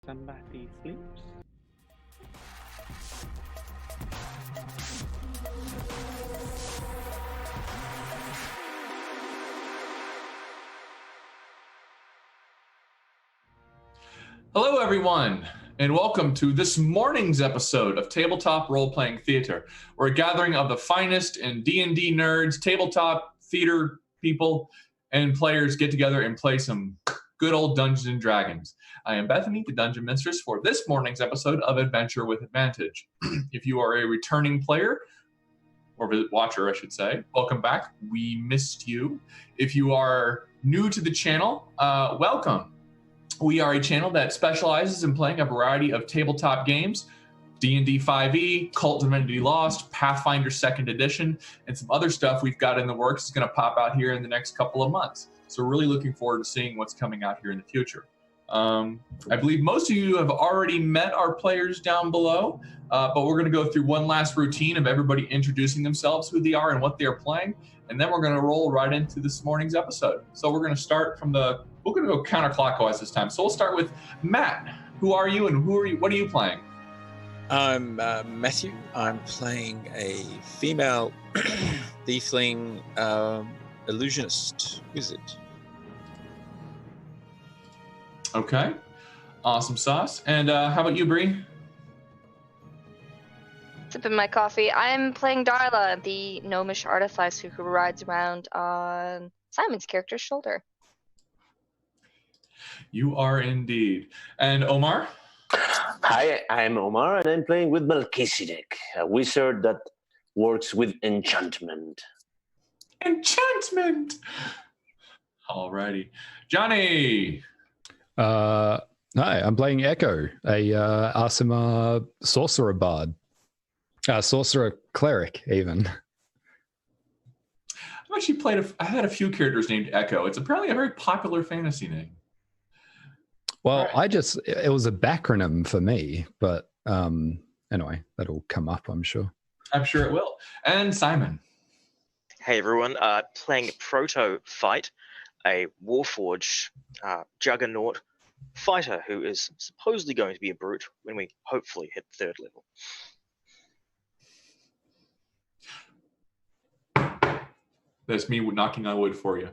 Somebody sleeps. Hello, everyone, and welcome to this morning's episode of Tabletop Role-Playing Theater. We're a gathering of the finest in D&D nerds, tabletop theater people, and players get together and play some good old Dungeons and Dragons. I am Bethany, the Dungeon Mistress, for this morning's episode of Adventure with Advantage. If you are a returning player, or watcher, I should say, welcome back. We missed you. If you are new to the channel, welcome. We are a channel that specializes in playing a variety of tabletop games, D&D5E, Cult Divinity Lost, Pathfinder 2nd Edition, and some other stuff we've got in the works is going to pop out here in the next couple of months. So we're really looking forward to seeing what's coming out here in the future. I believe most of you have already met our players down below, but we're going to go through one last routine of everybody introducing themselves, who they are and what they are playing, and then we're going to roll right into this morning's episode. So we're going to start from we're going to go counterclockwise this time. So we'll start with Matt. Who are you and what are you playing? I'm Matthew. I'm playing a female tiefling illusionist wizard. Okay. Awesome sauce. And how about you, Bree? Sipping my coffee. I'm playing Darla, the gnomish artificer who rides around on Simon's character's shoulder. You are indeed. And Omar? Hi, I'm Omar, and I'm playing with Melchizedek, a wizard that works with enchantment. Enchantment! Alrighty. Johnny! Hi, I'm playing Echo, a Asima sorcerer bard. Sorcerer cleric, even. I've actually I had a few characters named Echo. It's apparently a very popular fantasy name. Well, right. It was a backronym for me, but anyway, that'll come up, I'm sure. I'm sure it will. And Simon. Hey everyone, playing Proto Fight, a Warforged Juggernaut fighter who is supposedly going to be a brute when we hopefully hit 3rd level. That's me knocking on wood for you.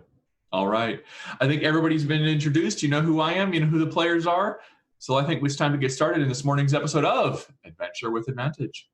All right. I think everybody's been introduced. You know who I am. You know who the players are. So I think it's time to get started in this morning's episode of Adventure with Advantage.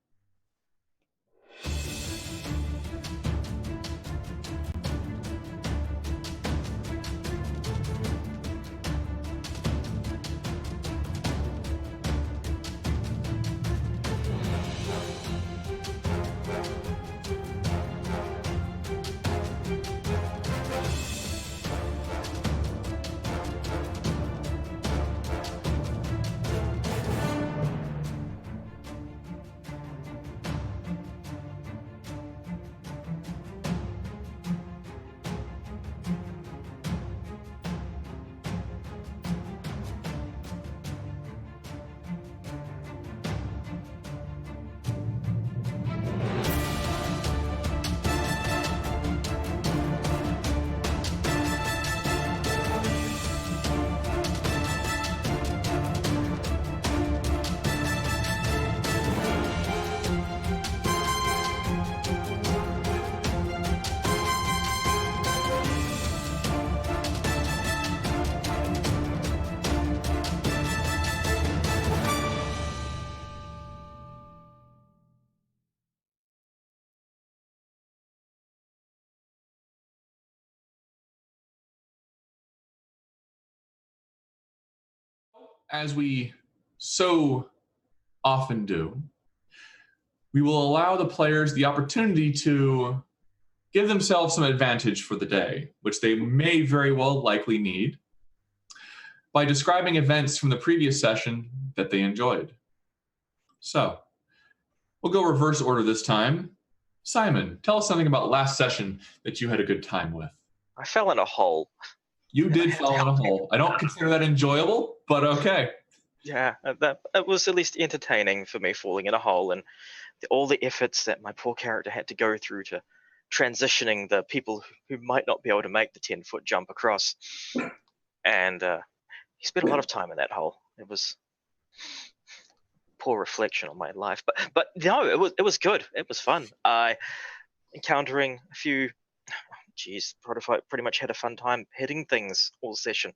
As we so often do, we will allow the players the opportunity to give themselves some advantage for the day, which they may very well likely need, by describing events from the previous session that they enjoyed. So, we'll go reverse order this time. Simon, tell us something about last session that you had a good time with. I fell in a hole. You did fall in a hole. I don't consider that enjoyable, but okay. Yeah, it was at least entertaining for me falling in a hole and all the efforts that my poor character had to go through to transitioning the people who might not be able to make the 10-foot jump across. And he spent a lot of time in that hole. It was Poor reflection on my life, but no, it was good. It was fun. Encountering a few. Geez, Protofight pretty much had a fun time hitting things all session,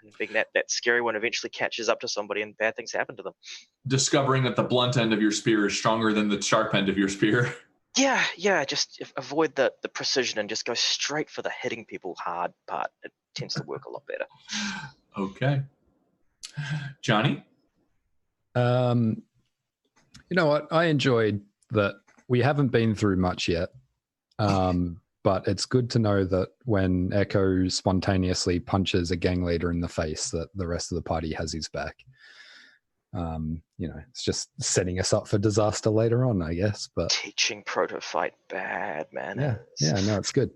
and being that scary one eventually catches up to somebody and bad things happen to them. Discovering that the blunt end of your spear is stronger than the sharp end of your spear. Yeah, just avoid the precision and just go straight for the hitting people hard part. It tends to work a lot better. Okay. Johnny? You know what? I enjoyed that we haven't been through much yet. But it's good to know that when Echo spontaneously punches a gang leader in the face, that the rest of the party has his back. It's just setting us up for disaster later on, I guess. But teaching Protofight bad manners. Yeah, no, it's good.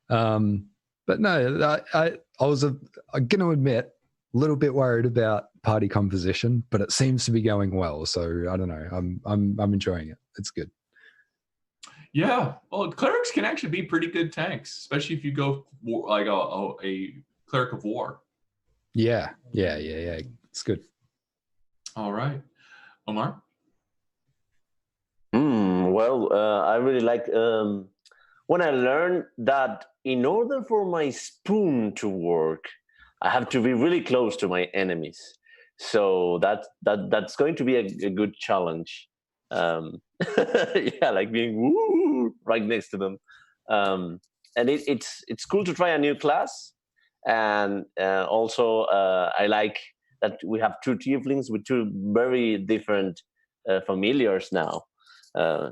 But no, I was I'm going to admit a little bit worried about party composition, but it seems to be going well. So I don't know. I'm enjoying it. It's good. Yeah, well, clerics can actually be pretty good tanks, especially if you go like a cleric of war. Yeah. It's good. All right, Omar. Well, I really like when I learned that in order for my spoon to work, I have to be really close to my enemies. So that's going to be a good challenge. Yeah, like being right next to them. And it's cool to try a new class. And also, I like that we have two tieflings with two very different familiars now.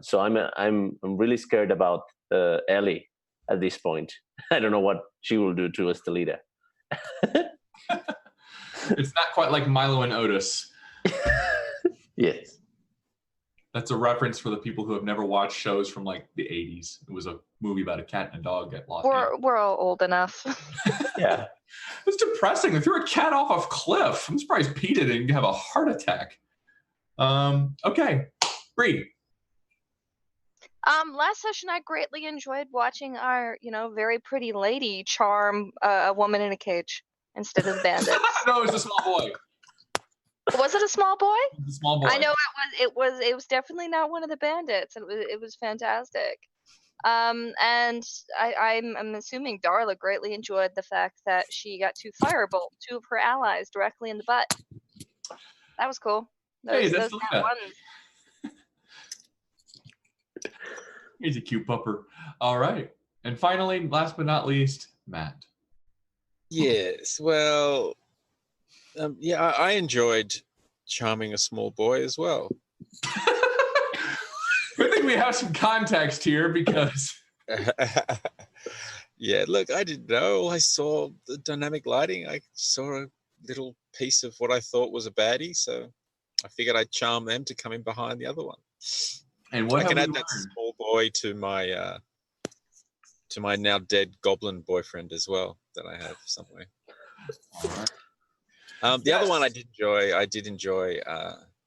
So I'm really scared about Ellie at this point. I don't know what she will do to Estelita. It's not quite like Milo and Otis. Yes. That's a reference for the people who have never watched shows from like the 80s. It was a movie about a cat and a dog get lost. We're all old enough. Yeah. It's depressing. They threw a cat off a cliff. I'm surprised Pete didn't have a heart attack. Okay. Bree. Last session I greatly enjoyed watching our, very pretty lady charm a woman in a cage instead of bandits. No, it was a small boy. Was it a small boy? It was a small boy. I know it was definitely not one of the bandits. It was fantastic. And I'm assuming Darla greatly enjoyed the fact that she got to firebolt two of her allies directly in the butt. That was cool. Hey, that's those Lena. ones. He's a cute pupper. All right. And finally, last but not least, Matt. Yes, well, I enjoyed charming a small boy as well. Good thing we have some context here because... Yeah, look, I didn't know. I saw the dynamic lighting. I saw a little piece of what I thought was a baddie, so I figured I'd charm them to come in behind the other one. And what I can have add we that learned? small boy to my now dead goblin boyfriend as well that I have somewhere. All right. The other one I did enjoy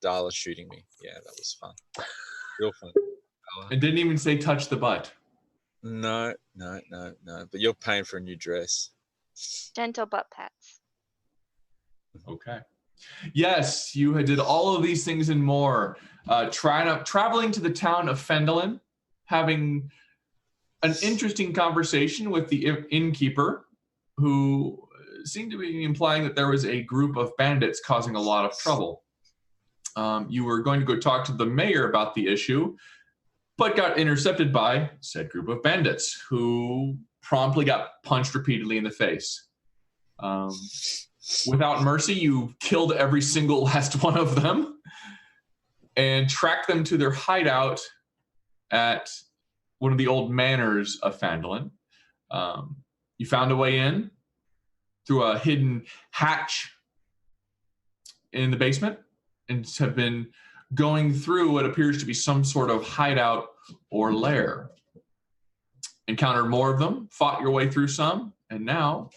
Darla shooting me. Yeah, that was fun. Real fun. Darla. And didn't even say touch the butt. No. But you're paying for a new dress. Gentle butt pats. Okay. Yes, you did all of these things and more. Traveling to the town of Fendelin, having an interesting conversation with the innkeeper, who seemed to be implying that there was a group of bandits causing a lot of trouble. You were going to go talk to the mayor about the issue, but got intercepted by said group of bandits, who promptly got punched repeatedly in the face. Without mercy, you killed every single last one of them and tracked them to their hideout at one of the old manors of Fandolin. You found a way in through a hidden hatch in the basement and have been going through what appears to be some sort of hideout or lair. Encountered more of them, fought your way through some, and now,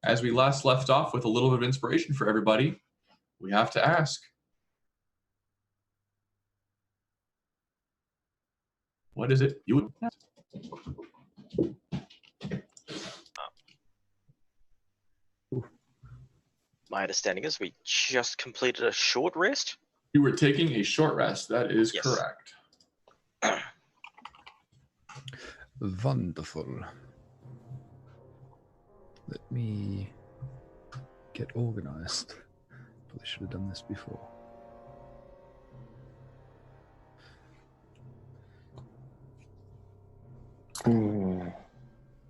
as we last left off with a little bit of inspiration for everybody, we have to ask, what is it you would ask? my understanding is we just completed a short rest. You were taking a short rest. That is Yes. correct. Wonderful. Let me get organized. Probably should have done this before.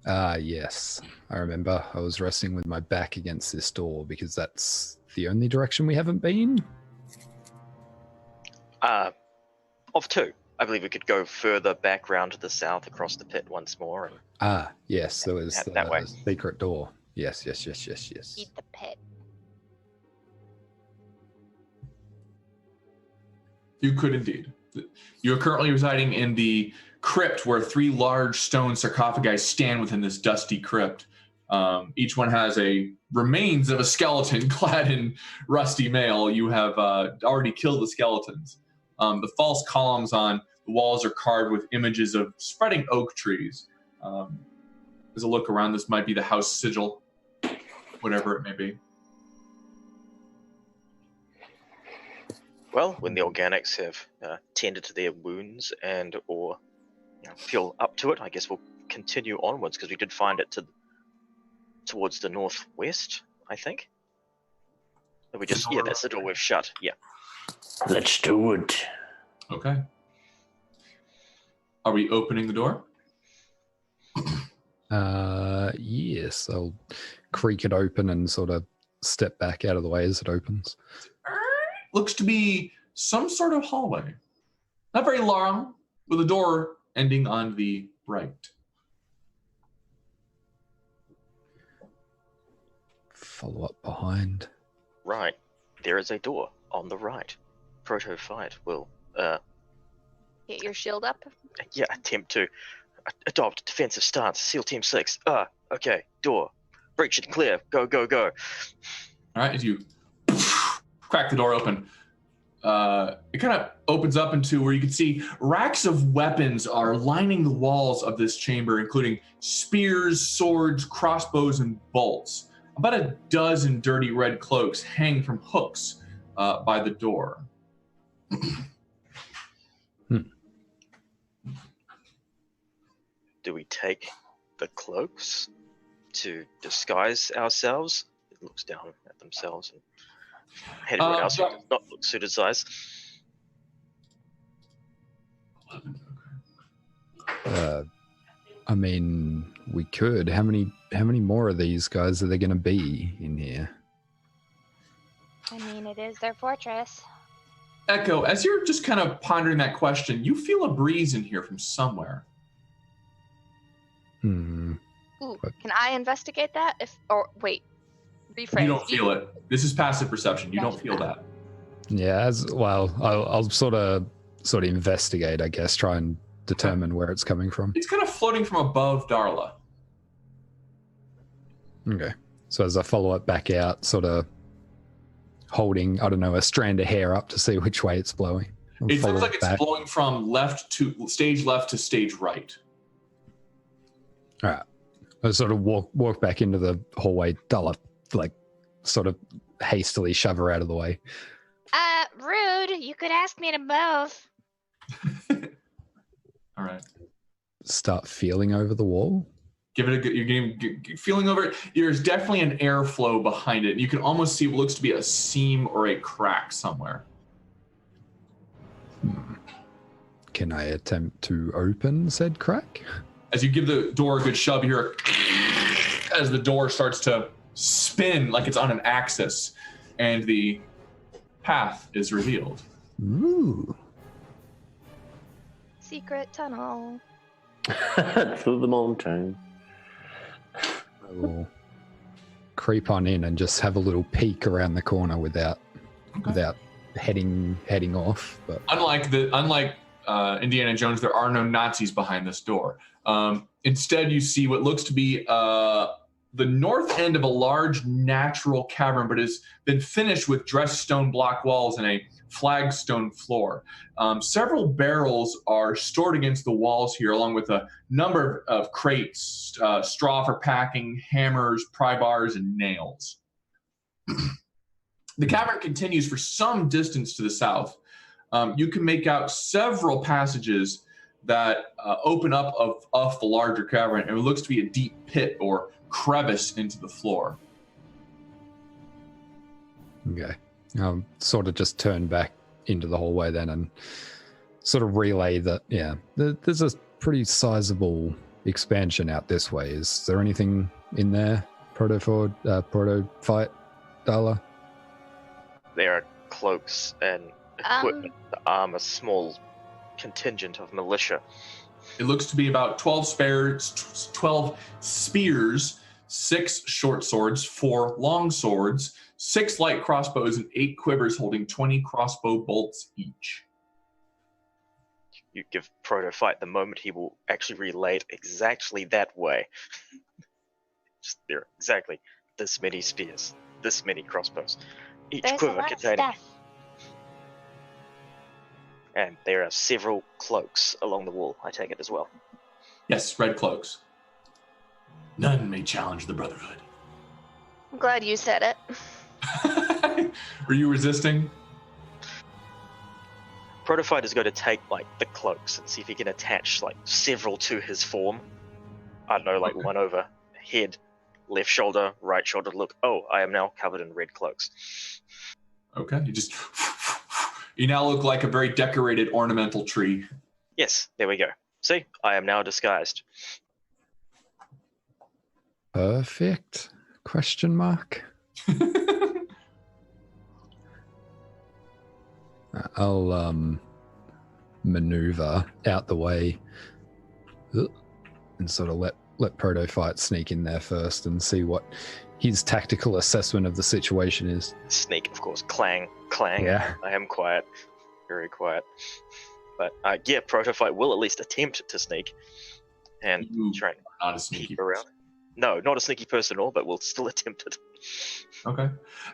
Ah, yes. I remember I was resting with my back against this door because that's the only direction we haven't been. Of two. I believe we could go further back round to the south across the pit once more. And Ah, yes, there was Head that way. the secret door. Yes. Eat the pit. You could indeed. You are currently residing in the crypt where 3 large stone sarcophagi stand within this dusty crypt. Each one has a remains of a skeleton clad in rusty mail. You have already killed the skeletons. The false columns on the walls are carved with images of spreading oak trees. As a look around, this might be the house sigil, whatever it may be. well, when the organics have tended to their wounds and or feel up to it, I guess we'll continue onwards because we did find it towards the northwest, I think. We just that's the door we've shut. Yeah. Let's do it. Okay. Are we opening the door? Yes, I'll creak it open and sort of step back out of the way as it opens. Looks to be some sort of hallway. Not very long, with a door ending on the right. Follow up behind. Right. There is a door on the right. Proto fight will Get your shield up. attempt to adopt defensive stance. SEAL Team 6. Okay. Door. Breach it clear. Go. All right, as you crack the door open, it kind of opens up into where you can see racks of weapons are lining the walls of this chamber, including spears, swords, crossbows, and bolts. About a dozen dirty red cloaks hang from hooks by the door. Do we take the cloaks to disguise ourselves? It looks down at themselves and everyone else who does not look suited size. I mean, we could. How many more of these guys are there going to be in here? I mean, it is their fortress. Echo, as you're just kind of pondering that question, you feel a breeze in here from somewhere. Hmm. Ooh, can I investigate that? Wait, rephrase. You don't feel it. This is passive perception. You don't feel that. Yeah, I'll sort of investigate, I guess, try and determine where it's coming from. It's kind of floating from above Darla. Okay. So as I follow it back out, sort of holding, I don't know, a strand of hair up to see which way it's blowing. It looks like it's blowing from stage left to stage right. All right. I sort of walk back into the hallway, sort of hastily shove her out of the way. Rude. You could ask me to both. All right. Start feeling over the wall. Give it a good. You're getting feeling over it. There's definitely an airflow behind it. You can almost see what looks to be a seam or a crack somewhere. Can I attempt to open said crack? As you give the door a good shove, you hear as the door starts to spin like it's on an axis, and the path is revealed. Ooh. Secret tunnel. Through the mountain. I will creep on in and just have a little peek around the corner without heading off. But unlike Indiana Jones, there are no Nazis behind this door. Instead, you see what looks to be the north end of a large natural cavern, but has been finished with dressed stone block walls and a flagstone floor. Several barrels are stored against the walls here, along with a number of crates, straw for packing, hammers, pry bars, and nails. The cavern continues for some distance to the south. You can make out several passages that open up off the larger cavern, and it looks to be a deep pit or crevice into the floor. Okay. I'll sort of just turn back into the hallway then and sort of relay that, yeah, there's a pretty sizable expansion out this way. Is there anything in there, proto-fight, Dala? There are cloaks and equipment to arm a small contingent of militia. It looks to be about 12 spears, 6 short swords, 4 long swords, 6 light crossbows, and 8 quivers holding 20 crossbow bolts each. You give Proto-Fight the moment, he will actually relay it exactly that way. Just there, exactly this many spears, this many crossbows, each There's a quiver lot of containing. stuff. And there are several cloaks along the wall, I take it as well. Yes, red cloaks. None may challenge the Brotherhood. I'm glad you said it. Were you resisting? Proto-Fight is going to take like the cloaks and see if he can attach like several to his form. I don't know, like one over head, left shoulder, right shoulder. Look, oh, I am now covered in red cloaks. Okay, you now look like a very decorated ornamental tree. Yes, there we go. See, I am now disguised. Perfect? Question mark. I'll maneuver out the way and sort of let Proto-Fight sneak in there first and see what his tactical assessment of the situation is. Sneak, of course. Clang, clang. Yeah. I am quiet. Very quiet. But yeah, Proto-Fight will at least attempt to sneak and try and Not a sneaky peek around. No, not a sneaky person at all, but we'll still attempt it. Okay.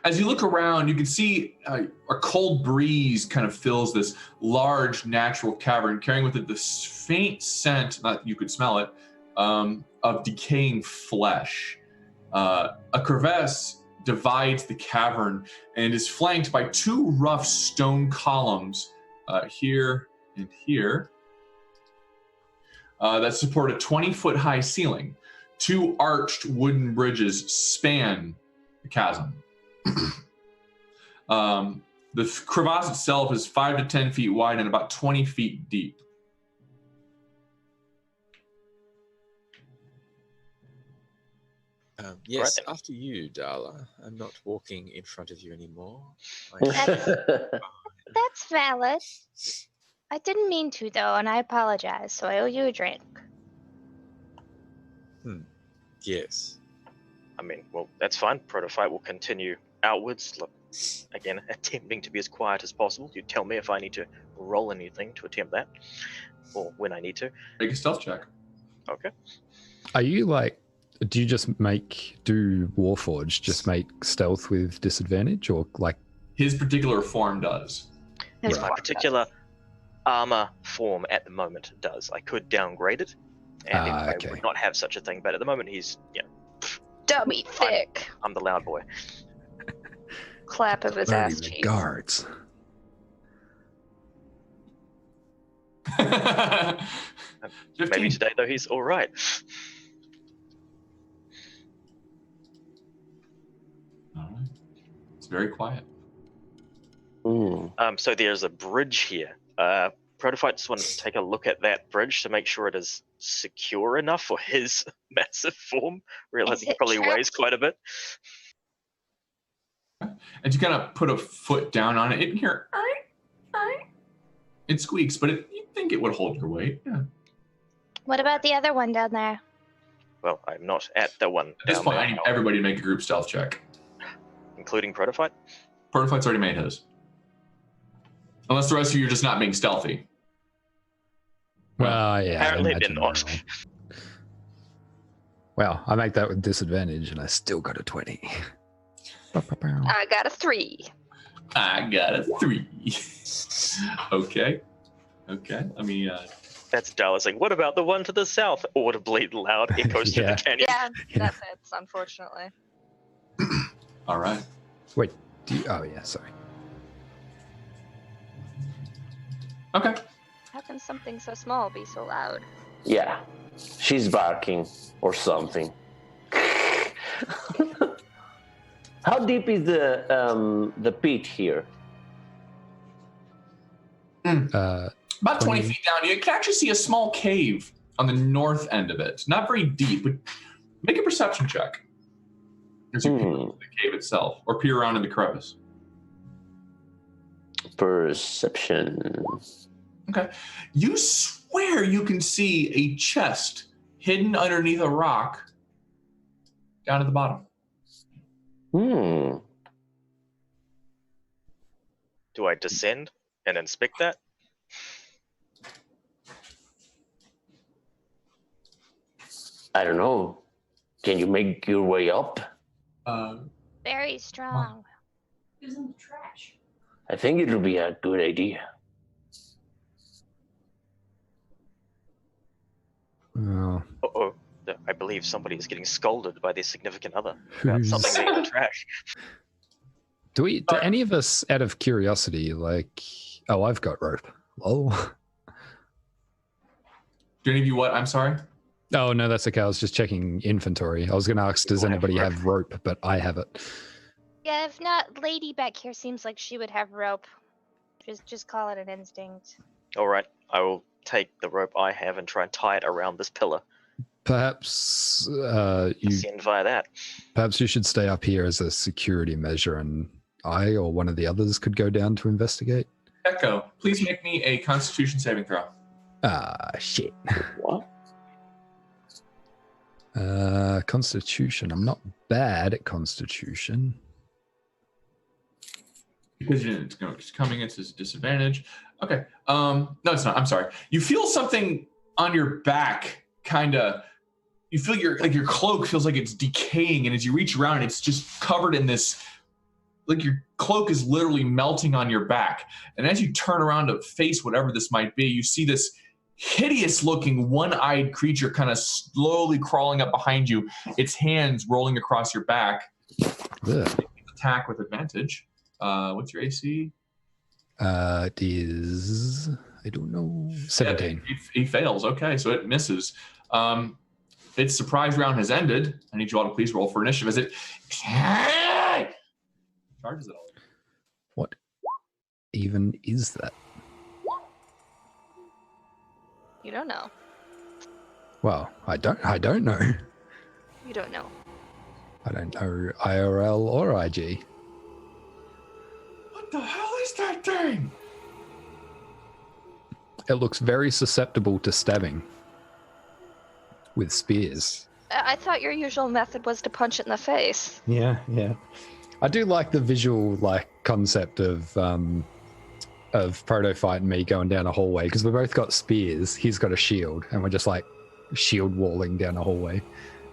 As you look around, you can see a cold breeze kind of fills this large natural cavern, carrying with it this faint scent, not you could smell it, of decaying flesh. A crevasse divides the cavern and is flanked by 2 rough stone columns here and here that support a 20-foot high ceiling. 2 arched wooden bridges span the chasm. The crevasse itself is 5 to 10 feet wide and about 20 feet deep. Yes, Right. after you, Dala. I'm not walking in front of you anymore. That's valid. I didn't mean to, though, and I apologize, so I owe you a drink. Yes. I mean, well, that's fine. Proto-Fight will continue outwards. Look, again, attempting to be as quiet as possible. You tell me if I need to roll anything to attempt that, or when I need to. Make a stealth check. Okay. Are you like, do you just do Warforged, just make stealth with disadvantage, or like? His particular form does. His My form particular armor form at the moment does. I could downgrade it, and I okay. would not have such a thing. But at the moment, he's dummy thick. I'm the loud boy. Clap of his ass cheeks. Guards. Maybe today though he's all right. All right. It's very quiet. So there's a bridge here. Proto-Fight just wanted to take a look at that bridge to make sure it is secure enough for his massive form, realizing Is he it probably trapped? weighs quite a bit. And you kind of put a foot down on it. It can hear, it squeaks, but you'd think it would hold your weight. Yeah. What about the other one down there? Well, I'm not at the one At this down point, there, I need everybody to make a group stealth check. including Proto-Fight. Proto-Fight's already made his. Unless the rest of you are just not being stealthy. Well, yeah. Apparently I they're imagine not. they're all- Well, I make that with disadvantage, and I still got a 20. I got a 3. I got a 3. Okay. Let me. That's Dallas saying, what about the one to the south? Audibly loud echoes to Yeah. the canyon. Yeah, that fits, unfortunately. All right. Wait, Oh yeah, sorry. Okay. How can something so small be so loud? Yeah, she's barking or something. How deep is the pit here? About 20 feet down. You can actually see a small cave on the north end of it. Not very deep, but make a perception check as you peer into the cave itself, or peer around in the crevice. Perception. Okay. You swear you can see a chest hidden underneath a rock down at the bottom. Do I descend and inspect that? I don't know. Can you make your way up? Very strong. Isn't the trash? I think it would be a good idea. Oh. Uh-oh. I believe somebody is getting scolded by their significant other about something being in the trash. Do any of us, out of curiosity, like... Oh, I've got rope. Lol. Do any of you what? I'm sorry? Oh, no, that's okay. I was just checking inventory. I was going to ask, does anybody have rope? But I have it. Yeah, if not, Lady back here seems like she would have rope. Just call it an instinct. All right, I will take the rope I have and try and tie it around this pillar. Perhaps Ascend via that. Perhaps you should stay up here as a security measure, and I or one of the others could go down to investigate. Echo, please make me a Constitution saving throw. Ah, shit. What? Constitution. I'm not bad at Constitution. Because it's coming into disadvantage. Okay. No, it's not. I'm sorry. You feel something on your back, kind of. You feel your cloak feels like it's decaying, and as you reach around, it's just covered in this. Like your cloak is literally melting on your back, and as you turn around to face whatever this might be, you see this hideous-looking, one-eyed creature kind of slowly crawling up behind you. Its hands rolling across your back. Attack with advantage. What's your AC? It is, I don't know, 17. Yeah, he fails. Okay, so it misses. Its surprise round has ended. I need you all to please roll for initiative as it charges it all. What even is that? You don't know. Well, I don't know. You don't know. I don't know IRL or IG. What the hell is that thing? It looks very susceptible to stabbing with spears. I thought your usual method was to punch it in the face. Yeah. I do like the visual concept of Proto Fight and me going down a hallway, because we both got spears. He's got a shield, and we're just shield walling down a hallway.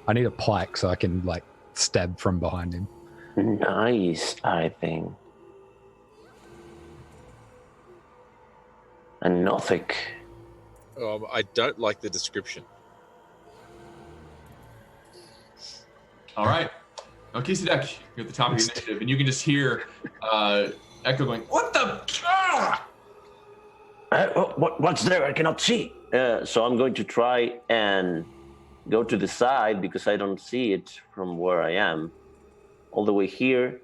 I need a pike so I can stab from behind him. Nice, I think. And Nothic. I don't like the description. All right. Melchizedek, you're at the top of your initiative, and you can just hear Echo going, "What the? What's there? I cannot see." So I'm going to try and go to the side because I don't see it from where I am. All the way here.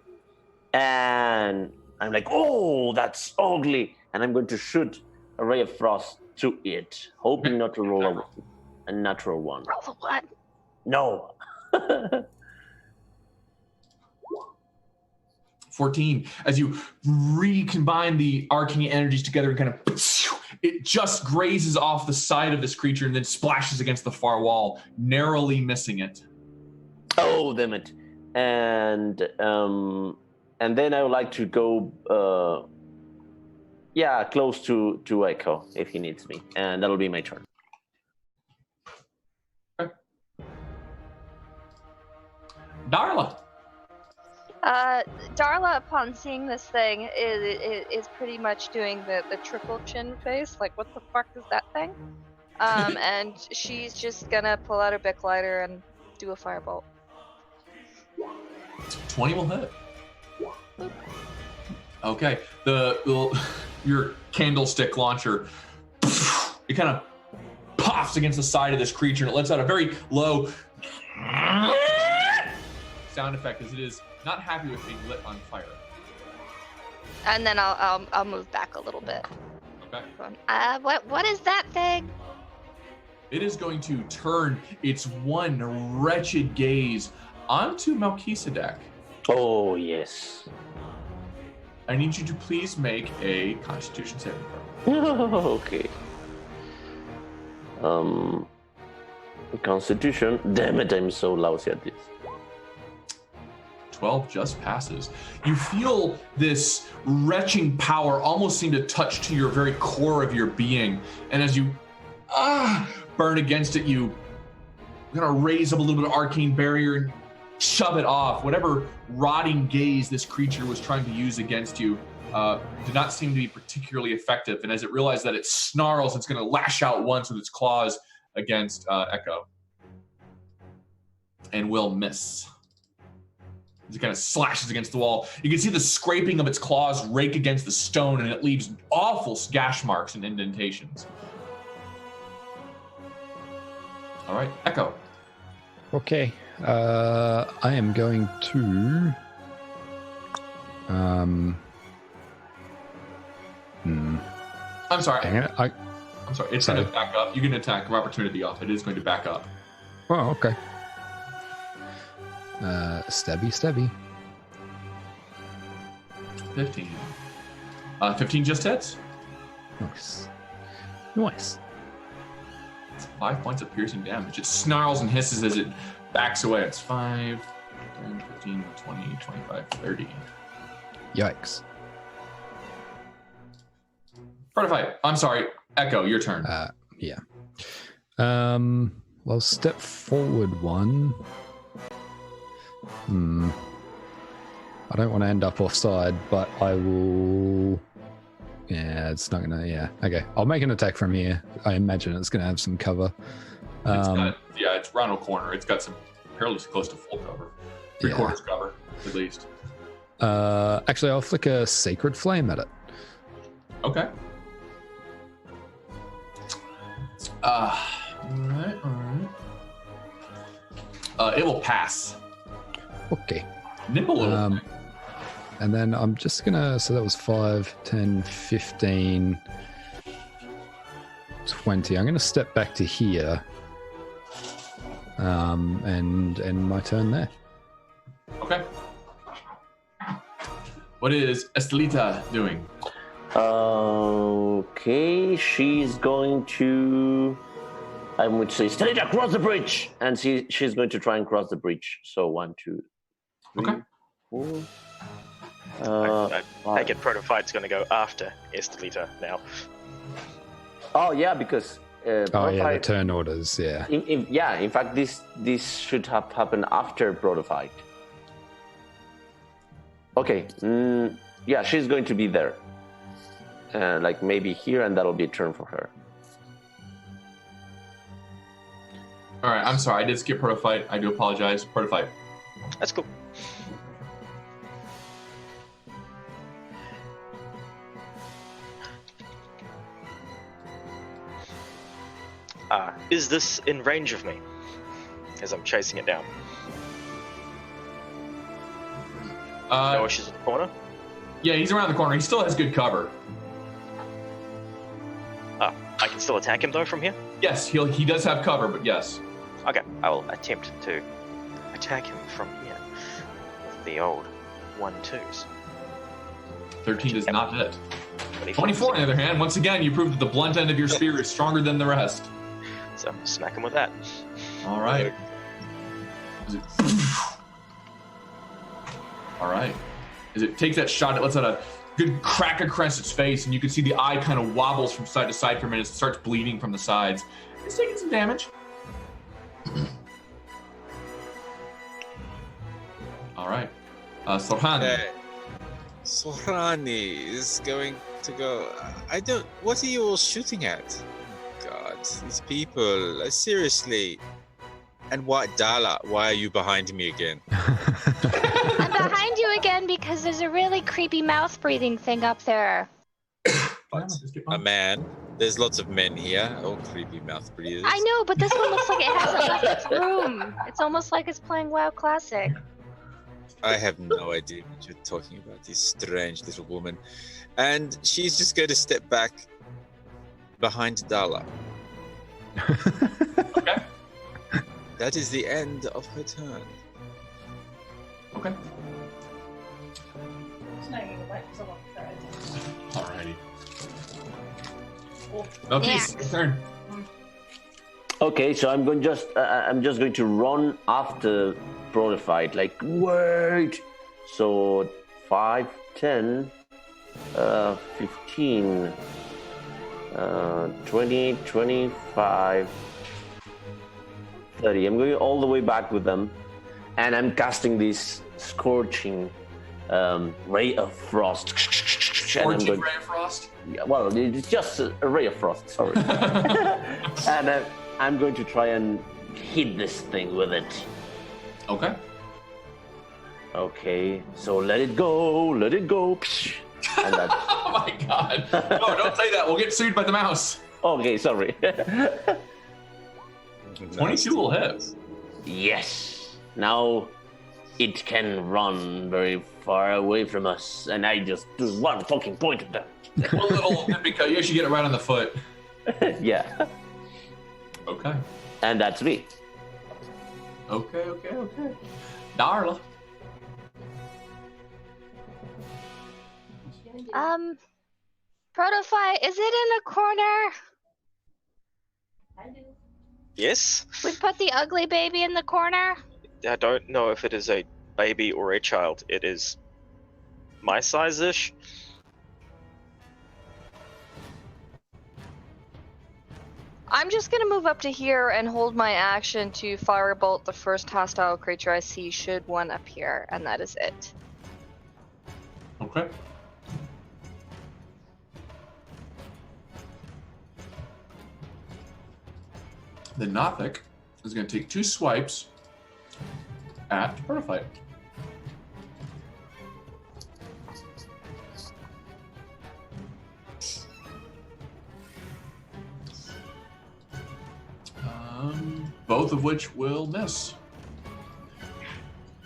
And I'm like, oh, that's ugly. And I'm going to shoot a ray of frost to it, hoping not to roll a natural one. Roll a one. No. 14. As you recombine the arcane energies together and kind of, it just grazes off the side of this creature and then splashes against the far wall, narrowly missing it. Oh, damn it. And then I would like to go close to Echo if he needs me, and that'll be my turn. Okay. Darla. Darla, upon seeing this thing, is pretty much doing the triple chin face, like, what the fuck is that thing? And she's just gonna pull out her Bic lighter and do a firebolt. 20 will hit. Okay. Your candlestick launcher, it kind of puffs against the side of this creature, and it lets out a very low sound effect as it is not happy with being lit on fire. And then I'll move back a little bit. Okay. What is that thing? It is going to turn its one wretched gaze onto Melchizedek. Oh, yes. I need you to please make a Constitution saving throw. Okay. Constitution. Damn it, I'm so lousy at this. 12 just passes. You feel this retching power almost seem to touch to your very core of your being. And as you burn against it, you kind of raise up a little bit of arcane barrier and shove it off. Whatever rotting gaze this creature was trying to use against you did not seem to be particularly effective. And as it realized that it snarls, it's going to lash out once with its claws against Echo. And will miss. As it kind of slashes against the wall. You can see the scraping of its claws rake against the stone, and it leaves awful gash marks and indentations. All right, Echo. Okay. I am going to. I'm sorry. Dang it. I'm sorry. It's going to back up. You can attack of opportunity off. It is going to back up. Oh, okay. Stabby. 15. 15 just hits. Nice. 5 points of piercing damage. It snarls and hisses as it backs away. It's 5, 10, 15, 20, 25, 30. Yikes. Prototype. I'm sorry. Echo, your turn. Yeah. Well, step forward one. I don't want to end up offside, but I will. Yeah, it's not gonna. Yeah, okay. I'll make an attack from here. I imagine it's gonna have some cover. It's round a corner. It's got some fairly close to full cover, three quarters cover at least. Actually, I'll flick a sacred flame at it. Okay. All right. It will pass. Okay. Nibble a little bit. And then I'm just gonna, so that was 5, 10, 15, 20. I'm gonna step back to here. And end my turn there. Okay. What is Estelita doing? Okay, she's going to. I would say, Estelita, cross the bridge, and she's going to try and cross the bridge. So 1, 2, 3, Okay. 4. I get Protophyte's going to go after Estelita now. Oh yeah, because. The turn orders. Yeah. In fact, this should have happened after Protophyte. Okay. Yeah, she's going to be there. Like maybe here, and that'll be a turn for her. All right. I'm sorry. I did skip Protophyte. I do apologize. Protophyte. That's cool. Is this in range of me as I'm chasing it down? No issues in the corner? Yeah, he's around the corner. He still has good cover. I can still attack him though from here? Yes, he does have cover, but yes. Okay, I will attempt to attack him from here with the old 1-2s. 13 does not hit. 24 on the other hand, once again, you prove that the blunt end of your spear is stronger than the rest. So smack him with that. All right. All right. As it takes that shot, it lets out a good crack across its face, and you can see the eye kind of wobbles from side to side for a minute. It starts bleeding from the sides. It's taking some damage. All right. Sorhan. Okay. Sorani is going to go. What are you all shooting at? God, these people. Seriously. And what, Dala? Why are you behind me again? I'm behind you again because there's a really creepy mouth breathing thing up there. But a man. There's lots of men here, all creepy mouth breathers. I know, but this one looks like it hasn't left its room. It's almost like it's playing WoW Classic. I have no idea what you're talking about, this strange little woman. And she's just going to step back behind Darla. Okay. That is the end of her turn. Okay. It's not even like someone tried. Alrighty. Melquise, your turn. Okay, so I'm just going to run after Protofight. Like, wait. So 5, 10, 15, 20, 25, 30. I'm going all the way back with them, and I'm casting this scorching ray of frost. Scorching ray of frost? Yeah, well, it's just a ray of frost. Sorry. And I'm going to try and hit this thing with it. Okay. Okay, so let it go. And that. Oh my god. No, don't say that. We'll get sued by the mouse. Okay, sorry. 22 will hit. Yes. Now it can run very far away from us, and I just do one fucking point at them. One little because you actually get it right on the foot. Yeah. Okay. And that's me. Okay. Darla. Protophy, is it in a corner? I do. Yes? We put the ugly baby in the corner? I don't know if it is a baby or a child. It is my size-ish. I'm just gonna move up to here and hold my action to firebolt the first hostile creature I see should one appear, and that is it. Okay. The Nothic is going to take 2 swipes at Protofight. Both of which will miss.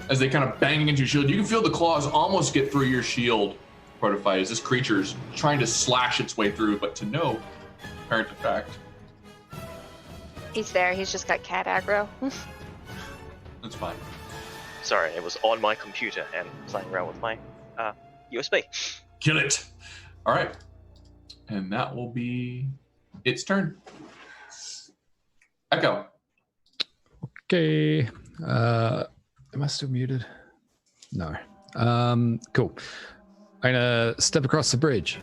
As they kind of bang against your shield, you can feel the claws almost get through your shield, Protofight, as this creature's trying to slash its way through, but to no apparent effect. He's there, he's just got cat aggro. That's fine. Sorry, it was on my computer and playing around with my USB. Kill it. All right. And that will be its turn. Echo. Okay. Am I still muted? No. Cool. I'm gonna step across the bridge.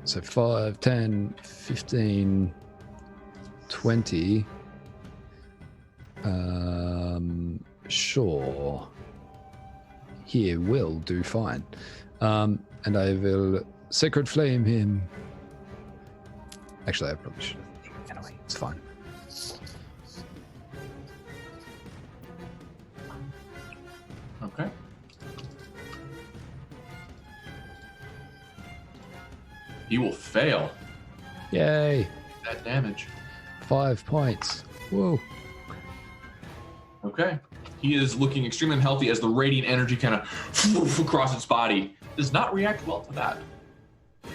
So 5, 10, 15, 20. Sure. Here will do fine. And I will Sacred Flame him. Actually, I probably should. Anyway, it's fine. Okay. He will fail Yay. that damage. 5 points. Whoa. Okay. He is looking extremely unhealthy as the radiant energy kind of across its body. Does not react well to that.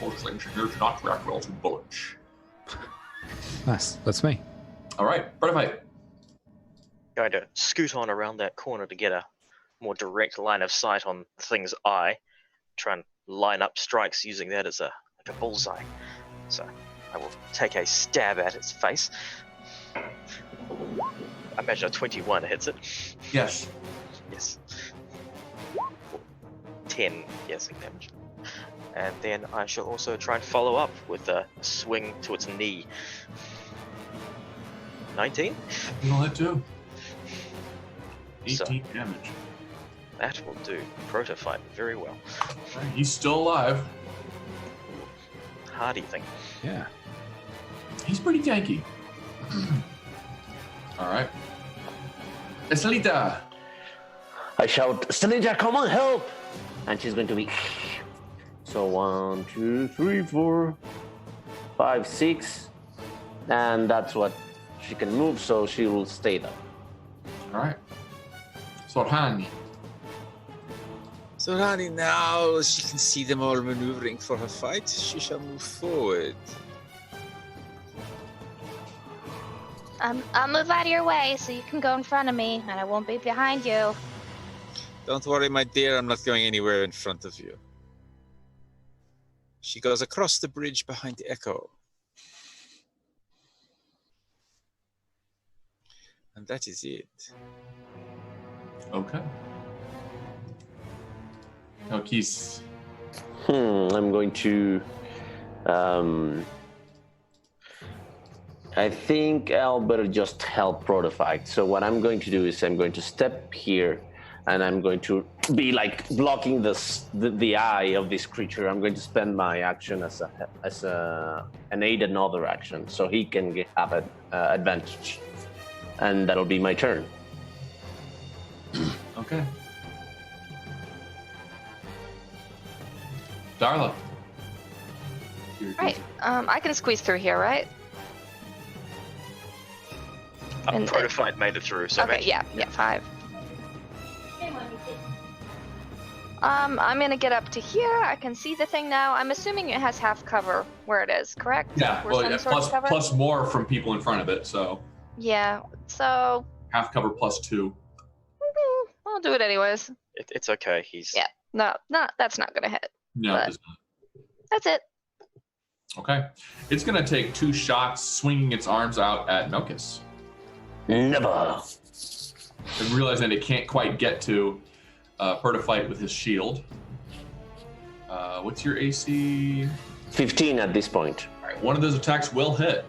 Most engineers do not react well to bullets. Nice. That's me. All right, Protofight. Going to scoot on around that corner to get a more direct line of sight on the thing's eye. Try and line up strikes using that as a bullseye. So I will take a stab at its face. I imagine a 21 hits it. Yes. Yes. 10 guessing damage. And then I shall also try and follow up with a swing to its knee. 19? You'll hit too. 18 So- damage. That will do. Protofight very well. All right, he's still alive. Hardy thing. Yeah. He's pretty tanky. All right. Estelita. I shout, Stelita, come on, help! and she's going to be. So 1, 2, 3, 4, 5, 6, and that's what she can move. So she will stay there. All right. Sorhani. So Rani, now she can see them all maneuvering for her fight. She shall move forward. I'll move out of your way so you can go in front of me, and I won't be behind you. Don't worry, my dear, I'm not going anywhere in front of you. She goes across the bridge behind Echo. And that is it. Okay. Now, Keith. I'm going to. I think I'll better just help Protofight. So what I'm going to do is I'm going to step here, and I'm going to be like blocking the eye of this creature. I'm going to spend my action as an aid another action, so he can have an advantage, and that'll be my turn. Okay. Darla. Right. I can squeeze through here, right? And- Protofight made it through, so Okay, yeah, 5. Hey, Mommy, sit. I'm gonna get up to here. I can see the thing now. I'm assuming it has half cover where it is, correct? Yeah, Or well, some yeah, sort of cover? plus more from people in front of it, so Yeah, so half cover plus 2. I'll do it anyways. it's okay. He's Yeah. No, that's not gonna hit. No, But- it does not. That's it. Okay. It's going to take 2 shots swinging its arms out at Milkus. Never. And realize that it can't quite get to Protofight with his shield. What's your AC? 15 at this point. All right, one of those attacks will hit.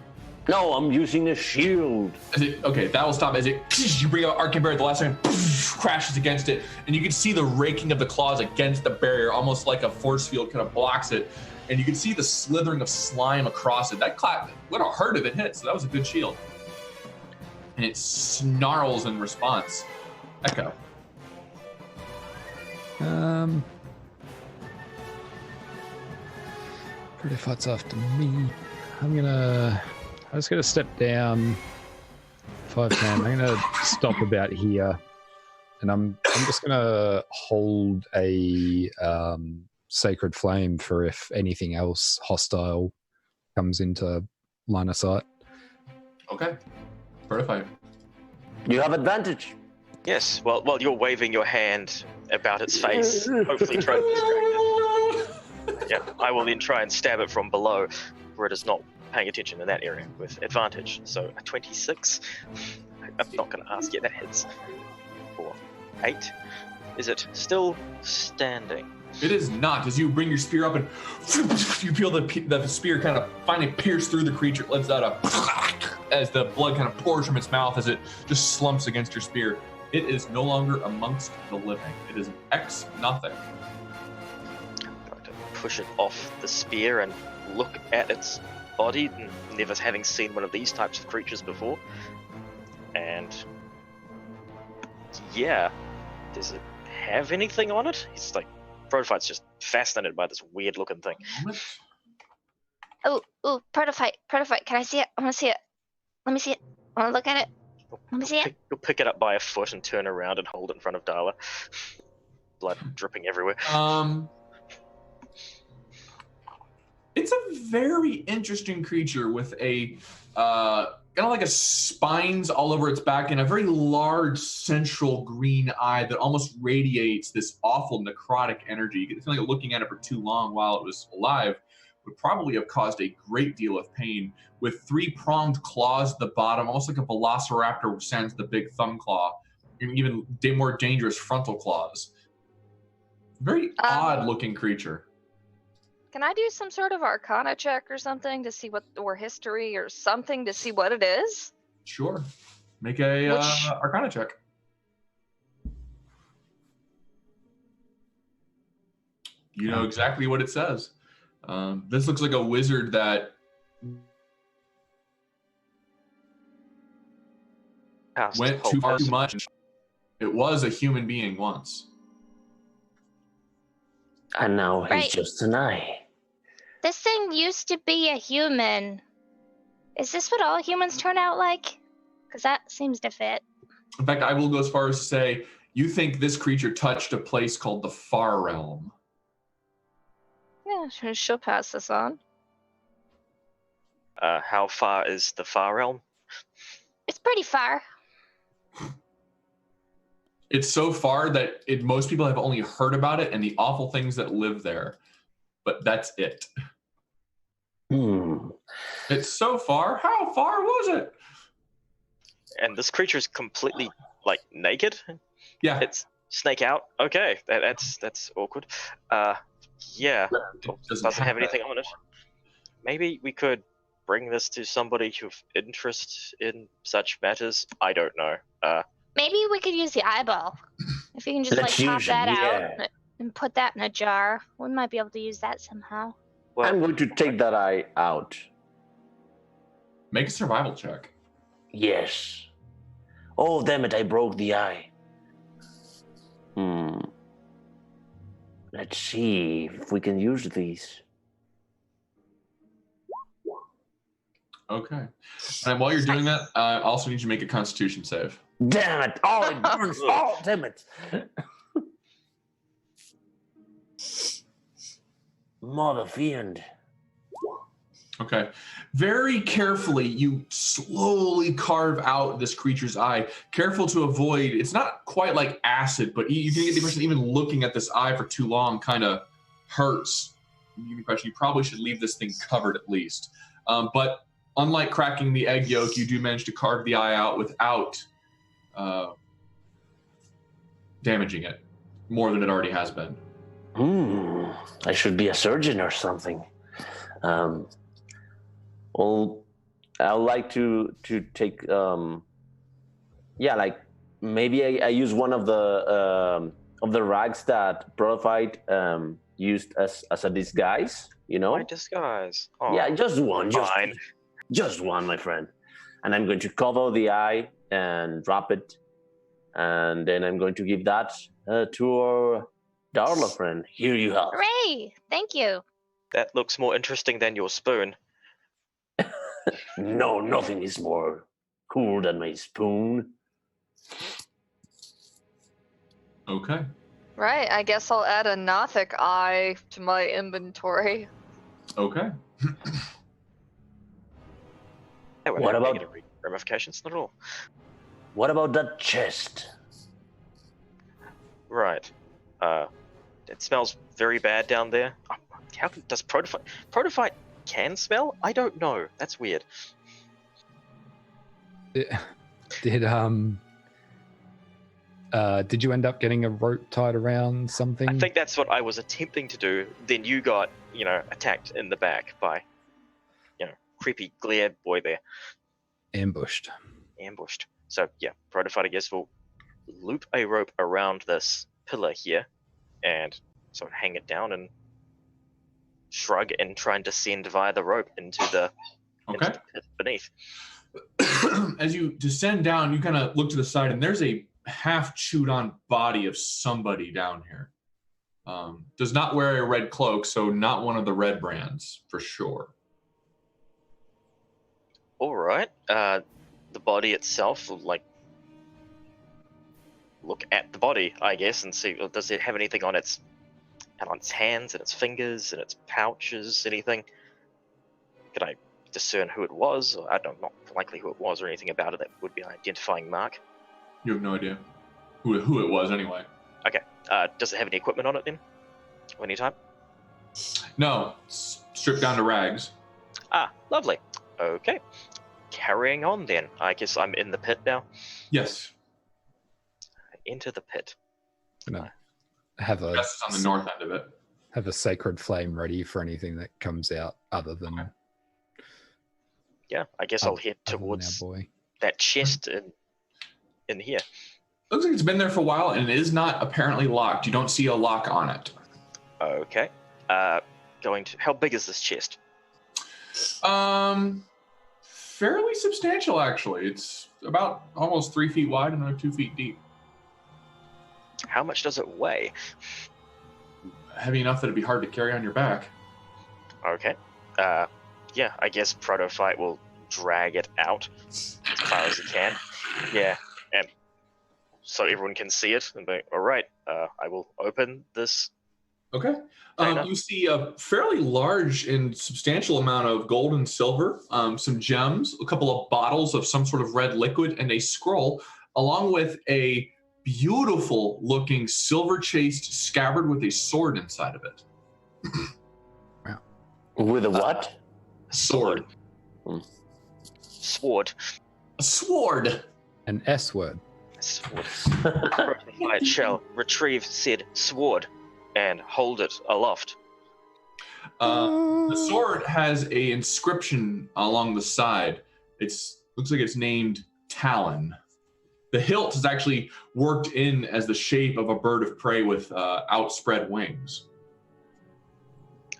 No, I'm using a shield. Okay, that will stop as it. You bring out Arcane Barrier at the last second, crashes against it, and you can see the raking of the claws against the barrier, almost like a force field kind of blocks it. And you can see the slithering of slime across it. That clap would have hurt if it hit, so that was a good shield. And it snarls in response. Echo. Pretty fight's after me. I'm just gonna step down 5 10. I'm gonna stop about here, and I'm just gonna hold a sacred flame for if anything else hostile comes into line of sight. Okay. Protofight. You have advantage. yes. Well, while you're waving your hand about its face, hopefully trying to distract it. Yeah, I will then try and stab it from below, where it is not paying attention in that area with advantage. So a 26. I'm not going to ask yet. That hits. For 8. Is it still standing? It is not. As you bring your spear up and you feel the spear kind of finally pierce through the creature, it lets out a as the blood kind of pours from its mouth as it just slumps against your spear. It is no longer amongst the living. It is an X nothing. I'm going to push it off the spear and look at its body, never having seen one of these types of creatures before. And yeah, does it have anything on it? He's like, Protofight's just fascinated by this weird looking thing. Oh, Protofight, can I see it? I want to see it. Let me see it. I want to look at it. Let me see it. You'll pick it up by a foot and turn around and hold it in front of Darla. Blood dripping everywhere. It's a very interesting creature with a kind of like a spines all over its back and a very large central green eye that almost radiates this awful necrotic energy. You get the feeling that looking at it for too long while it was alive would probably have caused a great deal of pain, with 3-pronged claws at the bottom, almost like a velociraptor sans the big thumb claw, and even more dangerous frontal claws. Very odd looking creature. Can I do some sort of arcana check or something to see what, or history or something to see what it is? Sure. Make a arcana check. You know exactly what it says. This looks like a wizard that went too far too much. It was a human being once. And now he's Right. just an eye. This thing used to be a human. Is this what all humans turn out like? Because that seems to fit. In fact, I will go as far as to say, you think this creature touched a place called the Far Realm. Yeah, she'll pass this on. How far is the Far Realm? It's pretty far. It's so far that most people have only heard about it and the awful things that live there. But that's it. It's so far. How far was it? And this creature is completely like naked. Yeah. It's snake out. Okay, that's awkward. Yeah, doesn't have anything on it. Maybe we could bring this to somebody with interest in such matters. I don't know. Maybe we could use the eyeball. If you can just Let's like pop use that it, out yeah. and put that in a jar. We might be able to use that somehow. Well, I'm going to take that eye out. Make a survival check. Yes. Oh, damn it, I broke the eye. Let's see if we can use these. Okay. And while you're doing that, I also need you to make a Constitution save. Damn it! Oh, it burns! Oh, damn it! Mother fiend. Okay. Very carefully, you slowly carve out this creature's eye, careful to avoid, it's not quite like acid, but you can get the impression even looking at this eye for too long kind of hurts. You get the impression you probably should leave this thing covered at least. But unlike cracking the egg yolk, you do manage to carve the eye out without damaging it more than it already has been. I should be a surgeon or something. Well, I would like to take like maybe I use one of the rags that Protofight used as a disguise, you know? my disguise. Oh, Yeah, just one. fine. Just one, my friend. And I'm going to cover the eye and drop it. And then I'm going to give that to our Darla friend. Here you have. Hooray! Thank you. That looks more interesting than your spoon. No, nothing is more cool than my spoon. Okay. Right, I guess I'll add a Nothic eye to my inventory. Okay. That would What have about- negative ramifications, not at all. What about that chest? Right. It smells very bad down there. Does Protophyte can smell? I don't know. That's weird. Did you end up getting a rope tied around something? I think that's what I was attempting to do. Then you got, attacked in the back by, creepy glare boy there. Ambushed. So yeah, Protophyte, I guess, will loop a rope around this pillar here and sort of hang it down and shrug and try and descend via the rope into the Okay. pit beneath. As you descend down, you kind of look to the side, and there's a half chewed on body of somebody down here. Does not wear a red cloak, so not one of the red brands for sure. All right. The body itself, look at the body, I guess, and see, does it have anything on its hands and its fingers and its pouches, anything? Could I discern who it was? Or, I don't know, not likely who it was or anything about it that would be an identifying mark. You have no idea who it was anyway. Okay. Does it have any equipment on it then? Of any type? No, it's stripped down to rags. Ah, lovely. Okay. Carrying on then. I guess I'm in the pit now. Yes. Enter the pit. Gonna have a That's on the north end of it. have a sacred flame ready for anything that comes out other than Yeah, I guess I'll head other than our towards boy. that chest in here. Looks like it's been there for a while, and it is not apparently locked. You don't see a lock on it. Okay. How big is this chest? Fairly substantial, actually. It's about almost 3 feet wide and another 2 feet deep. How much does it weigh? heavy enough that it'd be hard to carry on your back. Okay. Yeah, I guess Protophyte will drag it out as far as he can. Yeah, and so everyone can see it and be, all right, I will open this. Okay. China. You see a fairly large and substantial amount of gold and silver, some gems, a couple of bottles of some sort of red liquid, and a scroll, along with a beautiful looking silver chased scabbard with a sword inside of it. With a what? Sword. Sword. A sword. An S word. Sword. Protophyte shall retrieve said sword and hold it aloft. The sword has a inscription along the side. Looks like it's named Talon. The hilt is actually worked in as the shape of a bird of prey with outspread wings.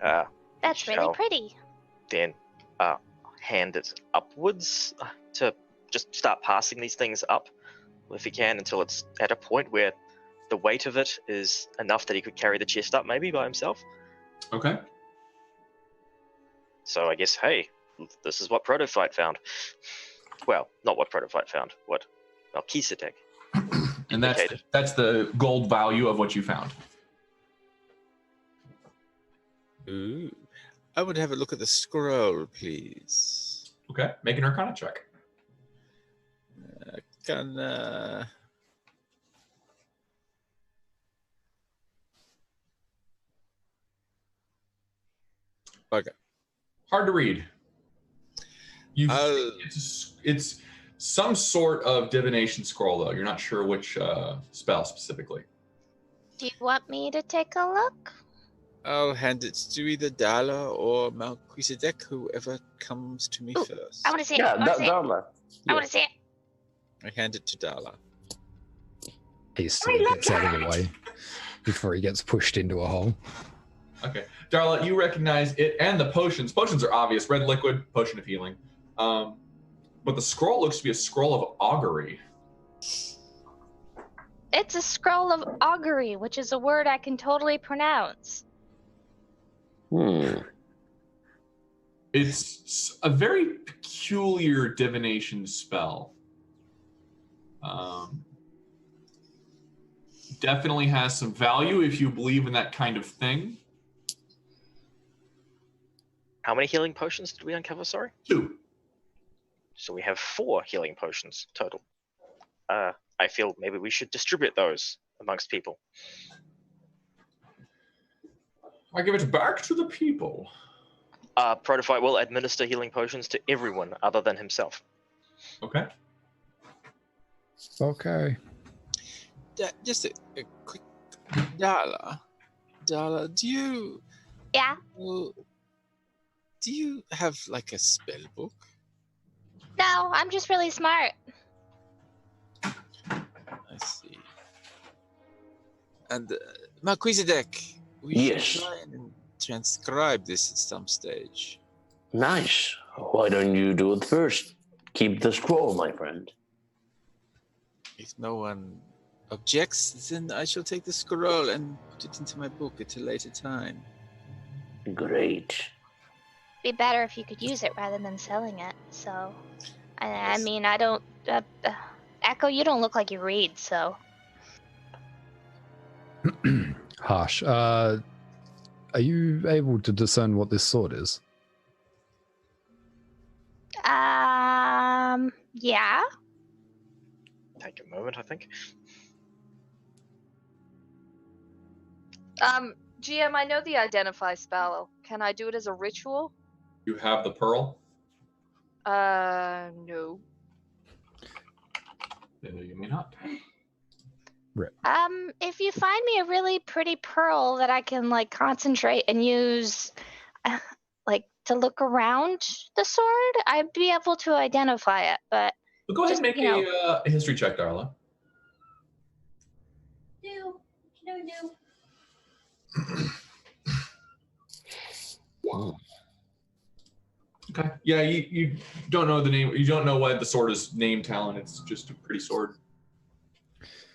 That's really Shall pretty. Then hand it upwards to just start passing these things up if he can until it's at a point where the weight of it is enough that he could carry the chest up maybe by himself. Okay. So I guess, hey, this is what Protophyte found. Well, not what Protophyte found, what Melchizedek And indicated. that's the gold value of what you found. Ooh. I would have a look at the scroll, please. Okay. Make an Arcana check. Can Okay. Hard to read. You I'll- think it's some sort of divination scroll, though. You're not sure which spell specifically. Do you want me to take a look? I'll hand it to either Dala or Melchizedek, whoever comes to me Ooh, first. I want to see it. Yeah, I want to see it. Darla. I want to see it. I hand it to Dala. Hastily gets out of the way before he gets pushed into a hole. Okay. Darla, you recognize it and the potions. Potions are obvious. Red liquid, potion of healing. But the scroll looks to be a scroll of augury. It's a scroll of augury, which is a word I can totally pronounce. It's a very peculiar divination spell. Definitely has some value if you believe in that kind of thing. How many healing potions did we uncover, sorry? 2. So we have 4 healing potions total. I feel maybe we should distribute those amongst people. I give it back to the people. Protophyte will administer healing potions to everyone other than himself. Okay. Okay. Just a quick, Dala, do you Yeah? have like a spell book? No, I'm just really smart. I see. And Melchizedek, we Yes. should try and transcribe this at some stage. Nice. Why don't you do it first? Keep the scroll, my friend. If no one objects, then I shall take the scroll and put it into my book at a later time. Great. Be better if you could use it rather than selling it. So, I Yes. mean, I don't. Echo, you don't look like you read, so. Harsh. Are you able to discern what this sword is? Yeah. Take a moment, I think. GM, I know the identify spell. Can I do it as a ritual? You have the pearl. No. You may not. If you find me a really pretty pearl that I can like concentrate and use, like to look around the sword, I'd be able to identify it. But Well, go ahead and Just, make a history check, Darla. No. Okay. Yeah, you don't know the name. You don't know why the sword is named Talon. It's just a pretty sword.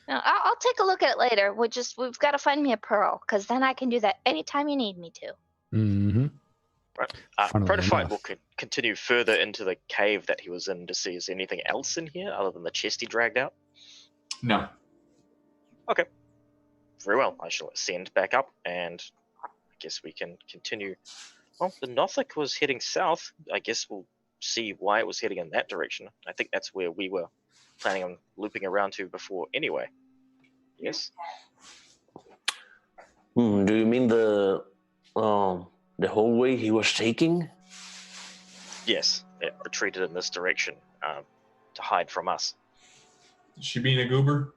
No, I'll take a look at it later. We've got to find me a pearl, because then I can do that anytime you need me to. Mm-hmm. Right. Funnily Protofight enough. will continue further into the cave that he was in to see is there anything else in here other than the chest he dragged out. No. Very well. I shall ascend back up, and I guess we can continue. Well, the Nothic was heading south. I guess we'll see why it was heading in that direction. I think that's where we were planning on looping around to before anyway. Yes? Do you mean the hallway he was taking? Yes, it retreated in this direction to hide from us. Is she being a goober?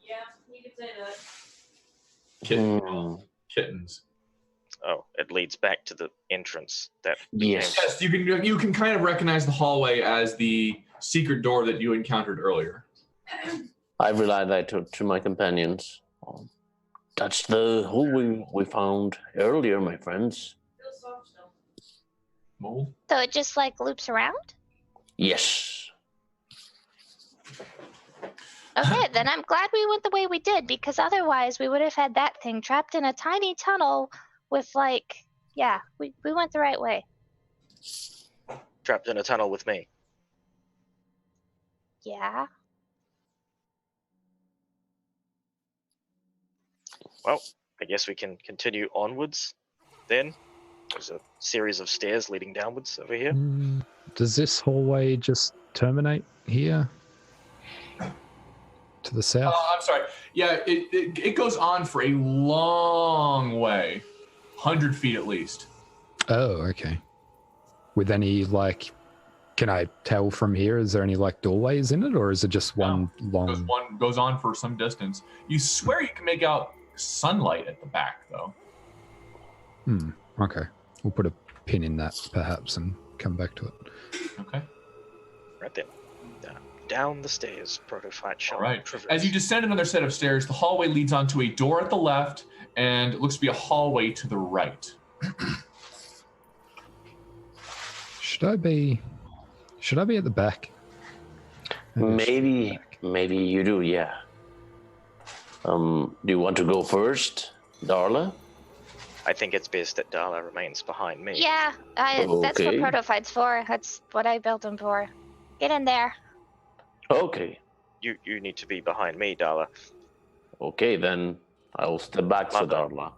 Yeah, you could say that. Kittens. Oh, it leads back to the entrance that Yes. Yes, you can kind of recognize the hallway as the secret door that you encountered earlier. I relayed that to my companions. That's the hallway we found earlier, my friends. Feel soft still. Mold? So it just like loops around? Yes. Okay, then I'm glad we went the way we did, because otherwise we would have had that thing trapped in a tiny tunnel with we went the right way. trapped in a tunnel with me. Yeah. Well, I guess we can continue onwards then. There's a series of stairs leading downwards over here. Does this hallway just terminate here? To the south? Oh, I'm sorry. Yeah, it goes on for a long way. 100 feet at least. Oh, okay. With any, can I tell from here, is there any, doorways in it, or is it just one long... Goes on for some distance. You swear you can make out sunlight at the back, though. Okay. We'll put a pin in that, perhaps, and come back to it. Okay. Right then. Down the stairs, Protofight shall All right. traverse. As you descend another set of stairs, the hallway leads onto a door at the left, and it looks to be a hallway to the right. Should I be at the back? Maybe you do, yeah. Do you want to go first, Darla? I think it's best that Darla remains behind me. Yeah, that's what Okay. Protophyte's for. That's what I built him for. Get in there. Okay. You need to be behind me, Darla. Okay, then I'll step back for Mother. Darla.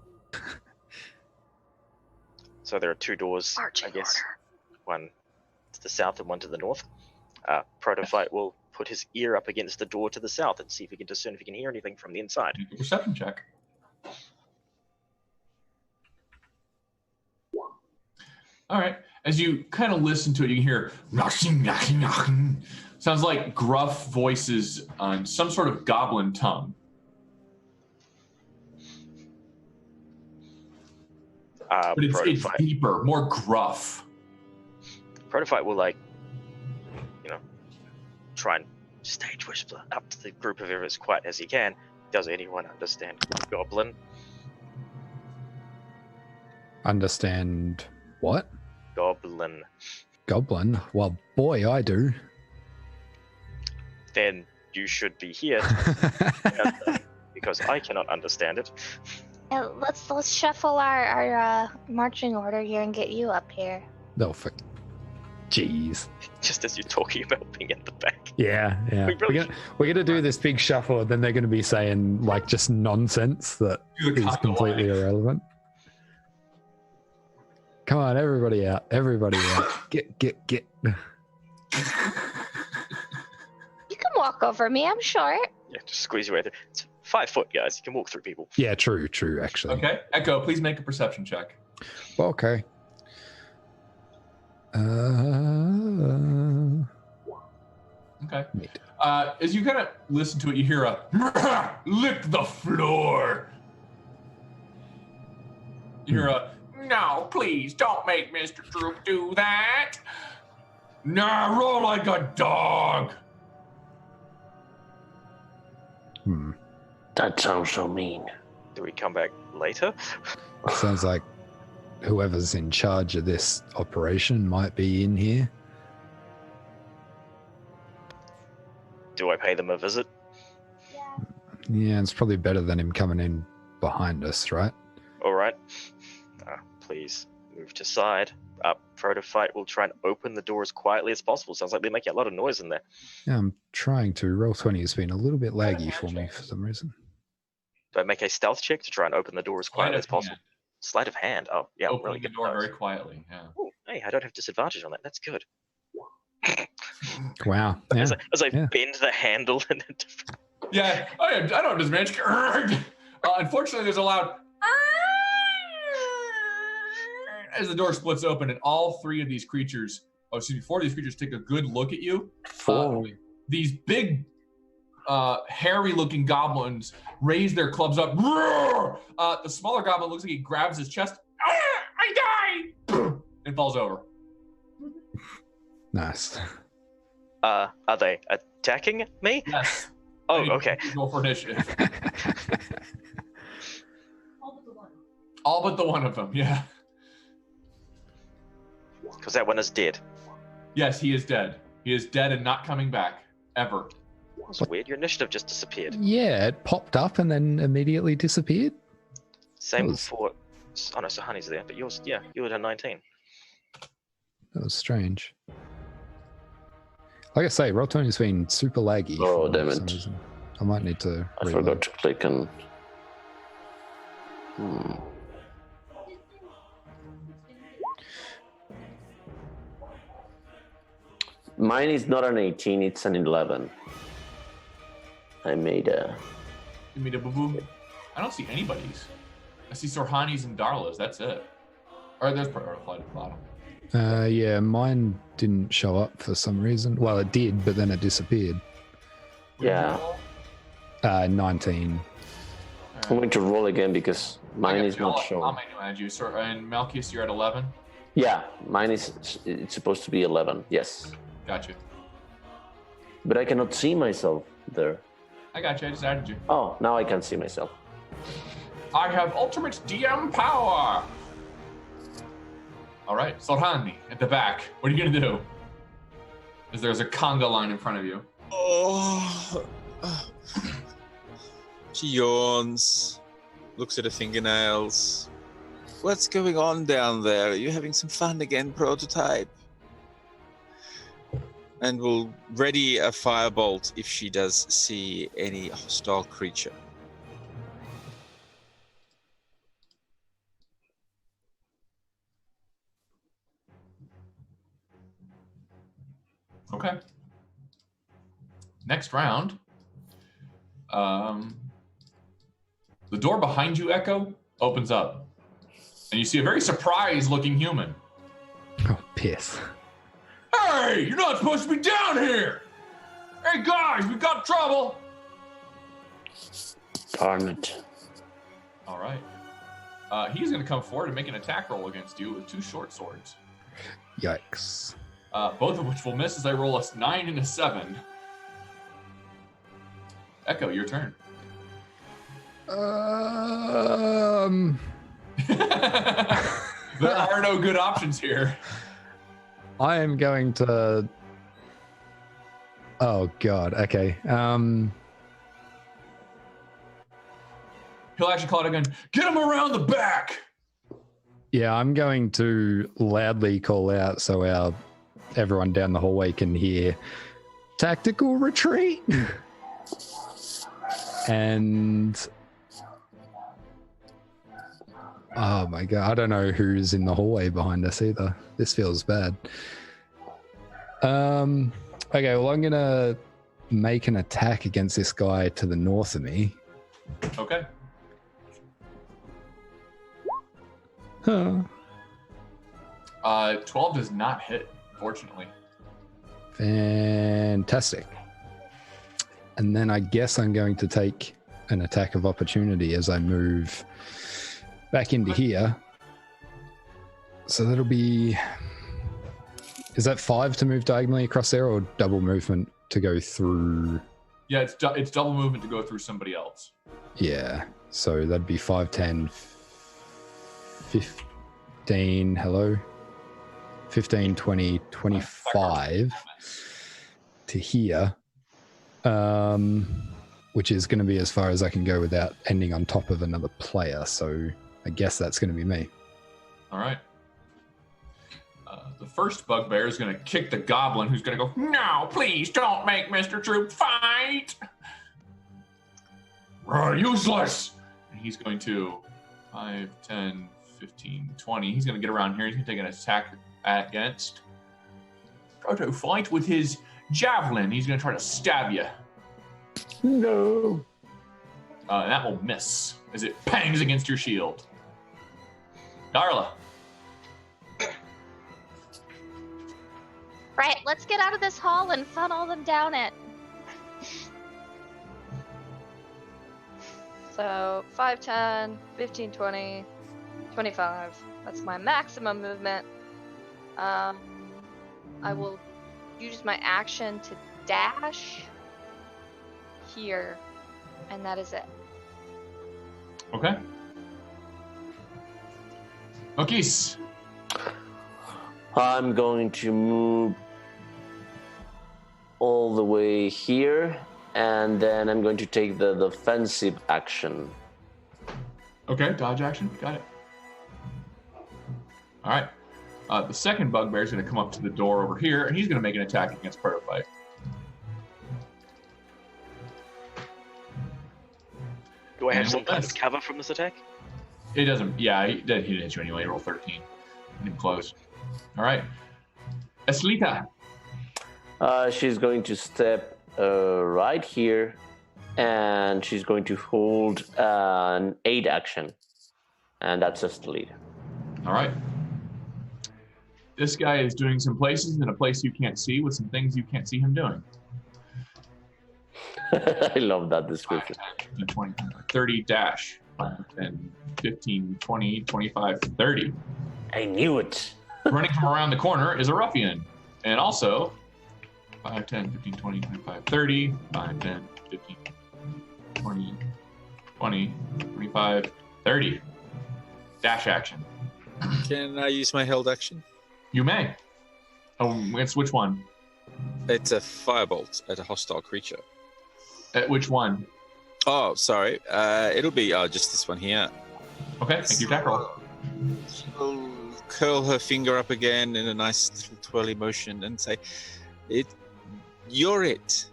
So there are two doors, Marching I guess. order. One to the south and one to the north. Protofight will put his ear up against the door to the south and see if he can discern if he can hear anything from the inside. Make a perception check. All right. As you kind of listen to it, you can hear knocking, knocking, knocking. Sounds like gruff voices on some sort of goblin tongue. But it's Protofight deeper, more gruff. will try and stage whisper up to the group of as quiet as he can. Does anyone understand Goblin? Understand what? Goblin. Goblin? Well, boy, I do. Then you should be here because I cannot understand it. Let's shuffle our marching order here and get you up here. No, for... Jeez. Just as you're talking about being in the back. Yeah. We're gonna do this big shuffle, and then they're gonna be saying just nonsense that Do the is cock completely line. irrelevant. Come on, everybody out! Everybody out! Get! You can walk over me, I'm short. Yeah, just squeeze your way through. It's 5 foot, guys. You can walk through people. Yeah, true. Actually. Okay. Echo, please make a perception check. Okay. Okay. As you kind of listen to it, you hear a lick the floor. You hear a no, please don't make Mr. Droop do that. Nah, roll like a dog. That sounds so mean. Do we come back later? Sounds like whoever's in charge of this operation might be in here. Do I pay them a visit? Yeah, it's probably better than him coming in behind us, right? All right. Please move to side. Protofight will try and open the door as quietly as possible. Sounds like they're making a lot of noise in there. Yeah, I'm trying to. Roll 20 has been a little bit laggy for me for some reason. Do I make a stealth check to try and open the door as quietly as possible? Sleight of hand. Oh, yeah. Opening really the good door nose. very quietly. Yeah. Ooh, hey, I don't have disadvantage on that. That's good. Wow. Yeah. As I bend the handle and Yeah, I don't have disadvantage. Unfortunately, there's a loud as the door splits open, and all three of these creatures, four of these creatures take a good look at you. These big, hairy-looking goblins raise their clubs up. The smaller goblin looks like he grabs his chest. I die! And falls over. Nice. are they attacking me? Yes. Oh, okay. Roll for initiative. All but the one. All but the one of them, yeah. Because that one is dead. Yes, he is dead. He is dead and not coming back. Ever. That's weird. Your initiative just disappeared. Yeah, it popped up and then immediately disappeared. Same That was- for... Oh, no, so Honey's there. But yours, yeah, you would have 19. That was strange. Like I say, Roll20's been super laggy. Oh, for damn some it. reason. I might need to I reload. forgot to click on. Mine is not an 18, it's an 11. I made a. You mean a boo-boo? I don't see anybody's. I see Sorhani's and Darla's. That's it. Or there's Protoflight at the bottom. Yeah, mine didn't show up for some reason. Well, it did, but then it disappeared. Yeah. 19. I'm going to roll again because mine is not I'll showing. manually add you. So, and Malchus, you're at 11. Yeah, mine is. It's supposed to be 11. Yes, Got you. but I cannot see myself there. I got you. I just added you. Oh, now I can see myself. I have ultimate DM power. All right, Sorhani at the back. What are you gonna do? As there's a conga line in front of you. Oh. She yawns, looks at her fingernails. What's going on down there? Are you having some fun again, Prototype? And will ready a firebolt if she does see any hostile creature. Okay. Next round. The door behind you, Echo, opens up. And you see a very surprised-looking human. Oh, piss. Hey, you're not supposed to be down here! Hey, guys, we got trouble! Darn it. All right. He's going to come forward and make an attack roll against you with two short swords. Yikes. Both of which will miss as I roll a 9 and a 7. Echo, your turn. There are no good options here. I am going to. Oh God. Okay. He'll actually call it again. Get him around the back. Yeah, I'm going to loudly call out so everyone down the hallway can hear tactical retreat. And oh my God, I don't know who's in the hallway behind us either. This feels bad. Okay, well, I'm gonna make an attack against this guy to the north of me. Okay. Huh. 12 does not hit, fortunately. Fantastic. And then I guess I'm going to take an attack of opportunity as I move back into here. So that'll be... Is that 5 to move diagonally across there, or double movement to go through? Yeah, it's double movement to go through somebody else. Yeah. So that'd be 5, 10, 15, hello? 15, 20, 25 to here. which is going to be as far as I can go without ending on top of another player. So I guess that's going to be me. All right. The first bugbear is going to kick the goblin, who's going to go, no, please don't make Mr. Troop fight. Useless. And he's going to 5, 10, 15, 20. He's going to get around here. He's going to take an attack against Proto Fight with his javelin. He's going to try to stab you. No. And that will miss as it pangs against your shield. Darla. Right, let's get out of this hall and funnel them down it. So 5, 10, 15, 20, 25. That's my maximum movement. I will use my action to dash here, and that is it. Okay. Okis. I'm going to move all the way here, and then I'm going to take the defensive action. Okay, dodge action. Got it. All right. The second bugbear is going to come up to the door over here, and he's going to make an attack against Protofight. Do I have And some kind miss. of cover from this attack? It doesn't. Yeah, he didn't hit you anyway. Roll 13. Getting close. All right. Eslita. She's going to step right here, and she's going to hold an aid action, and that's just the lead. All right. This guy is doing some places in a place you can't see with some things you can't see him doing. I love that description. 10, 20, 30 dash. 10, 15, 20, 25, 30. I knew it. Running from around the corner is a ruffian. And also 5, 10, 15, 20, 25, 30. 5, 10, 15, 20, 20, 25, 30. Dash action. Can I use my held action? You may. Oh, it's which one? It's a firebolt at a hostile creature. At which one? Oh, sorry. It'll be just this one here. Okay, thank you, attack roll. She'll curl her finger up again in a nice little twirly motion and say, "You're it,"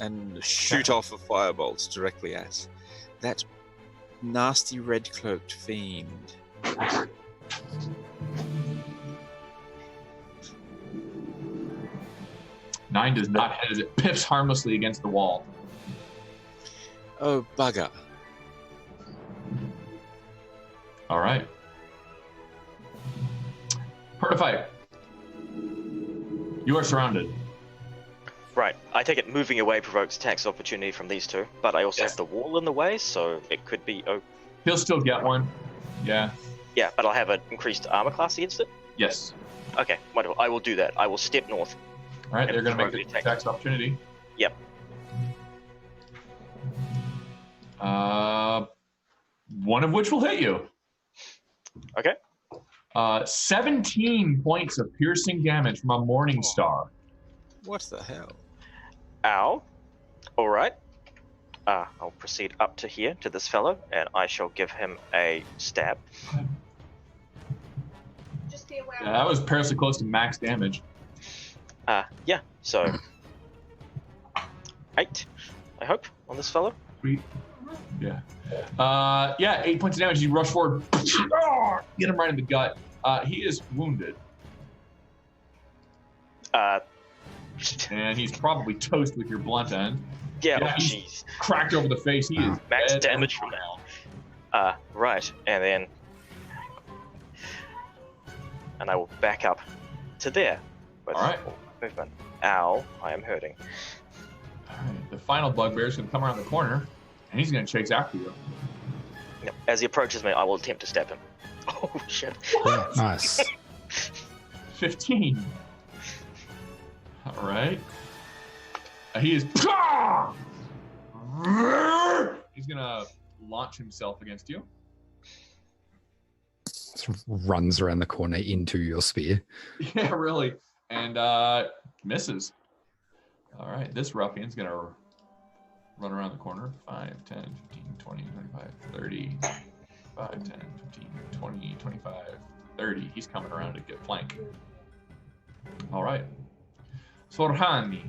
and shoot off a firebolt directly at that nasty red-cloaked fiend. Nine does not hit as it piffs harmlessly against the wall. Oh, bugger. All right. Protofight. You are surrounded. Right. I take it moving away provokes attacks of opportunity from these two, but I also Yes. have the wall in the way, so it could be. Oh, He'll still get one. Yeah. yeah, but I'll have an increased armor class against it. Yes. Okay, wonderful. I will do that. I will step north. All right, they're going to make Provoke the the attack. attacks of opportunity. Yep. One of which will hit you. Okay. 17 points of piercing damage from a Morning Star. What the hell? Ow. All right. I'll proceed up to here to this fellow, and I shall give him a stab. Just be aware. Yeah, that was perilously close to max damage. Yeah. So 8, I hope, on this fellow. Yeah. 8 points of damage. You rush forward. Get him right in the gut. He is wounded. And he's probably toast with your blunt end. Yeah, Yeah, oh, he's- jeez. Cracked over the face. He is Max dead damage for from now. Right, and then... And I will back up to there. With All right. movement. Ow, I am hurting. All right. The final bugbear is going to come around the corner, and he's going to chase after you. Yep. As he approaches me, I will attempt to stab him. Oh, shit. Yeah, nice. 15. All right. He is. He's going to launch himself against you. Sort of runs around the corner into your spear. Yeah, really. And misses. All right. This ruffian's going to run around the corner. 5, 10, 15, 20, 25, 30. 5, 10, 15, 20, 25, 30. He's coming around to get flank. All right. Sorhani.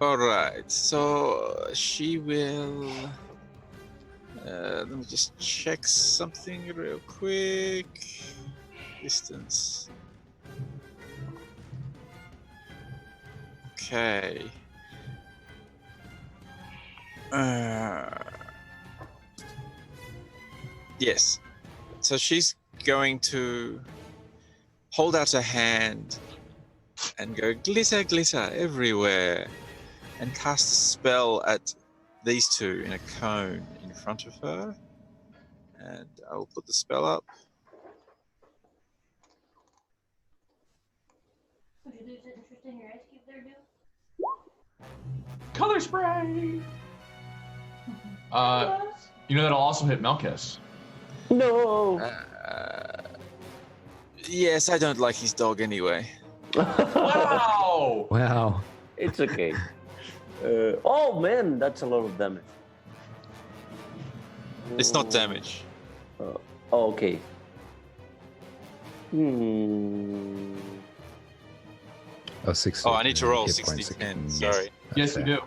All right, so she will. Let me just check something real quick. Distance. Okay. Yes. So she's going to hold out her hand and go glitter, glitter everywhere, and cast a spell at these two in a cone in front of her. And I will put the spell up. Would you lose interest in your ice cube there, dude? Color spray. You know that'll also hit Melkis. No. Yes, I don't like his dog anyway. Wow. Wow. It's okay. Oh man, that's a lot of damage. It's not damage. Oh, okay. Hmm. Oh, 6. Oh, I need to roll hit points 60-10. again. Sorry. Yes, you do.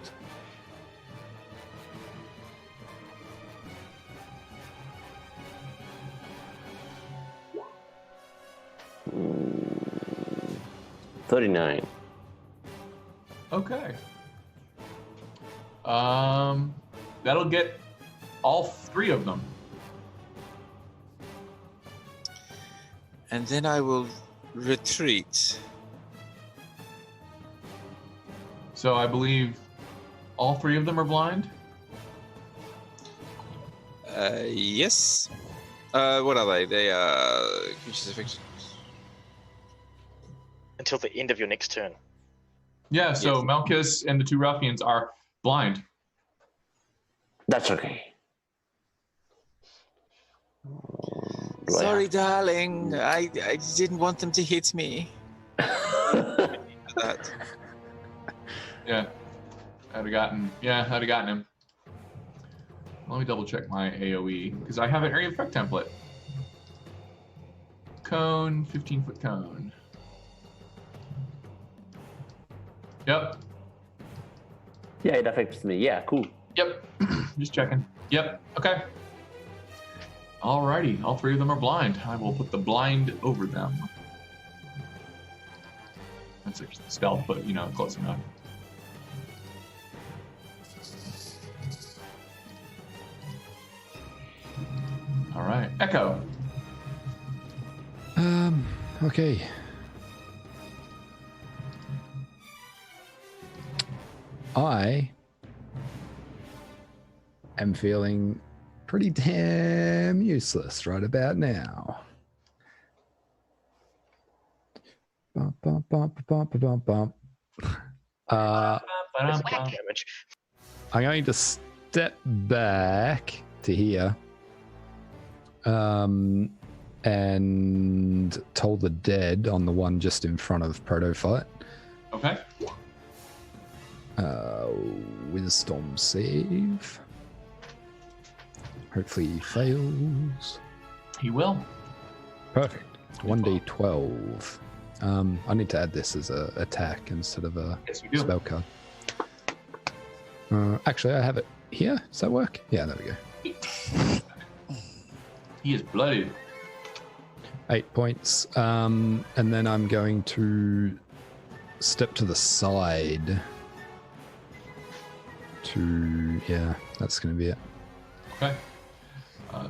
Mm, 39. Okay. That'll get all 3 of them. And then I will retreat. So I believe all 3 of them are blind. Yes. What are they? They are creatures affected. Until the end of your next turn. Yeah. So Yes. Melkis and the 2 ruffians are blind. That's okay. Do I Sorry, darling. I didn't want them to hit me. have- That. Yeah. I'd have gotten him. Let me double check my AoE because I have an area effect template. Cone, 15-foot cone. Yep. Yeah, it affects me. Yeah, cool. Yep. Just checking. Yep. Okay. Alrighty. All 3 of them are blind. I will put the blind over them. That's a stealth, but close enough. All right. Echo. Okay. I am feeling pretty damn useless right about now. Bump, bump, bump, bump, bump, bump. That's Ba-dum-bum. damage. I'm going to step back to here. And Toll the Dead on the one just in front of Proto Fight. Okay. Wisdom save. Hopefully he fails. He will. Perfect. 1d12. I need to add this as a attack instead of a Yes, you do. spell card. Actually, I have it here. Does that work? Yeah, there we go. He is blooded. 8 points. And then I'm going to step to the side. Yeah, that's going to be it. Okay.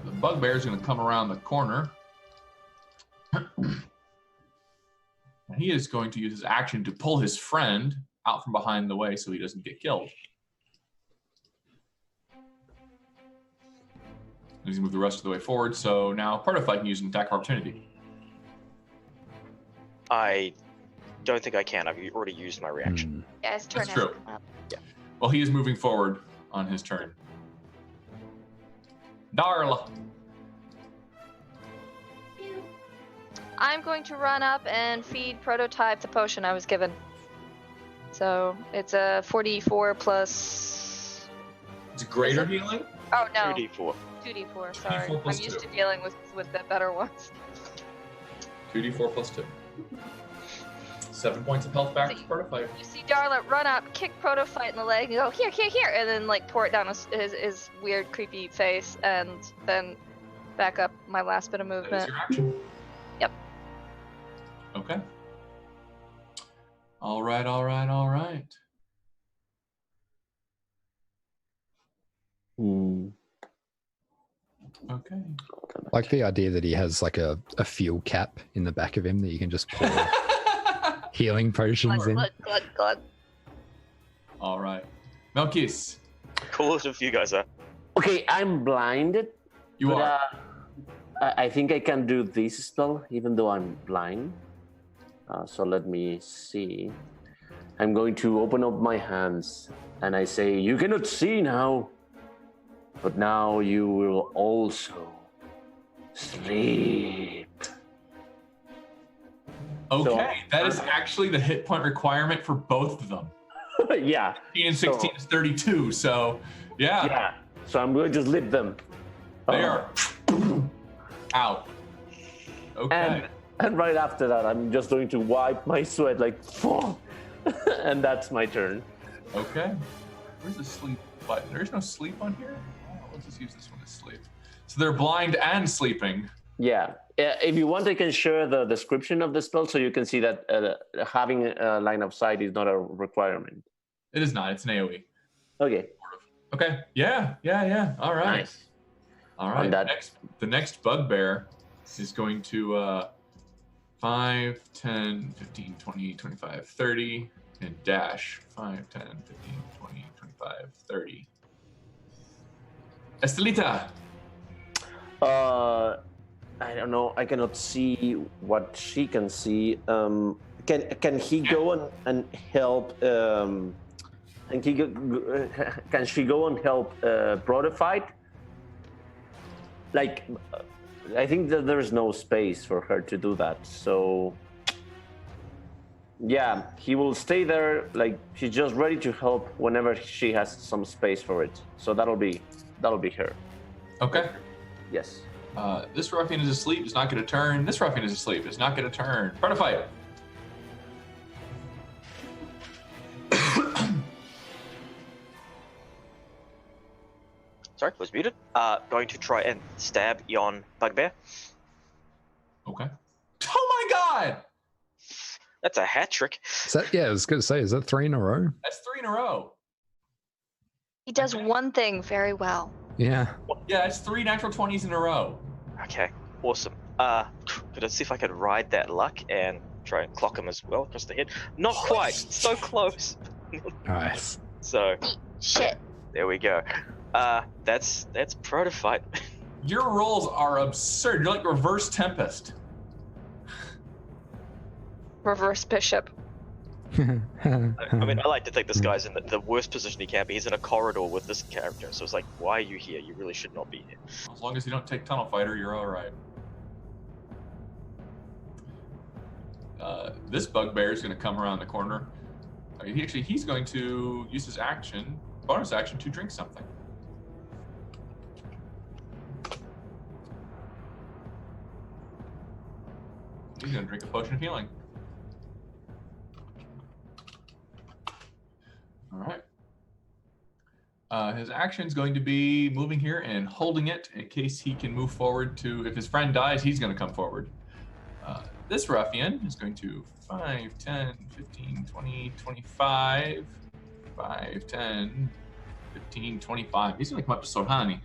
The bugbear is going to come around the corner. And he is going to use his action to pull his friend out from behind the way so he doesn't get killed. He's going to move the rest of the way forward, so now Protofight can use an attack of opportunity. I don't think I can. I've already used my reaction. Yeah, his turn That's hasn't true. come up. Well, he is moving forward on his turn. Darla. I'm going to run up and feed Prototype the potion I was given. So it's a 44 plus. It's greater healing. Oh no. 2d4. 2d4. Sorry, 2d4 plus I'm used 2. to dealing with the better ones. 2d4 plus 2. 7 points of health back to Prototype. You see Darla run up, kick Prototype in the leg, and go here, here, here, and then like pour it down his weird, creepy face, and then back up my last bit of That is movement. your action. Yep. Okay. All right, all right, all right. Okay. Like the idea that he has like a fuel cap in the back of him that you can just pour healing potions Glug, in. glug, glug, glug. All right. Melkis, Cool if you guys are. Okay, I'm blinded. you but, are. I think I can do this spell even though I'm blind. So let me see. I'm going to open up my hands and I say, you cannot see now, but now you will also sleep. Okay, that is actually the hit point requirement for both of them. Yeah. 15 and 16 is 32, so yeah, Yeah. So I'm going to sleep them. they are out. Okay. And right after that, I'm just going to wipe my sweat like, and that's my turn. Okay. Where's the sleep button? There's no sleep on here? Oh, let's just use this one to sleep. So they're blind and sleeping. Yeah. If you want, I can share the description of the spell so you can see that having a line of sight is not a requirement. It is not. It's an AoE. Okay. Okay. Yeah. All right. Nice. All right. On that- The next bugbear is going to 5, 10, 15, 20, 25, 30, and dash 5, 10, 15, 20, 25, 30. Estelita. I don't know. I cannot see what she can see. Can he go and help? Can she go and help Protofight? Like, I think that there's no space for her to do that. So, yeah, he will stay there. Like, she's just ready to help whenever she has some space for it. So that'll be her. Okay. Yes. This ruffian is asleep. Is not going to turn. This ruffian is asleep. Is not going to turn. Protofight. Sorry, was muted. Going to try and stab yon bugbear. Okay. Oh my God! That's a hat trick. Is that, yeah, I was going to say, is that 3 in a row? That's 3 in a row. He does Okay. one thing very well. Yeah. Yeah, it's 3 natural 20s in a row. Okay, awesome. Could I see if I could ride that luck and try and clock him as well across the head? Not quite. So close. Nice. So Shit. there we go. That's Protofight. Your rolls are absurd. You're like reverse Tempest. Reverse bishop. I mean, I like to think this guy's in the worst position he can be. He's in a corridor with this character, so it's like, why are you here? You really should not be here. As long as you don't take Tunnel Fighter, you're all right. This bugbear is going to come around the corner. He's going to use his action, bonus action, to drink something. He's going to drink a potion of healing. All right. His action is going to be moving here and holding it in case he can move forward to, if his friend dies, he's going to come forward. This ruffian is going to 5, 10, 15, 20, 25, 5, 10, 15, 25. He's going to come up to Sohani.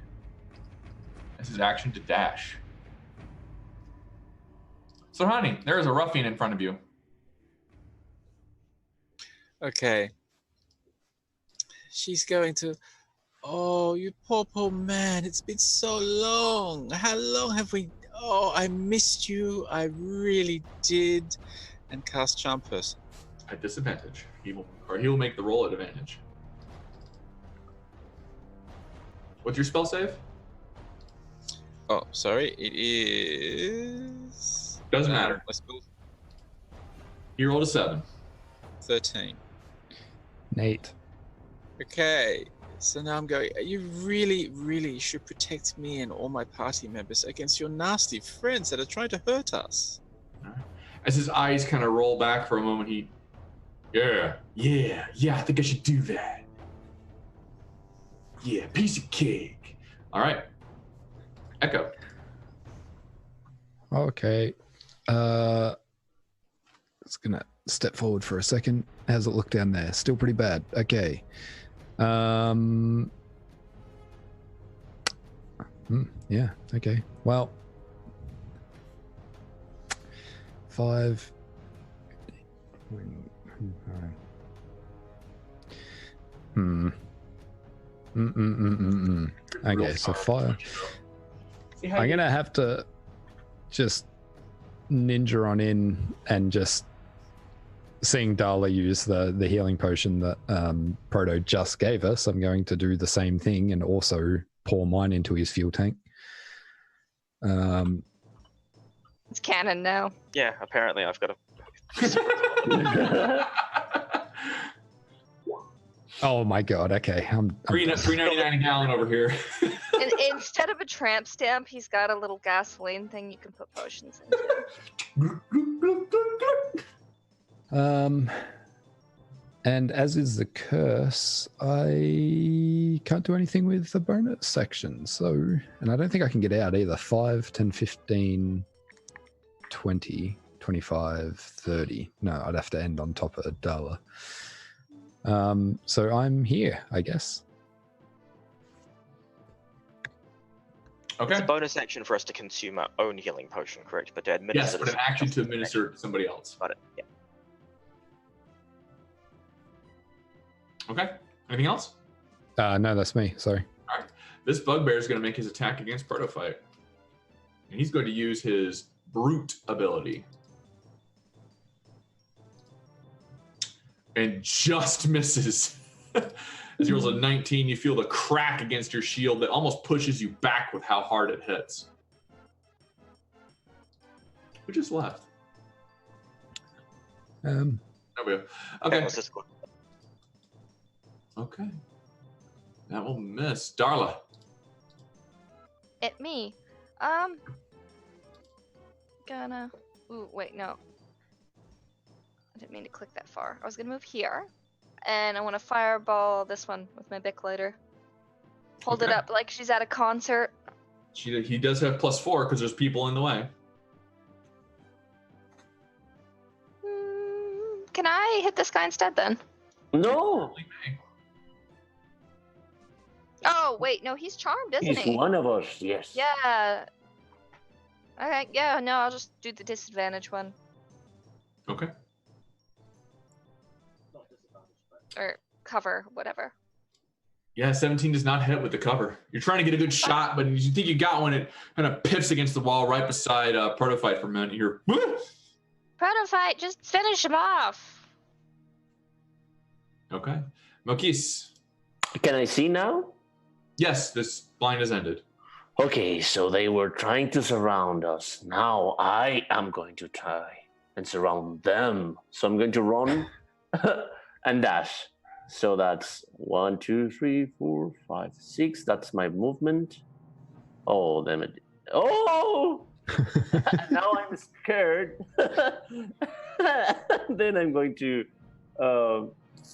That's his action to dash. Sohani, there is a ruffian in front of you. Okay. She's going to. Oh, you poor man. It's been so long. How long have we. Oh, I missed you. I really did. And cast Charm Person. At disadvantage. He will make the roll at advantage. What's your spell save? Oh, sorry. It is Doesn't matter. My spell You rolled a 7. 13. Nate. Okay, so now I'm going. You really, really should protect me and all my party members against your nasty friends that are trying to hurt us. As his eyes kind of roll back for a moment, yeah, I think I should do that. Yeah, piece of cake. All right. Echo. Okay. It's gonna step forward for a second. How's it look down there? Still pretty bad. Okay. Yeah. Okay. Well. 5. Okay, so 5. I'm gonna have to just ninja on in and just seeing Darla use the healing potion that Proto just gave us. I'm going to do the same thing and also pour mine into his fuel tank. It's canon now. Yeah, apparently I've got a. Oh my god! Okay, I'm $3.99 a gallon over here. And instead of a tramp stamp, he's got a little gasoline thing you can put potions into. And as is the curse, I can't do anything with the bonus section. So, and I don't think I can get out either. 5, 10, 15, 20, 25, 30. No, I'd have to end on top of Darla. So I'm here, I guess. Okay. It's a bonus action for us to consume our own healing potion, correct? But to administer. Yes, but an action to administer to somebody else. Got it. Yeah. Okay. Anything else? No, that's me. Sorry. All right. This bugbear is going to make his attack against Protophyte. And he's going to use his brute ability. And just misses. As he rolls a 19, you feel the crack against your shield that almost pushes you back with how hard it hits. Who just left? Nobody. Okay. That was just good. Okay. That will miss. Darla. It me. Gonna. Ooh, wait, no. I didn't mean to click that far. I was gonna move here, and I want to fireball this one with my Bic lighter. Hold it Okay. up like she's at a concert. He does have +4 because there's people in the way. Can I hit this guy instead then? No, Oh wait, no, he's charmed, isn't he's he? one of us. Yes. Yeah. Okay, yeah, no, I'll just do the disadvantage one. Okay. Or cover, whatever. Yeah, 17 does not hit with the cover. You're trying to get a good shot, but you think you got one. It kind of pips against the wall right beside Protophyte for a minute. You're Protophyte, just finish him off. okay. Mokis. Can I see now? Yes, this blind has ended. Okay, so they were trying to surround us. Now I am going to try and surround them. So I'm going to run and dash. So that's 1, 2, 3, 4, 5, 6. That's my movement. Oh, damn it. Oh! Now I'm scared. Then I'm going to.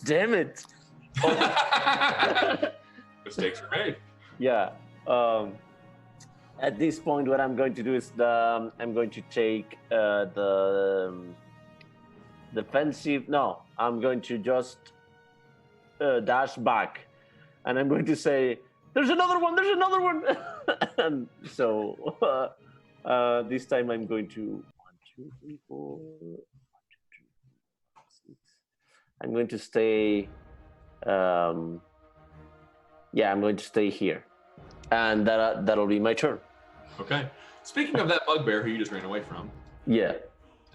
Damn it. Mistakes are made. Yeah. At this point, what I'm going to do is I'm going to take the defensive. No, I'm going to just dash back, and I'm going to say, "There's another one! There's another one!" And so this time I'm going to 1, 2, 3, 4. 1, 2, 3, 4, 5, 6. I'm going to stay. Yeah, I'm going to stay here. And that'll be my turn. Okay. Speaking of that bugbear who you just ran away from. Yeah.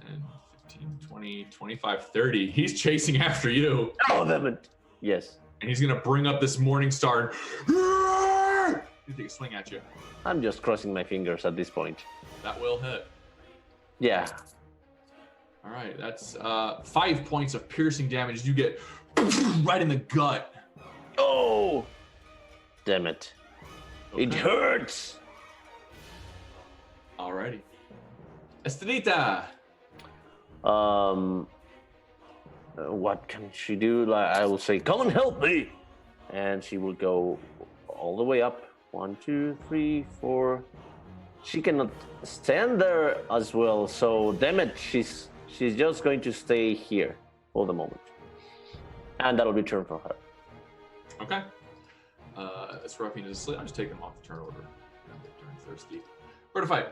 10, 15, 20, 25, 30. He's chasing after you. Oh, damn it. Yes. And he's going to bring up this morning star. And he'll take a swing at you. I'm just crossing my fingers at this point. That will hit. Yeah. All right, that's 5 points of piercing damage. You get right in the gut. Oh! Damn it. It Okay. hurts! Alrighty. Estrita. What can she do? Like, I will say, come and help me! And she will go all the way up. 1, 2, 3, 4. She cannot stand there as well, so damn it, she's just going to stay here for the moment. And that'll be turn for her. Okay. This ruffian is asleep. I'm just taking him off the turn order. I'm turn thirsty. Where to fight?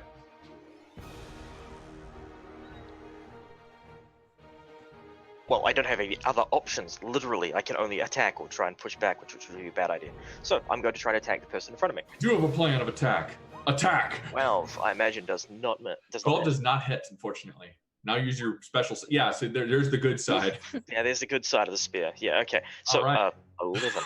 Well, I don't have any other options. Literally, I can only attack or try and push back, which would be a bad idea. So I'm going to try to attack the person in front of me. Do you have a plan of attack? Attack! 12, I imagine, does not 12 does not hit, unfortunately. Now use your special. Yeah, so there's the good side. Yeah, there's the good side of the spear. Yeah, okay. So, All right. 11.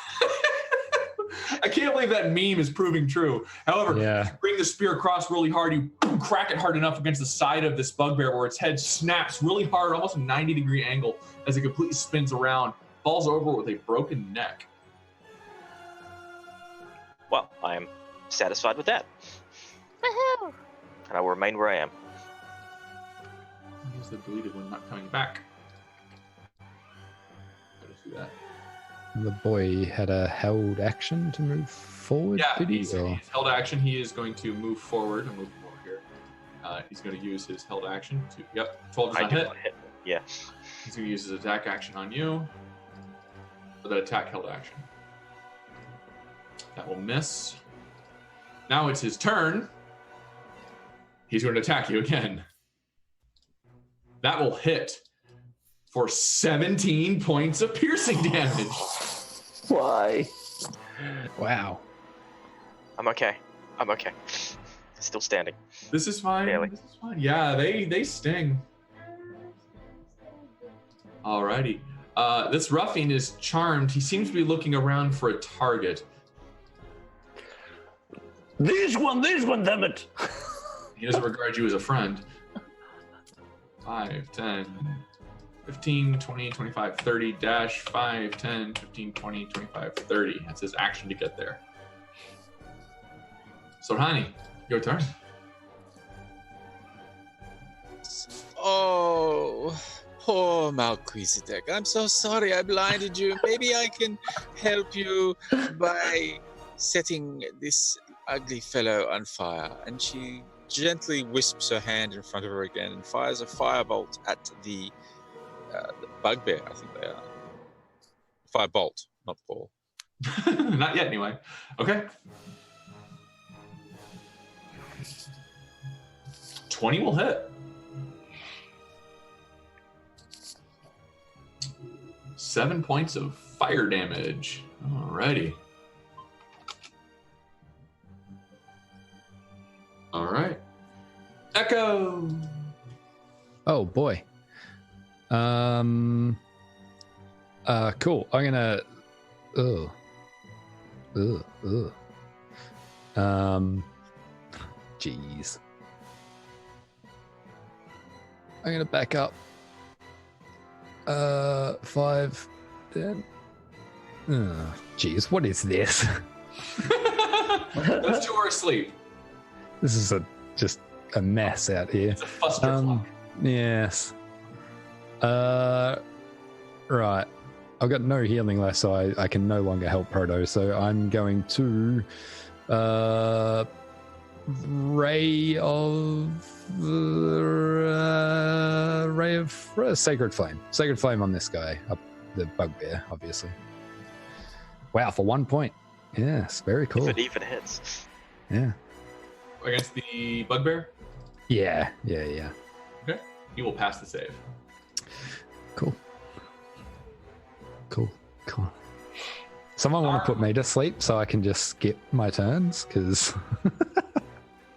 I can't believe that meme is proving true. However, Yeah. you bring the spear across really hard. You crack it hard enough against the side of this bugbear where its head snaps really hard, almost a 90-degree angle, as it completely spins around, falls over with a broken neck. Well, I am satisfied with that. Woohoo! And I will remain where I am. Here's the deleted one not coming back. Let's do that. The boy had a held action to move forward. Yeah, did he? he's held action. He is going to move forward. I'm moving forward here. He's going to use his held action to. Yep, 12 does I not do hit. not hit. Yeah. He's going to use his attack action on you. For that attack held action. That will miss. Now it's his turn. He's going to attack you again. That will hit for 17 points of piercing damage. Why? Wow. I'm okay. I'm okay. Still standing. This is fine. Barely. This is fine. Yeah, they sting. Alrighty. This ruffian is charmed. He seems to be looking around for a target. This one, damn it! He doesn't regard you as a friend. 5, 10, 15, 20, 25, 30, dash, 5, 10, 15, 20, 25, 30. That's his action to get there. So, honey, your turn. Oh, poor Melchizedek. I'm so sorry I blinded you. Maybe I can help you by setting this ugly fellow on fire. And she gently wisps her hand in front of her again and fires a firebolt at the bugbear, I think they are. Firebolt, not ball. Not yet, anyway. Okay. 20 will hit. 7 points of fire damage. Alrighty. All right. Echo. Oh boy. Cool. I'm gonna. Jeez. I'm gonna back up. 5, 10. Jeez, what is this? Those two are asleep. This is just a mess out here. It's a fusterfluck. Yes. Right. I've got no healing left, so I can no longer help Proto. So I'm going to ray of sacred flame on this guy, up the bugbear, obviously. Wow, for 1 point. Yes, very cool. If it even hits. Yeah. Against the bugbear? Yeah. Okay. He will pass the save. Cool. Someone want to put me to sleep so I can just skip my turns? Because...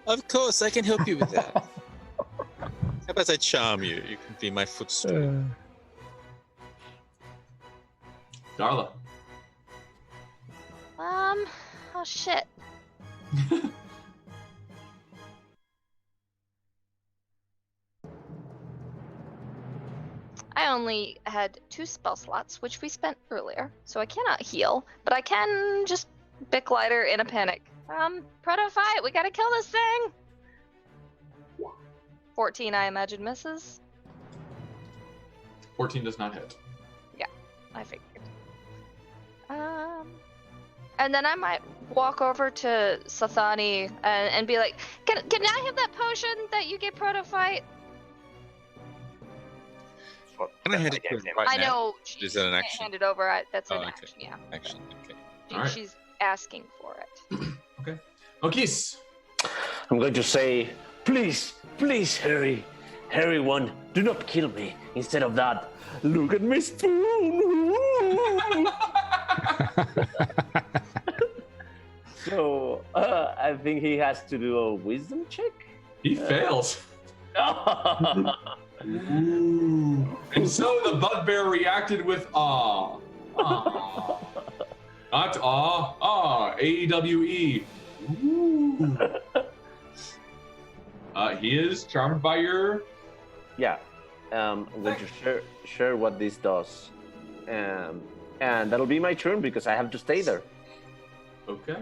Of course, I can help you with that. How about I charm you? You can be my footstool. Darla. Oh shit. I only had 2 spell slots, which we spent earlier, so I cannot heal, but I can just pick lighter in a panic. Proto fight, we gotta kill this thing! 14, I imagine, misses. 14 does not hit. I figured. And then I might walk over to Sathani and be like, can I have that potion that you get Proto fight? Well, Can I that's hand what it to gave him him. right I now? know Is she that an can't action? hand it over. That's an Oh, okay. action, yeah. Action. Okay. All right. She's asking for it. Okis. I'm going to say, please, Harry. Harry one, do not kill me. Instead of that, look at my spoon. So, I think he has to do a wisdom check. He fails. Ooh. And so the bugbear reacted with awe. Aw. Not awe. Awe. A-E-W-E. Ooh. He is charmed by your... Yeah. I'm going to share what this does. And that'll be my turn because I have to stay there. Okay.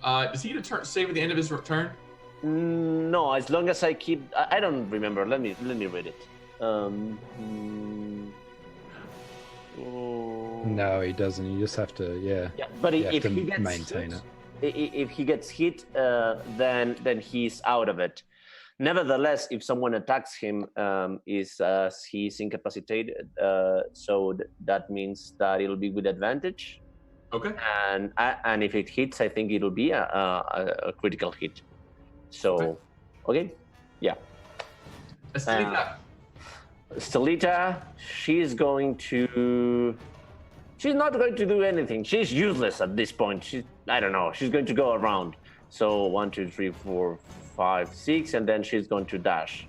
Does he get a save at the end of his turn? No, as long as I keep... I don't remember. Let me read it. No, he doesn't. You just have to, Yeah, but you have if to he gets maintain hit, it. if he gets hit, then he's out of it. Nevertheless, if someone attacks him, he's incapacitated. So that means that it'll be with advantage. Okay. And if it hits, I think it'll be a critical hit. So, okay. Yeah. Stelita, she's not going to do anything. She's useless at this point. I don't know. She's going to go around. So 1, 2, 3, 4, 5, 6, and then she's going to dash.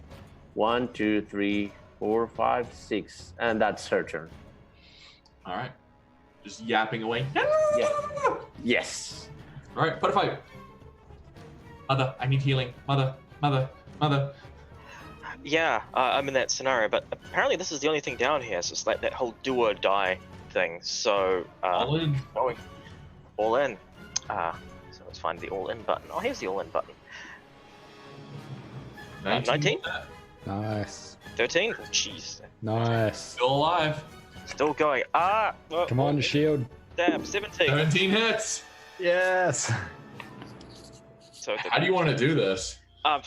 1, 2, 3, 4, 5, 6, and that's her turn. All right. Just yapping away. Yeah. Yes. All right, put a fight. Mother, I need healing. Mother. Yeah, I'm in that scenario, but apparently this is the only thing down here. So it's like that whole do or die thing. So All in. going all in. So let's find the all in button. Oh, here's the all in button. 19? Nice. 13? Oh, jeez. Nice. Still alive. Still going. Come on, shield. Damn, 17. 17 hits. Yes. So How do you want to do this? well,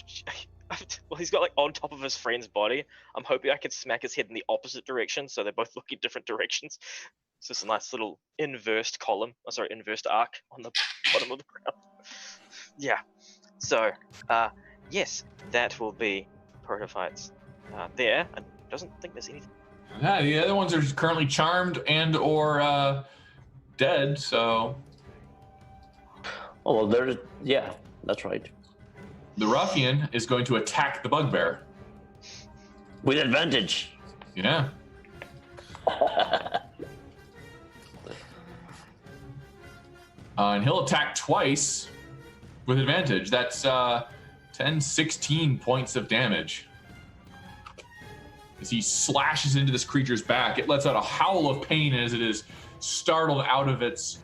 he's got like on top of his friend's body. I'm hoping I can smack his head in the opposite direction, so they're both looking different directions. So it's a nice little inversed column. Oh, sorry, inversed arc on the bottom of the ground. Yeah. So, yes, that will be protofights there. I doesn't think there's anything. Yeah, the other ones are currently charmed and or dead. So. Oh well, yeah, that's right. The ruffian is going to attack the bugbear. With advantage. Yeah. And he'll attack twice with advantage. That's 10, 16 points of damage. As he slashes into this creature's back, it lets out a howl of pain as it is startled out of its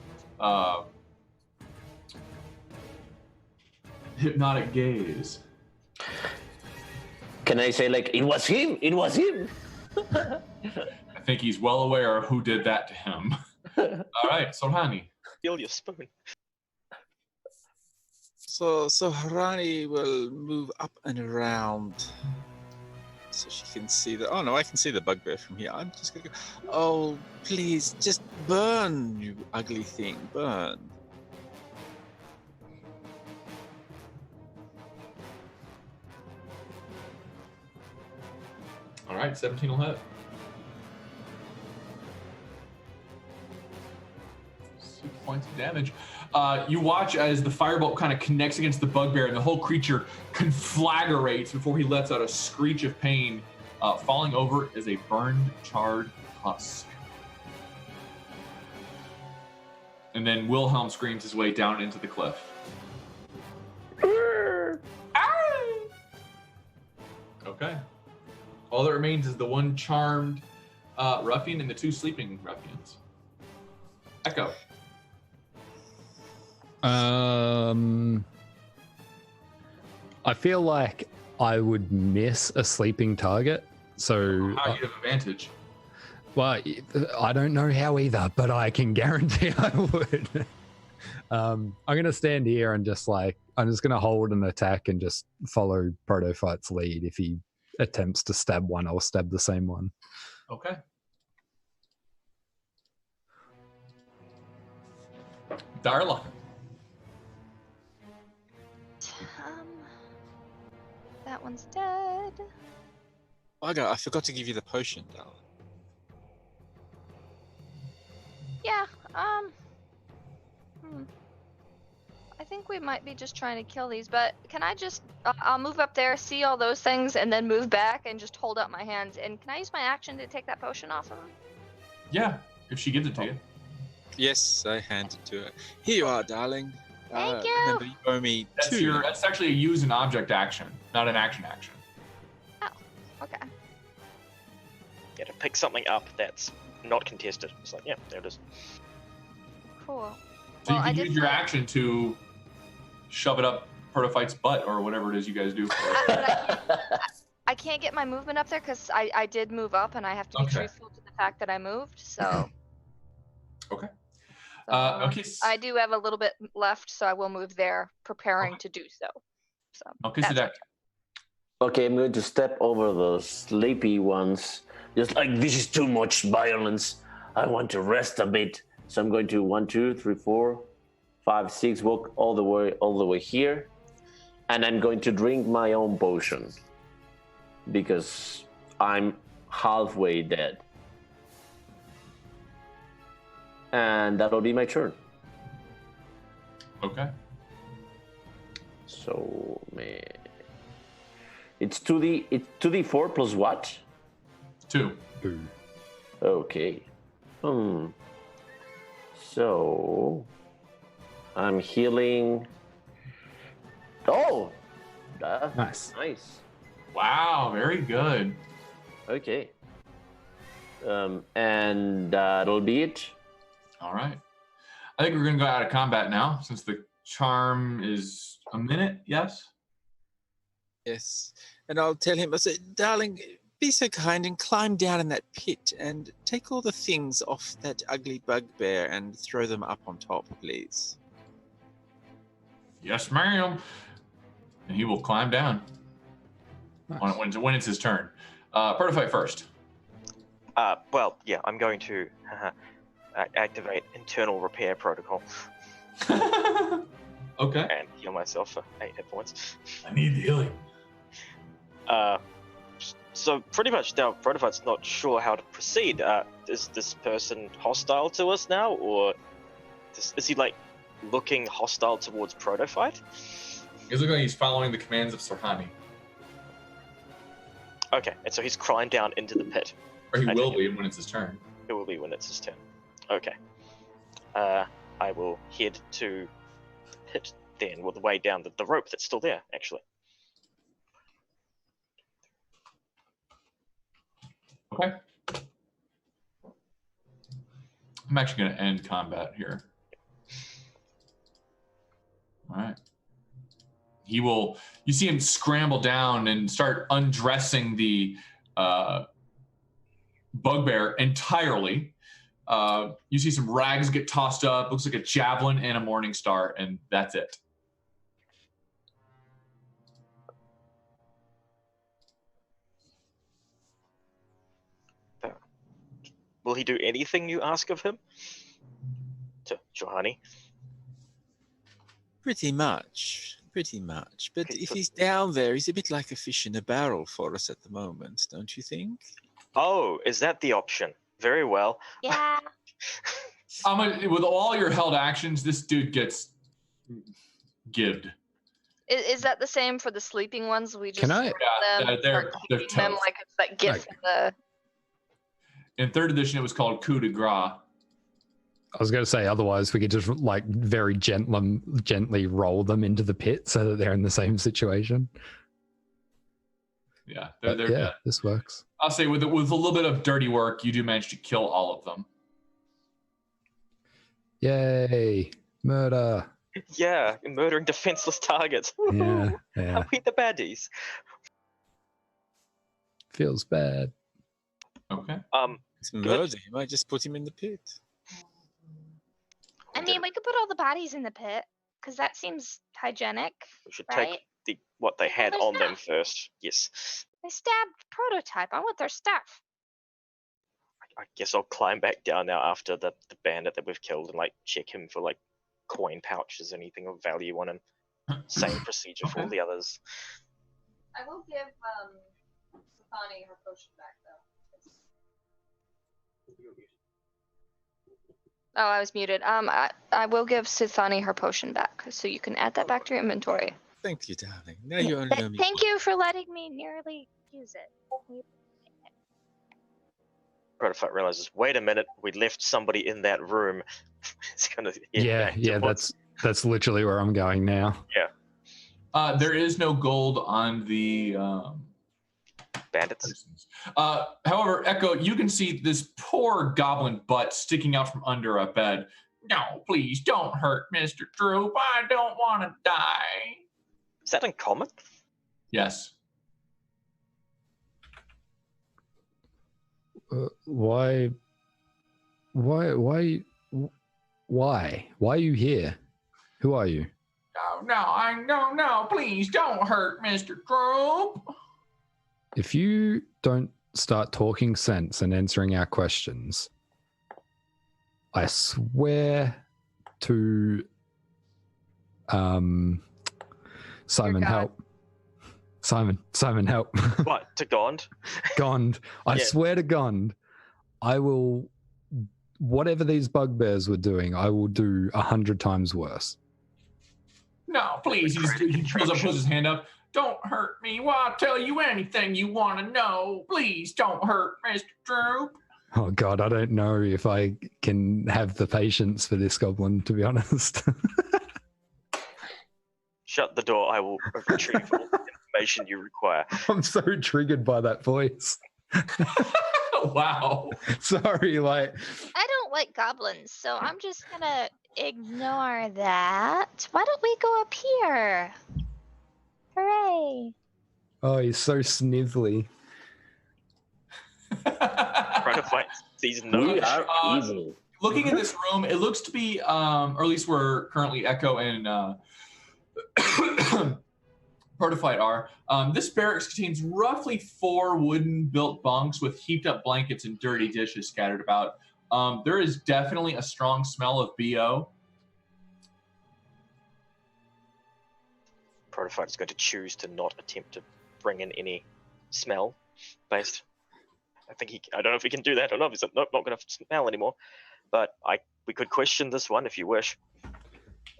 hypnotic gaze. Can I say, like, it was him? It was him! I think he's well aware of who did that to him. All right, Sorhani. Steal your spoon. So Harani will move up and around so she can see the. Oh no, I can see the bugbear from here. I'm just gonna go. Oh, please, just burn, you ugly thing, burn. All right, 17 will hit. 6 points of damage. You watch as the firebolt kind of connects against the bugbear, and the whole creature conflagrates before he lets out a screech of pain, falling over as a burned, charred husk. And then Wilhelm screams his way down into the cliff. Okay. All that remains is the one charmed ruffian and the 2 sleeping ruffians. Echo. I feel like I would miss a sleeping target. So How you have advantage? well, I don't know how either, but I can guarantee I would. I'm gonna stand here and just I'm just gonna hold an attack and just follow Protophyte's lead. If he attempts to stab one, I'll stab the same one. Okay. Darla. That one's dead. Bugger, I forgot to give you the potion, darling. Yeah, I think we might be just trying to kill these, but can I just, I'll move up there, see all those things, and then move back and just hold up my hands. And can I use my action to take that potion off of him? Yeah, if she gives it to you. Yes, I hand it to her. Here you are, darling. Thank you. Remember, you owe me That's 2. that's actually a use an object action, not an action. Okay. Yeah, to pick something up that's not contested. It's like, yeah, there it is. Cool. So Well, you I can did use your find- action to shove it up Protophyte's butt or whatever it is you guys do. I can't get my movement up there because I did move up and I have to be Okay. truthful to the fact that I moved, so. Okay. So, Okay. I do have a little bit left, so I will move there, preparing to do so. So. Okay, that's Sadek. Okay, I'm going to step over the sleepy ones. Just like, this is too much violence. I want to rest a bit. So I'm going to 1, 2, 3, 4, 5, 6, walk all the way here. And I'm going to drink my own potion. Because I'm halfway dead. And that'll be my turn. Okay. So, man. It's 2d4 plus what? 2. Ooh. Okay. So I'm healing. Oh, that's Nice. nice. Wow, very good. Okay. And that'll be it. All right. I think we're going to go out of combat now since the charm is a minute. Yes? Yes. And I'll tell him, I say, darling, be so kind and climb down in that pit and take all the things off that ugly bugbear and throw them up on top, please. Yes, ma'am. And he will climb down Nice. when it's his turn. Protophyte first. Well, yeah, I'm going to activate internal repair protocol Okay. and heal myself for 8 hit points. I need the healing. So pretty much now, Protophyte's not sure how to proceed. Is this person hostile to us now, or is he like looking hostile towards Protophyte? He's looking like he's following the commands of Sarhani. Okay, and so he's crawling down into the pit. Or he I will take be when it's his turn. It will be when it's his turn. Okay. I will head to the pit then, with the way down the rope that's still there, actually. Okay. I'm actually going to end combat here. All right. You see him scramble down and start undressing the bugbear entirely. You see some rags get tossed up, looks like a javelin and a morning star, and that's it. Will he do anything you ask of him? To Johanny? Pretty much. But Okay, if so- he's down there, he's a bit like a fish in a barrel for us at the moment, don't you think? Oh, is that the option? Very well. Yeah. With all your held actions, this dude gets gived. Is that the same for the sleeping ones? We just Can I- them, Yeah, they're keeping them toast. like it's that gift in the. In 3rd edition, it was called coup de grace. I was going to say, otherwise we could just like very gently roll them into the pit so that they're in the same situation. Yeah, But they're dead. this works. I'll say with a little bit of dirty work, you do manage to kill all of them. Yay! Murder. Yeah, murdering defenseless targets. Yeah, Woohoo! yeah. We the baddies. Feels bad. Okay. It's murder. You might just put him in the pit. I mean, we could put all the bodies in the pit because that seems hygienic. We should right? take what they had there's on them that. first. Yes. They stabbed Prototype. I want their stuff. I guess I'll climb back down now after the bandit that we've killed and like check him for like coin pouches, anything of value on him. Same procedure for all the others. I will give Safani her potion back though. Oh, I was muted. I will give Sithani her potion back, so you can add that back to your inventory. Thank you, darling. Now you only know me. Thank you for letting me nearly use it. Prototype realizes, wait a minute, we left somebody in that room. It's gonna head Yeah, back to yeah. what's- That's literally where I'm going now. There is no gold on the bandits. persons. However, Echo, you can see this poor goblin butt sticking out from under a bed. No, please don't hurt Mr. Droop. I don't want to die. Is that uncommon? Yes. Why are you here? Who are you? No, please don't hurt Mr. Droop. If you don't start talking sense and answering our questions, I swear to Simon, God. help. Simon, help. What, to Gond? Gond. I Yeah. swear to Gond, I will, whatever these bugbears were doing, I will do 100 times worse. No, please. He puts his hand up. Don't hurt me. Well, I'll tell you anything you want to know. Please don't hurt Mr. Droop. Oh God, I don't know if I can have the patience for this goblin, to be honest. Shut the door, I will retrieve all the information you require. I'm so triggered by that voice. Wow. Sorry, like, I don't like goblins, so I'm just gonna ignore that. Why don't we go up here? Hooray! oh, he's so snivelly. Trying to find these We notes. are evil. Looking in this room, it looks to be, or at least where currently Echo and Protofight are. This barracks contains roughly 4 wooden-built bunks with heaped-up blankets and dirty dishes scattered about. There is definitely a strong smell of BO. Protofight is going to choose to not attempt to bring in any smell based. I don't know if he can do that. I don't know if he's not going to smell anymore. But we could question this one if you wish.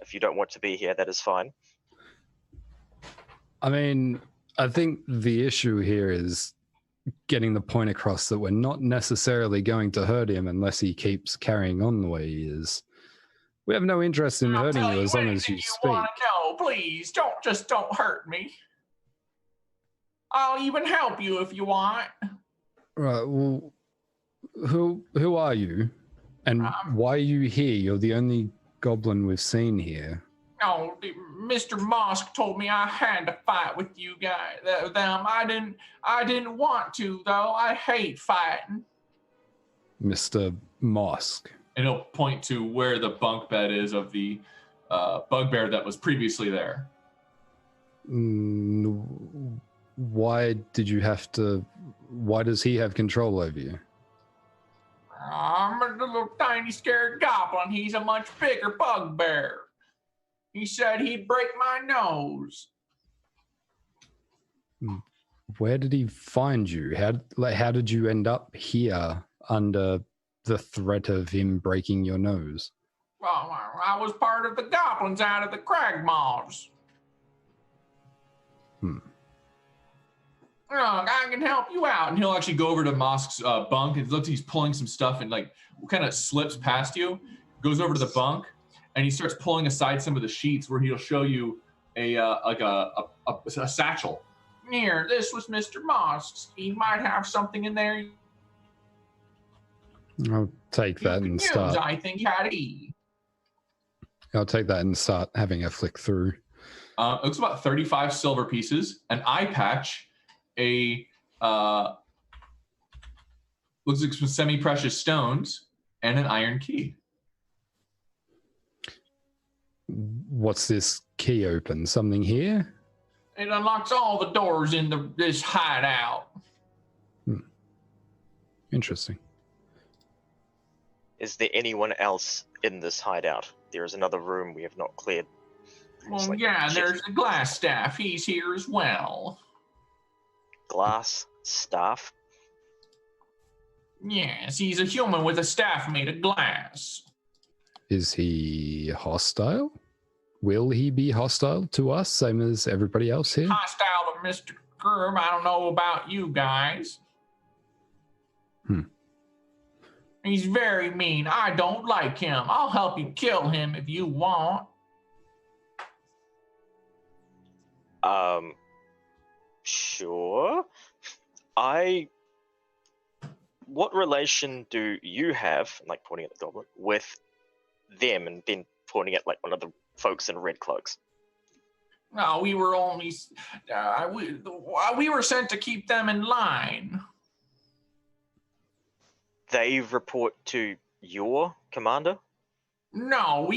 If you don't want to be here, that is fine. I mean, I think the issue here is getting the point across that we're not necessarily going to hurt him unless he keeps carrying on the way he is. We have no interest in hurting you as long as you speak. want to know, please. Don't hurt me. I'll even help you if you want. Right. Well, who are you, and why are you here? You're the only goblin we've seen here. No, Mr. Mosk told me I had to fight with you guys. Them. I didn't want to though. I hate fighting. Mr. Mosk. And he'll point to where the bunk bed is of the bugbear that was previously there. Why did you have to? Why does he have control over you? I'm a little tiny scared goblin. He's a much bigger bugbear. He said he'd break my nose. Where did he find you? How did you end up here under the threat of him breaking your nose? Well, I was part of the goblins out of the Cragmaws. Look, I can help you out. And he'll actually go over to Mosk's bunk and looks, he's pulling some stuff and like kind of slips past you, goes over to the bunk, and he starts pulling aside some of the sheets where he'll show you a satchel. Here, this was Mr. Moss. He might have something in there. I'll take that and start. I think had E. I'll take that and start having a flick through. It looks about 35 silver pieces, an eye patch, a looks like some semi-precious stones, and an iron key. What's this key open? Something here? It unlocks all the doors in this hideout. Interesting. Is there anyone else in this hideout? There is another room we have not cleared. Well, yeah, there's the glass staff. He's here as well. Glass staff? Yes, he's a human with a staff made of glass. Is he hostile? Will he be hostile to us, same as everybody else here? Hostile to Mr. Groom. I don't know about you guys. He's very mean. I don't like him. I'll help you kill him if you want. Sure. What relation do you have, like pointing at the goblin, with them, and then pointing at like one of the folks in red cloaks? No, we were only we were sent to keep them in line. They report to your commander? No,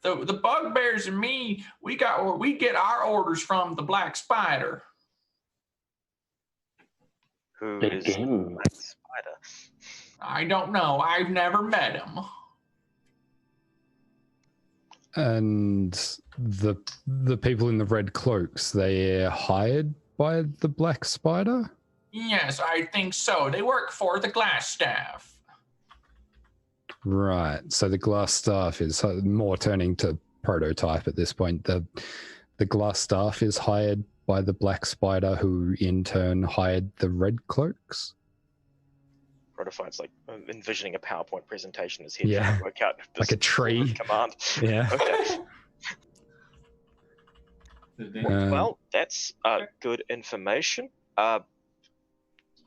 the bugbears and me, we get our orders from the Black Spider. Who is the Black Spider? I don't know. I've never met him. And the people in the red cloaks, they're hired by the Black Spider? Yes, I think so. They work for the glass staff. Right. So the glass staff is more turning to prototype at this point. The glass staff is hired by the Black Spider, who in turn hired the red cloaks? Prototype's like envisioning a PowerPoint presentation as head Yeah. to work out this Like a tree. command. Yeah. Okay. Well, that's good information.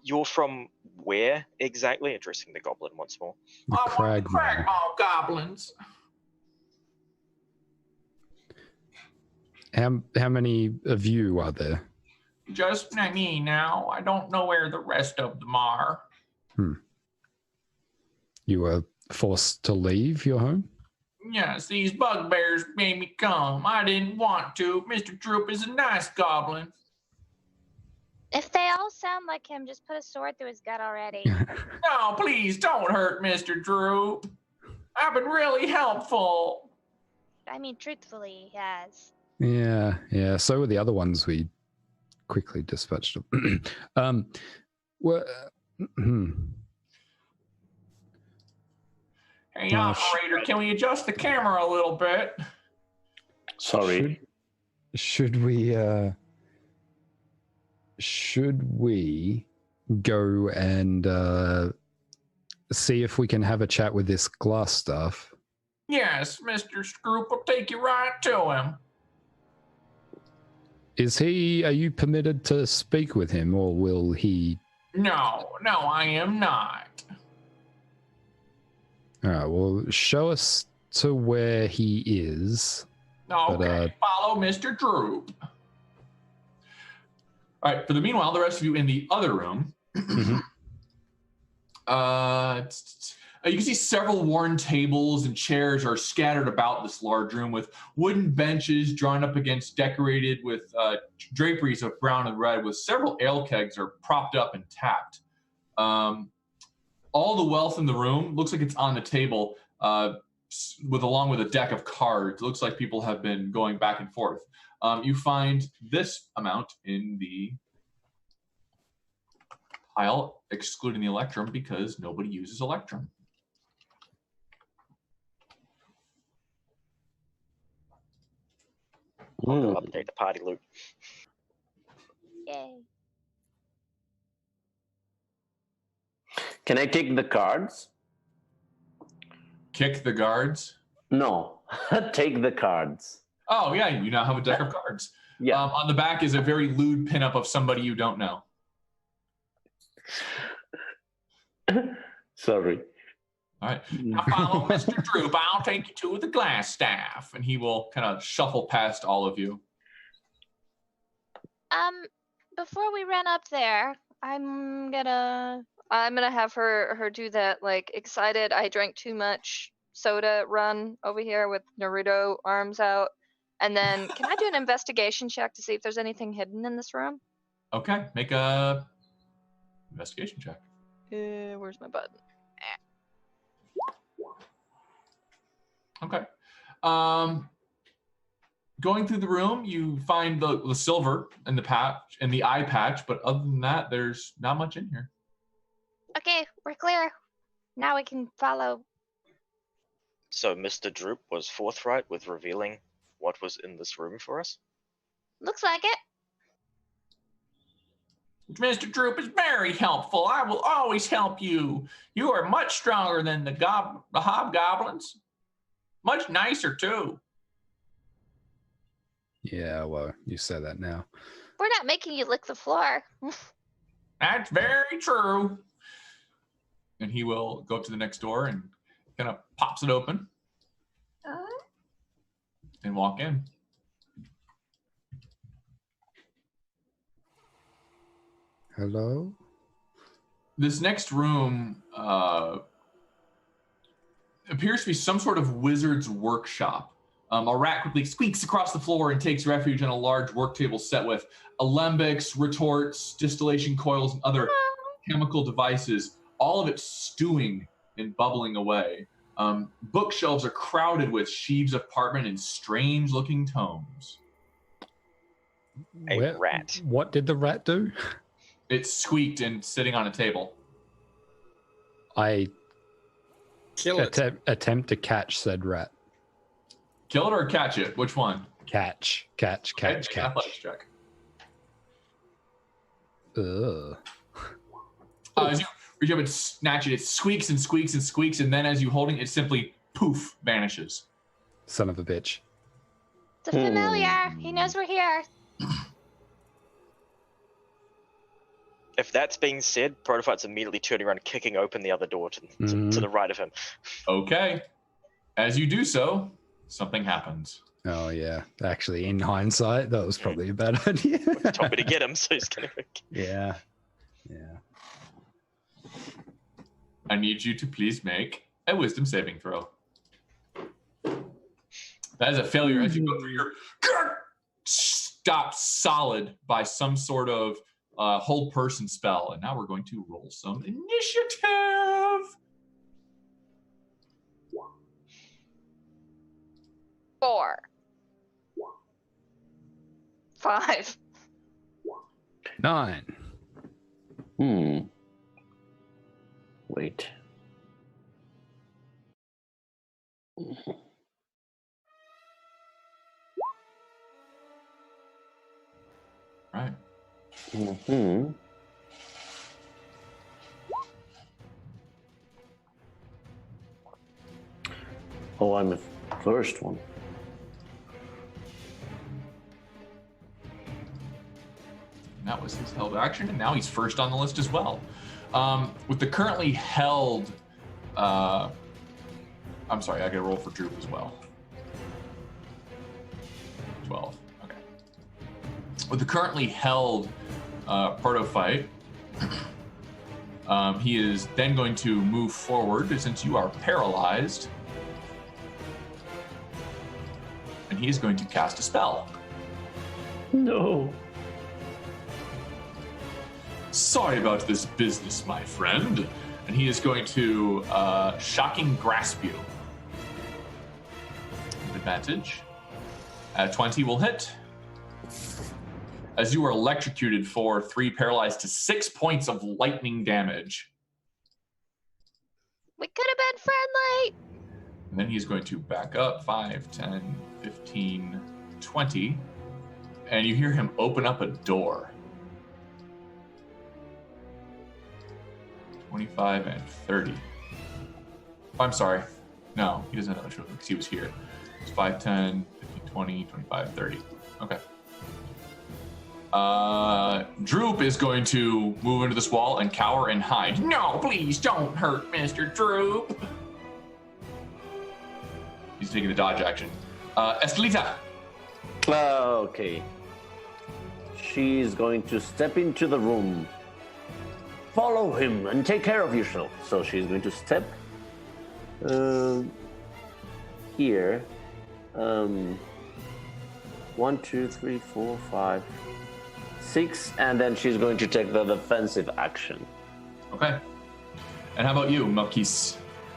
You're from where exactly? Addressing the goblin once more. The Cragmaw goblins. How many of you are there? Just me now. I don't know where the rest of them are. You were forced to leave your home? Yes, these bugbears made me come. I didn't want to. Mr. Droop is a nice goblin. If they all sound like him, just put a sword through his gut already. No, please don't hurt Mr. Droop. I've been really helpful. I mean, truthfully, he has. Yeah. So were the other ones we quickly dispatched. Well, Hey, operator, can we adjust the camera a little bit? Sorry. Should we go and see if we can have a chat with this glass stuff? Yes, Mr. Scroop will take you right to him. Are you permitted to speak with him, or will he? No, I am not. All right, well, show us to where he is. Okay, follow Mr. Droop. All right, for the meanwhile, the rest of you in the other room, you can see several worn tables and chairs are scattered about this large room, with wooden benches drawn up against, decorated with draperies of brown and red, with several ale kegs are propped up and tapped. All the wealth in the room looks like it's on the table, along with a deck of cards. It looks like people have been going back and forth. You find this amount in the pile, excluding the Electrum, because nobody uses Electrum. I'll go update the party loop. Yay. Can I take the cards? Kick the guards? No, take the cards. Oh, yeah, you now have a deck of cards. Yeah. On the back is a very lewd pinup of somebody you don't know. Sorry. All right. Now follow Mr. Droop. I'll take you to the glass staff. And he will kind of shuffle past all of you. Before we run up there, I'm gonna have her do that like excited I drank too much soda run over here with Naruto arms out. And then can I do an investigation check to see if there's anything hidden in this room? Okay. Make a investigation check. Where's my button? Okay. Going through the room, you find the silver in the patch and the eye patch, but other than that, there's not much in here. Okay, we're clear. Now we can follow. So Mr. Droop was forthright with revealing what was in this room for us? Looks like it. Mr. Droop is very helpful. I will always help you. You are much stronger than the hobgoblins. Much nicer, too. Yeah, well, you say that now. We're not making you lick the floor. That's very true. And he will go up to the next door and kind of pops it open and walk in. Hello? This next room appears to be some sort of wizard's workshop. A rat quickly squeaks across the floor and takes refuge on a large work table set with alembics, retorts, distillation coils, and other chemical devices, all of it stewing and bubbling away. Bookshelves are crowded with sheaves of parchment and strange-looking tomes. Rat. What did the rat do? It squeaked and sitting on a table. I Kill it. attempt to catch said rat. Kill it or catch it? Which one? Catch. Okay, make an athletics check. Ugh. As you reach up and snatch it, it squeaks and squeaks and squeaks, and then as you holding it, simply poof vanishes. Son of a bitch. It's a familiar. He knows we're here. If that's being said, Protophyte's immediately turning around, kicking open the other door to the right of him. Okay. As you do so, something happens. Oh, yeah. Actually, in hindsight, that was probably a bad idea. He told me to get him, so he's gonna. Yeah. I need you to please make a wisdom saving throw. That is a failure as you go through your stopped solid by some sort of whole person spell. And now we're going to roll some initiative. 4. 5. 9. Wait. Right. Oh, I'm the first one. That was his held action, and now he's first on the list as well. With the currently held, I'm sorry, I gotta roll for Droop as well. 12, okay. With the currently held Protophyte, he is then going to move forward since you are paralyzed. And he is going to cast a spell. No. Sorry about this business, my friend. And he is going to shocking grasp you. With advantage. 20 will hit. As you are electrocuted for 3 paralyzed to 6 points of lightning damage. We could have been friendly. And then he's going to back up 5, 10, 15, 20. And you hear him open up a door. 25 and 30. I'm sorry. No, he doesn't have that because he was here. It's 5, 10, 15, 20, 25, 30. Okay. Droop is going to move into this wall and cower and hide. No, please don't hurt Mr. Droop. He's taking the dodge action. Estelita. Okay. She's going to step into the room. Follow him and take care of yourself. So she's going to step here. 1, 2, 3, 4, 5, 6, and then she's going to take the defensive action. Okay. And how about you, Melkis?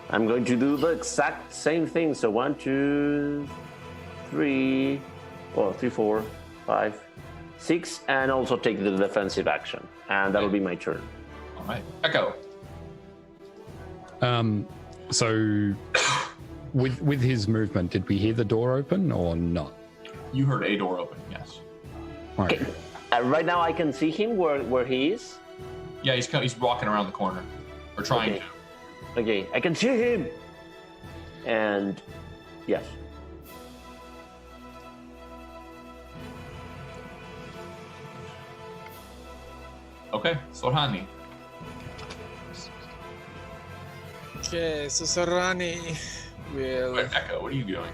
I'm going to do the exact same thing. So 1, 2, 3, 4, 5, 6, and also take the defensive action. And that'll be my turn. All right. Echo. So with his movement, did we hear the door open or not? You heard a door open, yes. Okay. Right now I can see him where he is. Yeah, he's walking around the corner. Or trying Okay. to. Okay, I can see him. And yes. Okay, Sorhani. Okay, so Sarani will. Wait, Echo, what are you doing?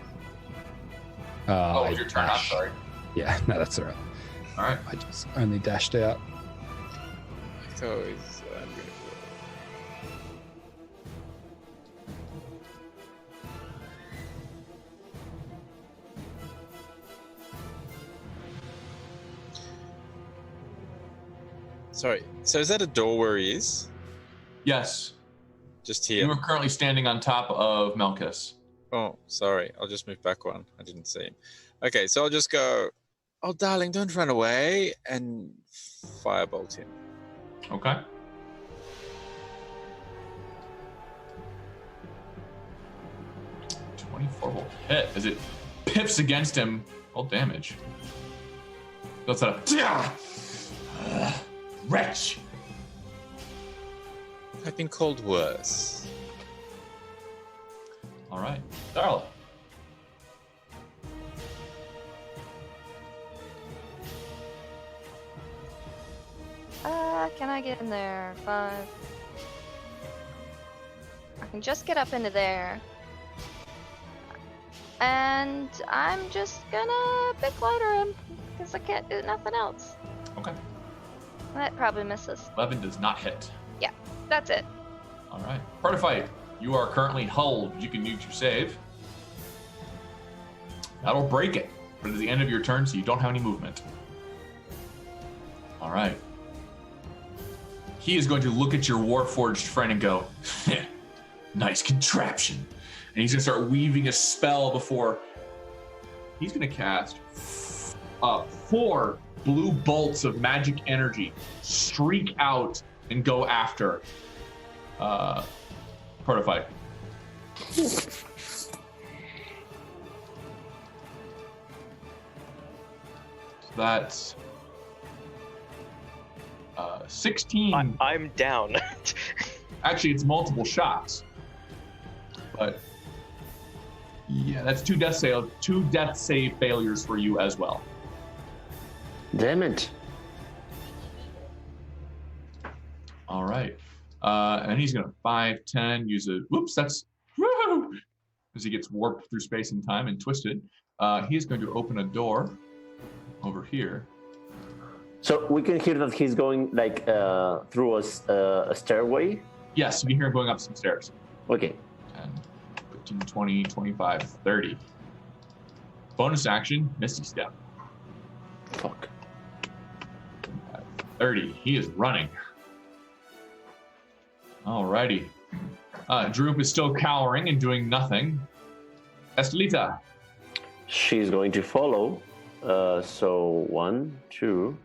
Oh, It was your turn. I'm sorry. Yeah, no, that's all right. All right. I just only dashed out. So is I'm gonna Sorry. So is that a door where he is? Yes. Just You here. are currently standing on top of Melkis. Oh, sorry. I'll just move back one. I didn't see him. Okay, so I'll just go, oh, darling, don't run away, and firebolt him. Okay. .24 will hit as it pips against him. Roll damage. That's a wretch. I've been called worse. All right, Darla. Can I get in there? 5. I can just get up into there. And I'm just gonna big glider him because I can't do nothing else. Okay. That probably misses. 11 does not hit. That's it. All right. Protofight, you are currently hulled. You can use your save. That'll break it. But it's the end of your turn, so you don't have any movement. All right. He is going to look at your Warforged friend and go, nice contraption. And he's going to start weaving a spell before he's going to cast 4 blue bolts of magic energy, streak out and go after Protofight. That's 16. I'm down. Actually, it's multiple shots. But yeah, that's 2 death save failures for you as well. Damn it. All right. And he's going to 5, 10, use a... Whoops, that's... Woo! As he gets warped through space and time and twisted. He's going to open a door over here. So we can hear that he's going like through a stairway. Yes, you can hear him going up some stairs. Okay. 10, 15, 20, 25, 30. Bonus action, Misty Step. Fuck. 30. He is running. Alrighty. Droop is still cowering and doing nothing. Estelita. She's going to follow. So 1, 2,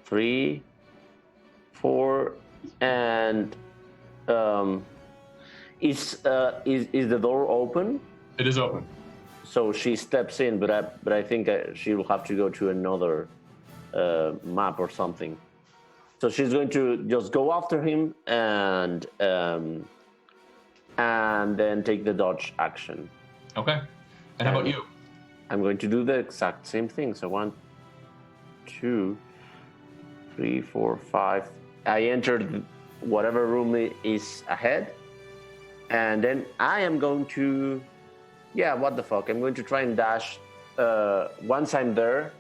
3, 4, and is the door open? It is open. So she steps in, but I think she will have to go to another map or something. So she's going to just go after him and then take the dodge action. Okay. And how about you? I'm going to do the exact same thing. So 1, 2, 3, 4, 5. I entered whatever room is ahead. And then I am going to... Yeah, what the fuck? I'm going to try and dash. Once I'm there,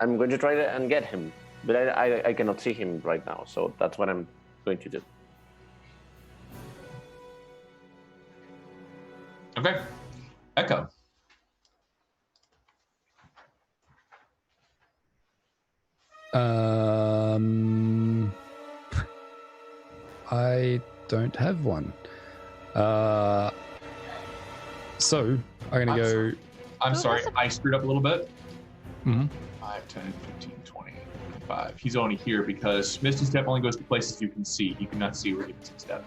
I'm going to try and get him. But I cannot see him right now, so that's what I'm going to do. Okay. Echo. I don't have one. So I'm gonna go. I'm sorry, I screwed up a little bit. Mhm. 5, 10, 15, 20, 25. He's only here because Misty Step only goes to places you can see. You cannot see where he Misty Step.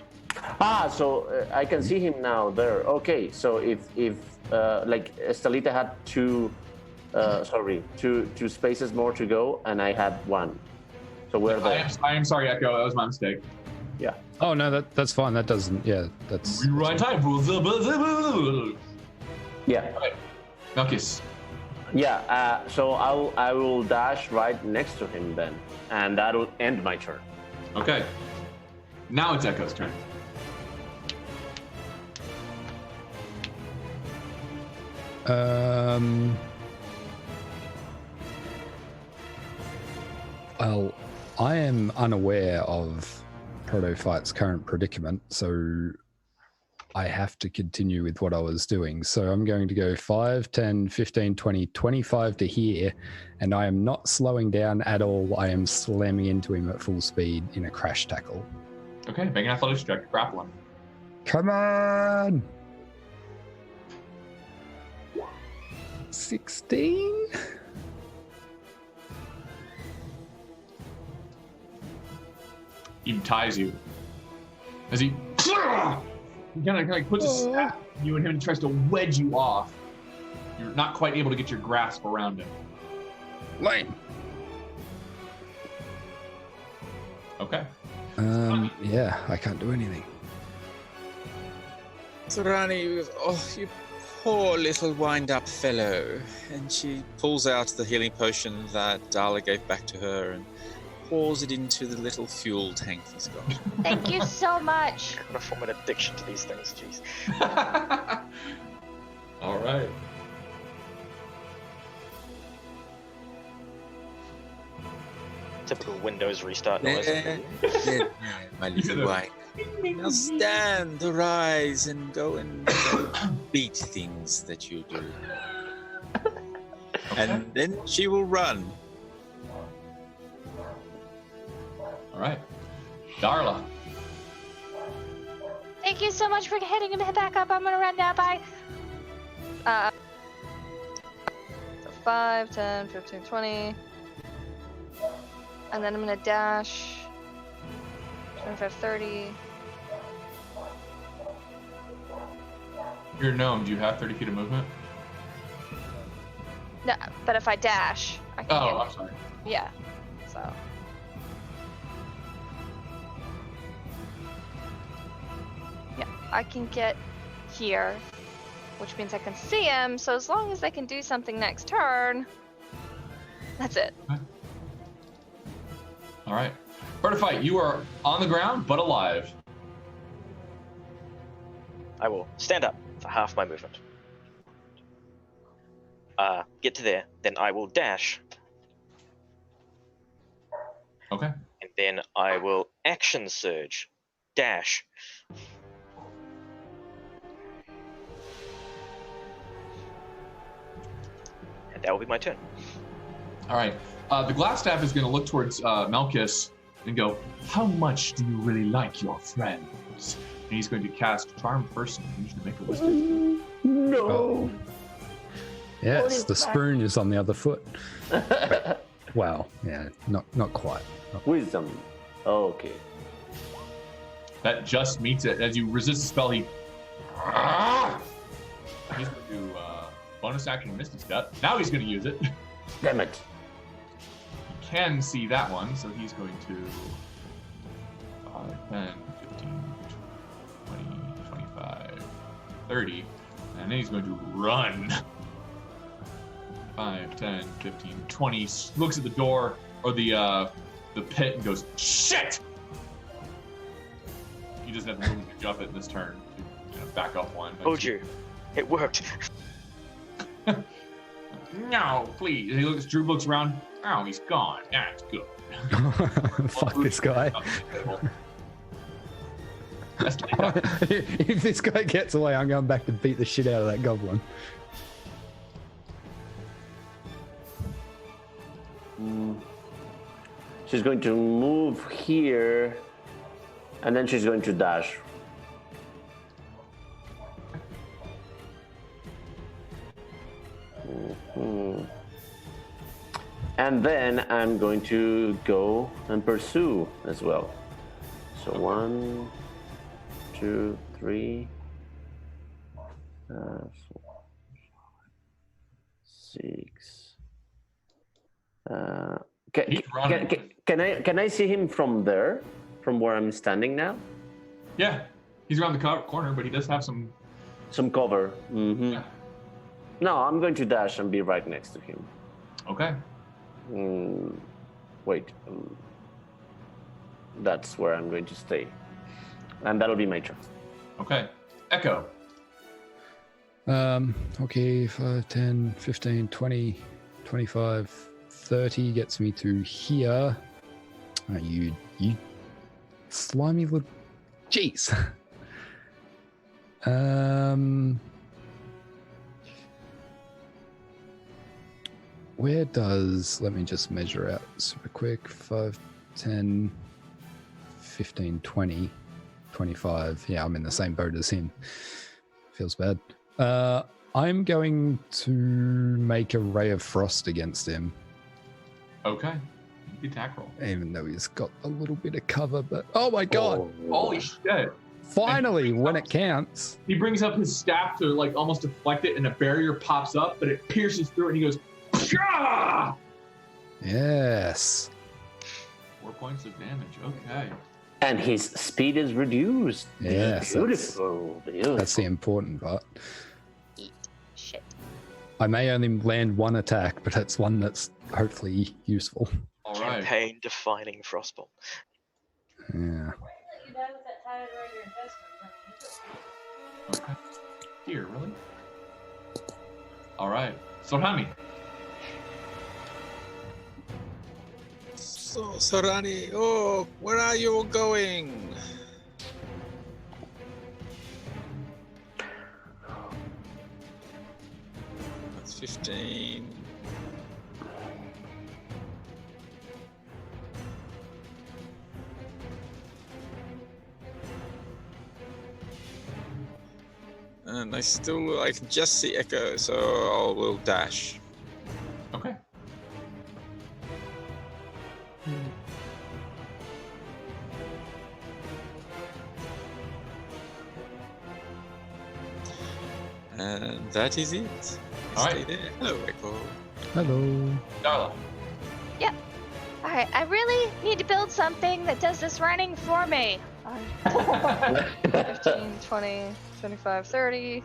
So I can see him now there. Okay, so if like Estelita had two spaces more to go, and I had one. So we're there. I am sorry, Echo. That was my mistake. Yeah. Oh no, that's fine. That doesn't. Yeah, that's. Rewind time. Yeah. Okay. Malchus. Yeah. So I will dash right next to him then, and that'll end my turn. Okay. Now it's Echo's turn. Well, I am unaware of Protophyte's current predicament, so I have to continue with what I was doing. So I'm going to go 5, 10, 15, 20, 25 to here, and I am not slowing down at all. I am slamming into him at full speed in a crash tackle. Okay, make an athletics check. Grapple him. Come on! 16? He ties you. As he kind of like puts a snap on you and him and tries to wedge you off. You're not quite able to get your grasp around him. Lane. Okay. Yeah, I can't do anything. So Rani goes, "Oh, you poor little wind-up fellow," and she pulls out the healing potion that Darla gave back to her and pours it into the little fuel tank he's got. Thank you so much. I'm gonna form an addiction to these things, jeez. All right. Typical Windows restart noise. Yeah, my little wife. Now stand, arise, and go and beat things that you do. And then she will run. All right. Darla. Thank you so much for heading back up. I'm gonna run now. Bye. 5, 10, 15, 20. And then I'm gonna dash. 25, 30. You're a gnome. Do you have 30 feet of movement? No, but if I dash, I can Oh, get, I'm sorry. yeah. So. Yeah, I can get here, which means I can see him. So as long as I can do something next turn, that's it. All right. Protophyte, you are on the ground but alive. I will stand up for half my movement. Get to there, then I will dash, Okay. and then I will action surge, dash. And that will be my turn. All right. The glass staff is going to look towards Malchus and go, "How much do you really like your friends?" And he's going to cast Charm Person. You should make a wisdom. No. Yes, the spoon is on the other foot. Wow. Yeah, not quite. Wisdom. Okay. That just meets it. As you resist the spell, he's going to do bonus action Misty Step. Now he's going to use it. Damn it. He can see that one, so he's going to 5, 10, 15, 20, 25, 30, and then he's going to run. 5, 10, 15, 20, looks at the door, or the the pit and goes, shit! He doesn't have the movement to jump it in this turn to back up one. Told you. It worked. No, please. And Drew looks around. Oh, he's gone. That's good. Fuck this guy. If this guy gets away, I'm going back to beat the shit out of that goblin. She's going to move here, and then she's going to dash. And then I'm going to go and pursue as well. So 1, 2, 3, 4, 6. Can I see him from there, from where I'm standing now? Yeah, he's around the corner, but he does have some cover. Mm-hmm. Yeah. No, I'm going to dash and be right next to him. Okay. Wait. That's where I'm going to stay. And that'll be my turn. Okay. Echo. Okay, 5, 10, 15, 20, 25, 30 gets me to here. You slimy little... Jeez. Where does... Let me just measure out super quick. 5, 10, 15, 20, 25. Yeah, I'm in the same boat as him. Feels bad. I'm going to make a Ray of Frost against him. Okay. Attack roll. Even though he's got a little bit of cover, but... Oh my god! Holy shit. Finally, when it counts. He brings up his staff to like almost deflect it, and a barrier pops up, but it pierces through it, and he goes, Pshaw! Yes. 4 points of damage. Okay. And his speed is reduced. Yes. Beautiful. That's the important part. Eat shit. I may only land one attack, but it's one that's hopefully useful. All right. Campaign-defining Frostbolt. Yeah. You die with that tied around your intestines. Okay. Here, really? All right. Sorhami. So, Sorani, oh, where are you going? That's 15. And I can just see Echo, so I will dash. Okay. And that is it. All Stay right. there. Hello, Echo. Hello. Darla. All right, I really need to build something that does this running for me. 15, 20, 25, 30,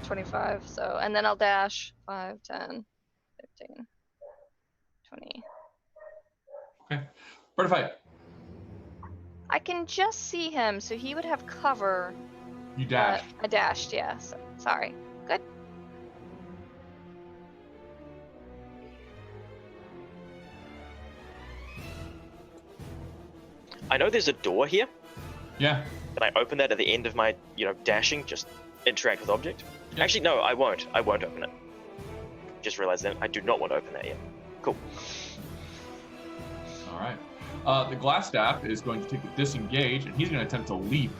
25. So, and then I'll dash 5, 10, 15, 20. Okay. Bird of fight. I can just see him, so he would have cover. You dash. I dashed, yeah. So, sorry. Good. I know there's a door here. Yeah. Can I open that at the end of my, dashing? Just interact with object? Yeah. Actually, no, I won't. I won't open it. Just realized that I do not want to open that yet. Cool. All right. The glass staff is going to take a disengage, and he's going to attempt to leap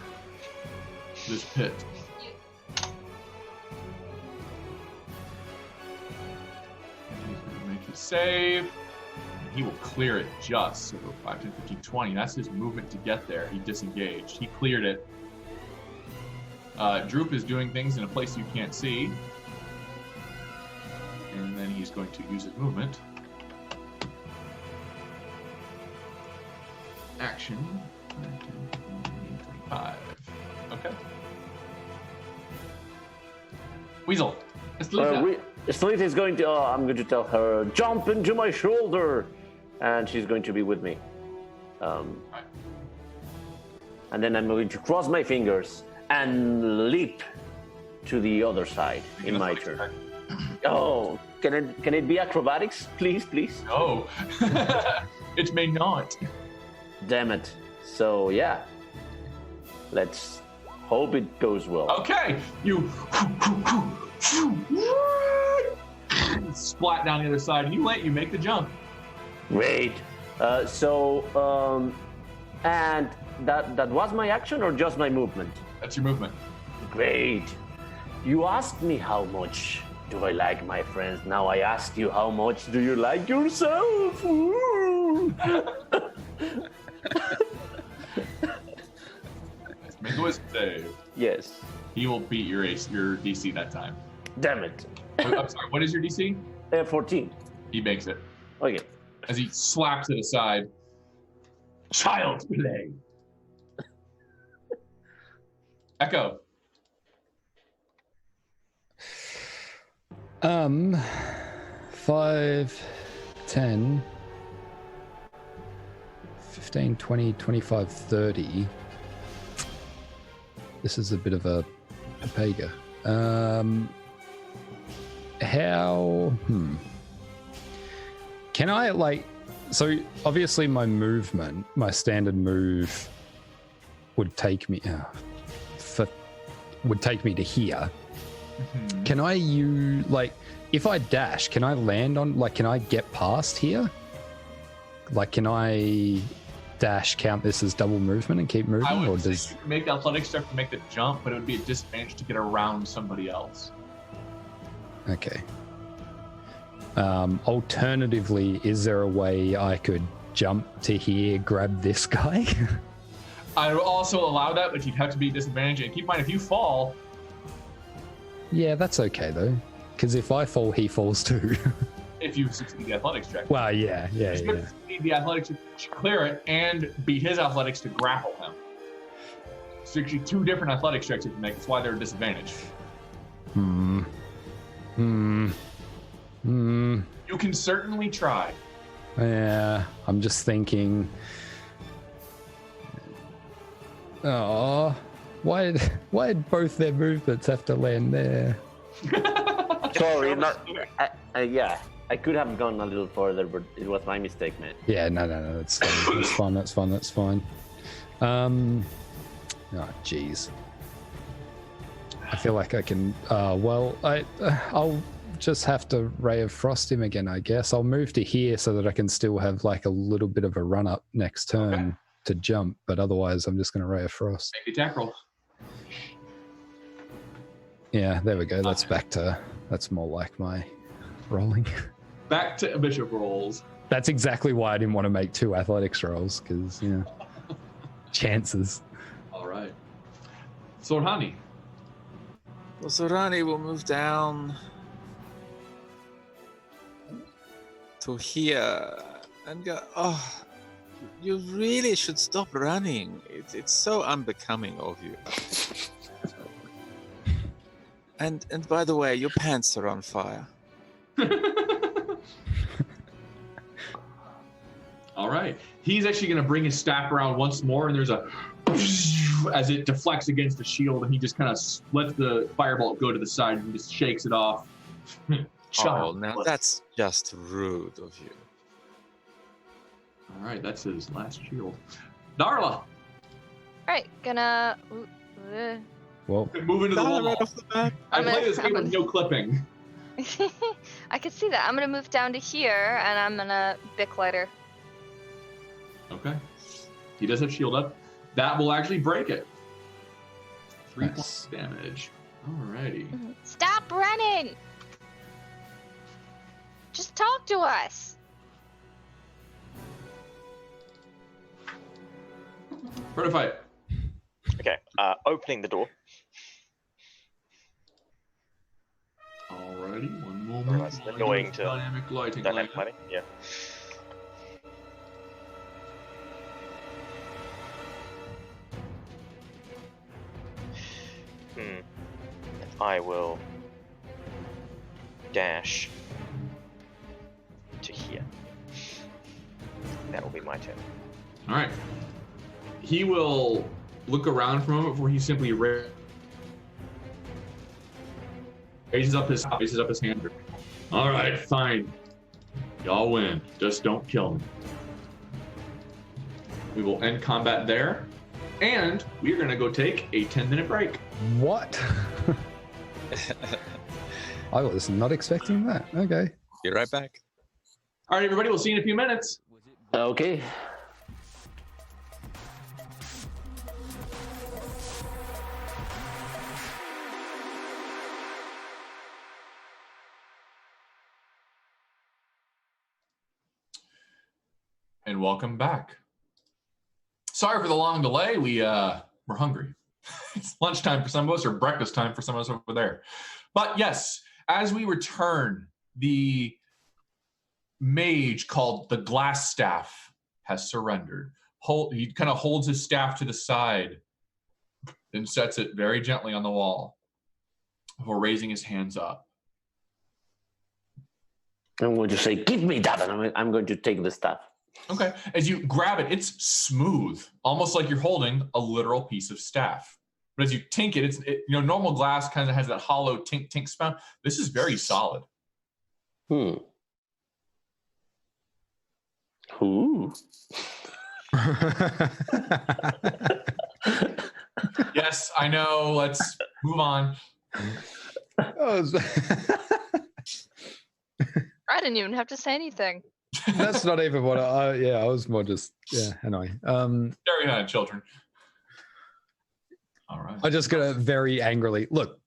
this pit. And he's going to make his save. And he will clear it just. So 5, 10, 15, 20. That's his movement to get there. He disengaged. He cleared it. Droop is doing things in a place you can't see. And then he's going to use his movement. Action. 10, 15, 25. Okay. Weasel. Sleeth is going to. I'm going to tell her, jump into my shoulder, and she's going to be with me. Right. And then I'm going to cross my fingers and leap to the other side in my turn. Oh, can it be acrobatics, please? No, it may not. Damn it. So yeah, let's hope it goes well. Okay, you splat down the other side, and you make the jump. Great. And that was my action or just my movement? That's your movement. Great. You asked me how much do I like my friends. Now I ask you, how much do you like yourself? Woo! Make a wisdom save. Yes. He will beat your DC that time. Damn it. I'm sorry, what is your DC? 14. He makes it. Okay. As he slaps it aside. Child's play. Echo. 5, 10, 15, 20, 25, 30. This is a bit of a pega. Can I, like, so obviously my movement, my standard move would take me to here. Mm-hmm. Can I like, if I dash, can I land on, like, can I get past here? Like, can I dash count this as double movement and keep moving? I would or say does you can make the athletics check to make the jump, but it would be a disadvantage to get around somebody else. Okay. Alternatively, is there a way I could jump to here, grab this guy? I would also allow that, but you'd have to be disadvantaged. And keep in mind, if you fall, Yeah, that's okay though, because if I fall, he falls too. if you succeed the athletics check. Well, yeah. You succeed the athletics to clear it and beat his athletics to grapple him. So actually 2 different athletics checks you can make. That's why they're disadvantaged. You can certainly try. Yeah, I'm just thinking. Oh, why did both their movements have to land there? Sorry, yeah. I could have gone a little further, but it was my mistake, man. Yeah, no, that's fine. That's fine. Oh, jeez. I feel like I can. I'll just have to Ray of Frost him again, I guess. I'll move to here so that I can still have like a little bit of a run up next turn to jump, but otherwise I'm just going to Ray of Frost. Make the attack roll. Yeah, there we go. That's more like my rolling. Back to bishop rolls. That's exactly why I didn't want to make 2 athletics rolls, because, you know, chances. All right. Sorhani. Well, Sorani will move down to here and go, oh, you really should stop running. It's so unbecoming of you. And by the way, your pants are on fire. All right. He's actually going to bring his staff around once more, and there's a as it deflects against the shield, and he just kind of lets the firebolt go to the side and just shakes it off. Oh, now that's just rude of you. All right, that's his last shield. Darla. Alright, gonna. Well, Move into the Darla, wall. right off the bat. I play this game with no clipping. I can see that. I'm gonna move down to here, and I'm gonna Bic lighter. Okay. He does have shield up. That will actually break it. 3 Nice. points of damage. Alrighty. Stop running! Just talk to us. Prototype. Okay, opening the door. Alrighty, one Oh, moment. that's annoying to Dynamic lighting. dynamic lighting. Yeah. I will dash to here. That will be my turn. All right. He will look around for a moment before he simply raises up his hand. All right, fine. Y'all win. Just don't kill me. We will end combat there, and we're going to go take a 10-minute break. What? I was not expecting that. Okay. Be right back. All right, everybody, we'll see you in a few minutes. Okay. And welcome back. Sorry for the long delay. We're hungry. It's lunchtime for some of us, or breakfast time for some of us over there. But yes, as we return, the mage called the Glass Staff has surrendered. He kind of holds his staff to the side and sets it very gently on the wall before raising his hands up. I'm going to say, give me that, and I'm going to take the staff. Okay. As you grab it, it's smooth, almost like you're holding a literal piece of staff. But as you tink it, normal glass kind of has that hollow tink sound. This is very solid. Ooh. Yes, I know. Let's move on. Oh, I didn't even have to say anything. that's not even what I was more just, anyway. Carry on, children. All right. I just gotta very angrily, look,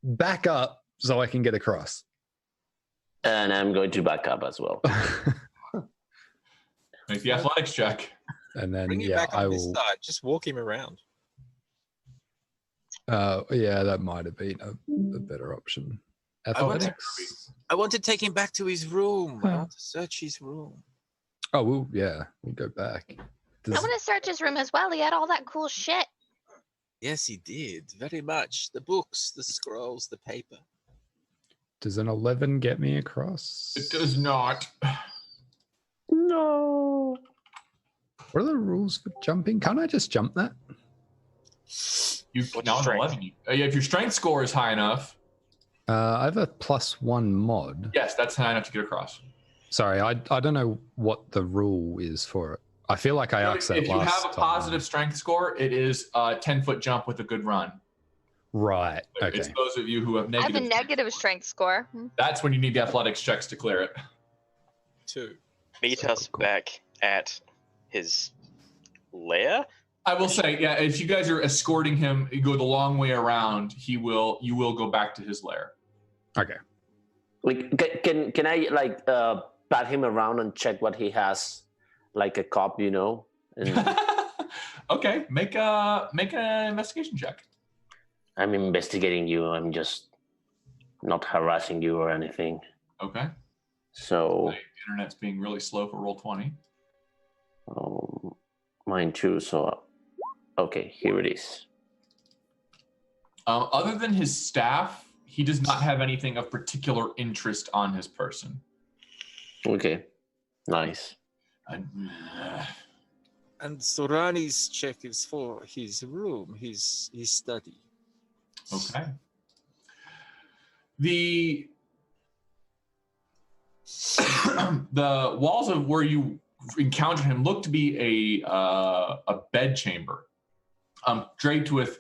back up so I can get across. And I'm going to back up as well. Make the athletics check. And then, Bring him back I on this will. side. Just walk him around. That might have been a better option. Athletics. I want to take him back to his room. I want to search his room. Oh, we'll go back. I want to search his room as well. He had all that cool shit. Yes, he did. Very much. The books, the scrolls, the paper. Does an 11 get me across? It does not. No. What are the rules for jumping? Can't I just jump that? Now an 11. If your strength score is high enough. I have a +1 mod. Yes, that's high enough to get across. Sorry, I don't know what the rule is for it. I feel like I asked that last time. If you have a positive strength score, it is a 10-foot jump with a good run. Right. Okay. It's those of you who have I negative. have a negative strength score. That's when you need the athletics checks to clear it. 2. Meet us back at his lair. I will say, if you guys are escorting him, you go the long way around. You will go back to his lair. Okay. Like, can I pat him around and check what he has, like a cop, And Okay, make an investigation check. I'm investigating you. I'm just not harassing you or anything. Okay. So The internet's being really slow for Roll20. mine too. So okay, here it is. Other than his staff, he does not have anything of particular interest on his person. Okay, nice. And Sorani's check is for his room, his study. Okay. The walls of where you encountered him look to be a bed chamber, draped with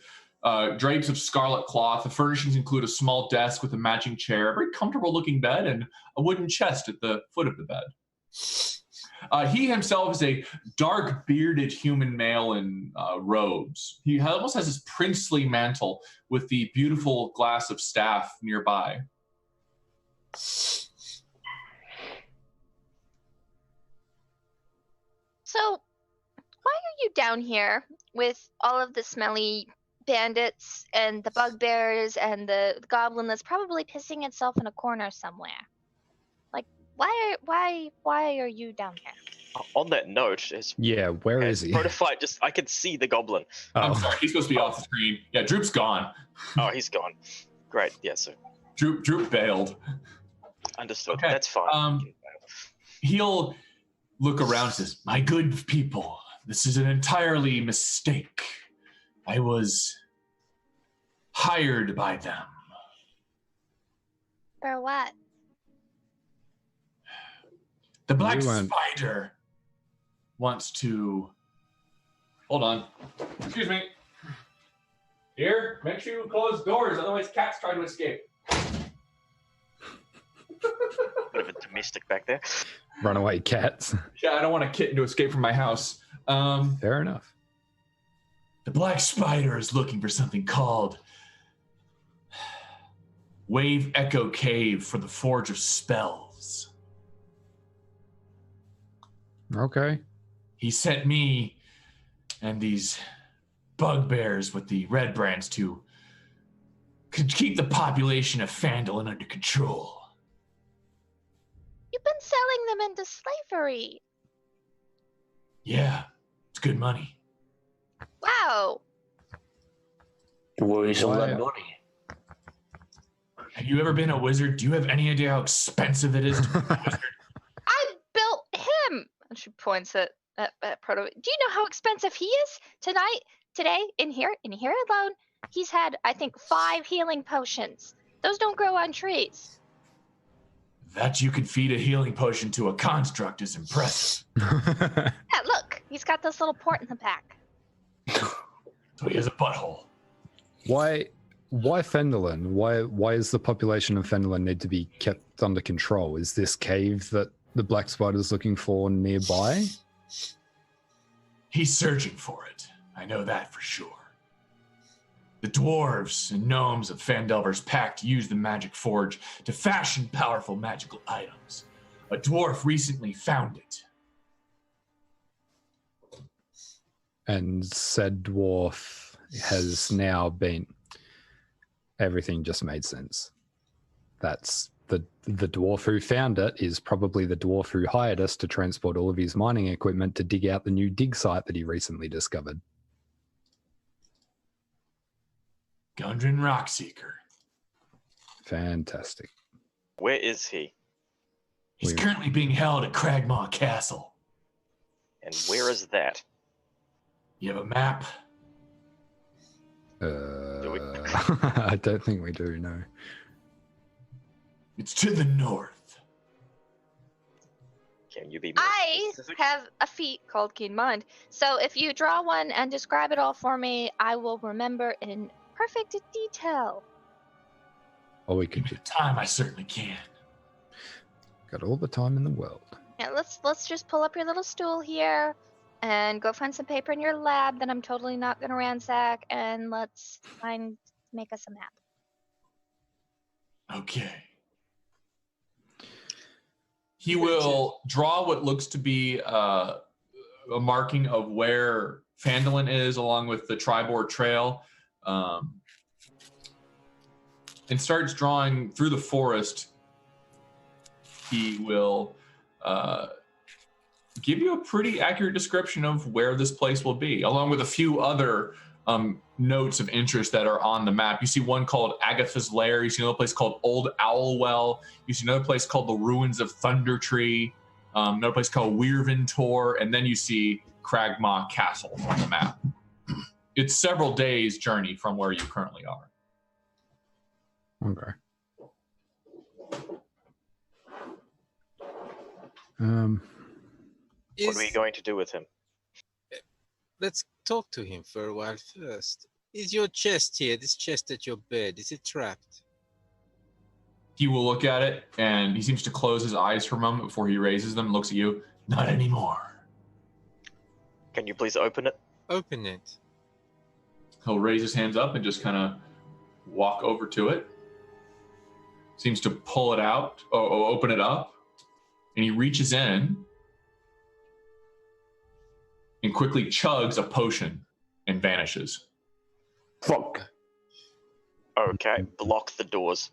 drapes of scarlet cloth. The furnishings include a small desk with a matching chair, a very comfortable looking bed, and a wooden chest at the foot of the bed. He himself is a dark bearded human male in robes. He almost has this princely mantle with the beautiful glass of staff nearby. So, why are you down here with all of the smelly bandits and the bugbears and the goblin that's probably pissing itself in a corner somewhere? Like, why are you down here? On that note, Where is he? Protophyte, I can see the goblin. I'm sorry, he's supposed to be off the screen. Yeah, Droop's gone. Oh, he's gone. Great, yeah, so Droop bailed. understood. Okay, That's fine. He'll look around and says, "My good people, this is an entirely mistake. I was hired by them. For what? The Black We weren't- Spider wants to... Hold on. Excuse me. Here, make sure you close doors, otherwise cats try to escape." Bit of a domestic back there. Runaway cats. Yeah, I don't want a kitten to escape from my house. Fair enough. The Black Spider is looking for something called Wave Echo Cave for the Forge of Spells. Okay. He sent me and these bugbears with the red brands to keep the population of Phandalin under control. You've been selling them into slavery. Yeah, it's good money. Wow. Where is all Why- that money? Have you ever been a wizard? Do you have any idea how expensive it is to be a wizard? I built him. And she points at Proto. Do you know how expensive he is? Today, in here alone, he's had, I think, 5 healing potions. Those don't grow on trees. That you can feed a healing potion to a construct is impressive. Yeah, look, he's got this little port in the back. So he has a butthole. Why Phandalin? Why is the population of Phandalin need to be kept under control? Is this cave that the Black Spider's looking for nearby? He's searching for it. I know that for sure. The dwarves and gnomes of Phandelver's Pact use the magic forge to fashion powerful magical items. A dwarf recently found it. And said dwarf has now been... Everything just made sense. That's the dwarf who found it is probably the dwarf who hired us to transport all of his mining equipment to dig out the new dig site that he recently discovered. Gundren Rockseeker. Fantastic. Where is he? He's We- currently being held at Cragmaw Castle. And where is that? You have a map? we- I don't think we do, no. It's to the north. Can you be more I specific? have a feat called Keen Mind. So if you draw one and describe it all for me, I will remember in perfect detail. Or we Give could me the time, I certainly can. got all the time in the world. Yeah, let's just pull up your little stool here and go find some paper in your lab that I'm totally not gonna ransack, and let's make us a map. Okay. He will draw what looks to be a marking of where Phandalin is, along with the Tribord Trail, and starts drawing through the forest. He will give you a pretty accurate description of where this place will be, along with a few other notes of interest that are on the map. You see one called Agatha's Lair. You see another place called Old Owl Well. You see another place called the Ruins of Thunder Tree. Another place called Weirventor. And then you see Cragmaw Castle on the map. It's several days' journey from where you currently are. Okay. What are we going to do with him? Let's talk to him for a while first. Is your chest here, this chest at your bed, is it trapped? He will look at it, and he seems to close his eyes for a moment before he raises them and looks at you. Not anymore. Can you please open it? Open it. He'll raise his hands up and just kind of walk over to it. Seems to pull it out, or open it up, and he reaches in and quickly chugs a potion and vanishes. Fuck. Okay, block the doors.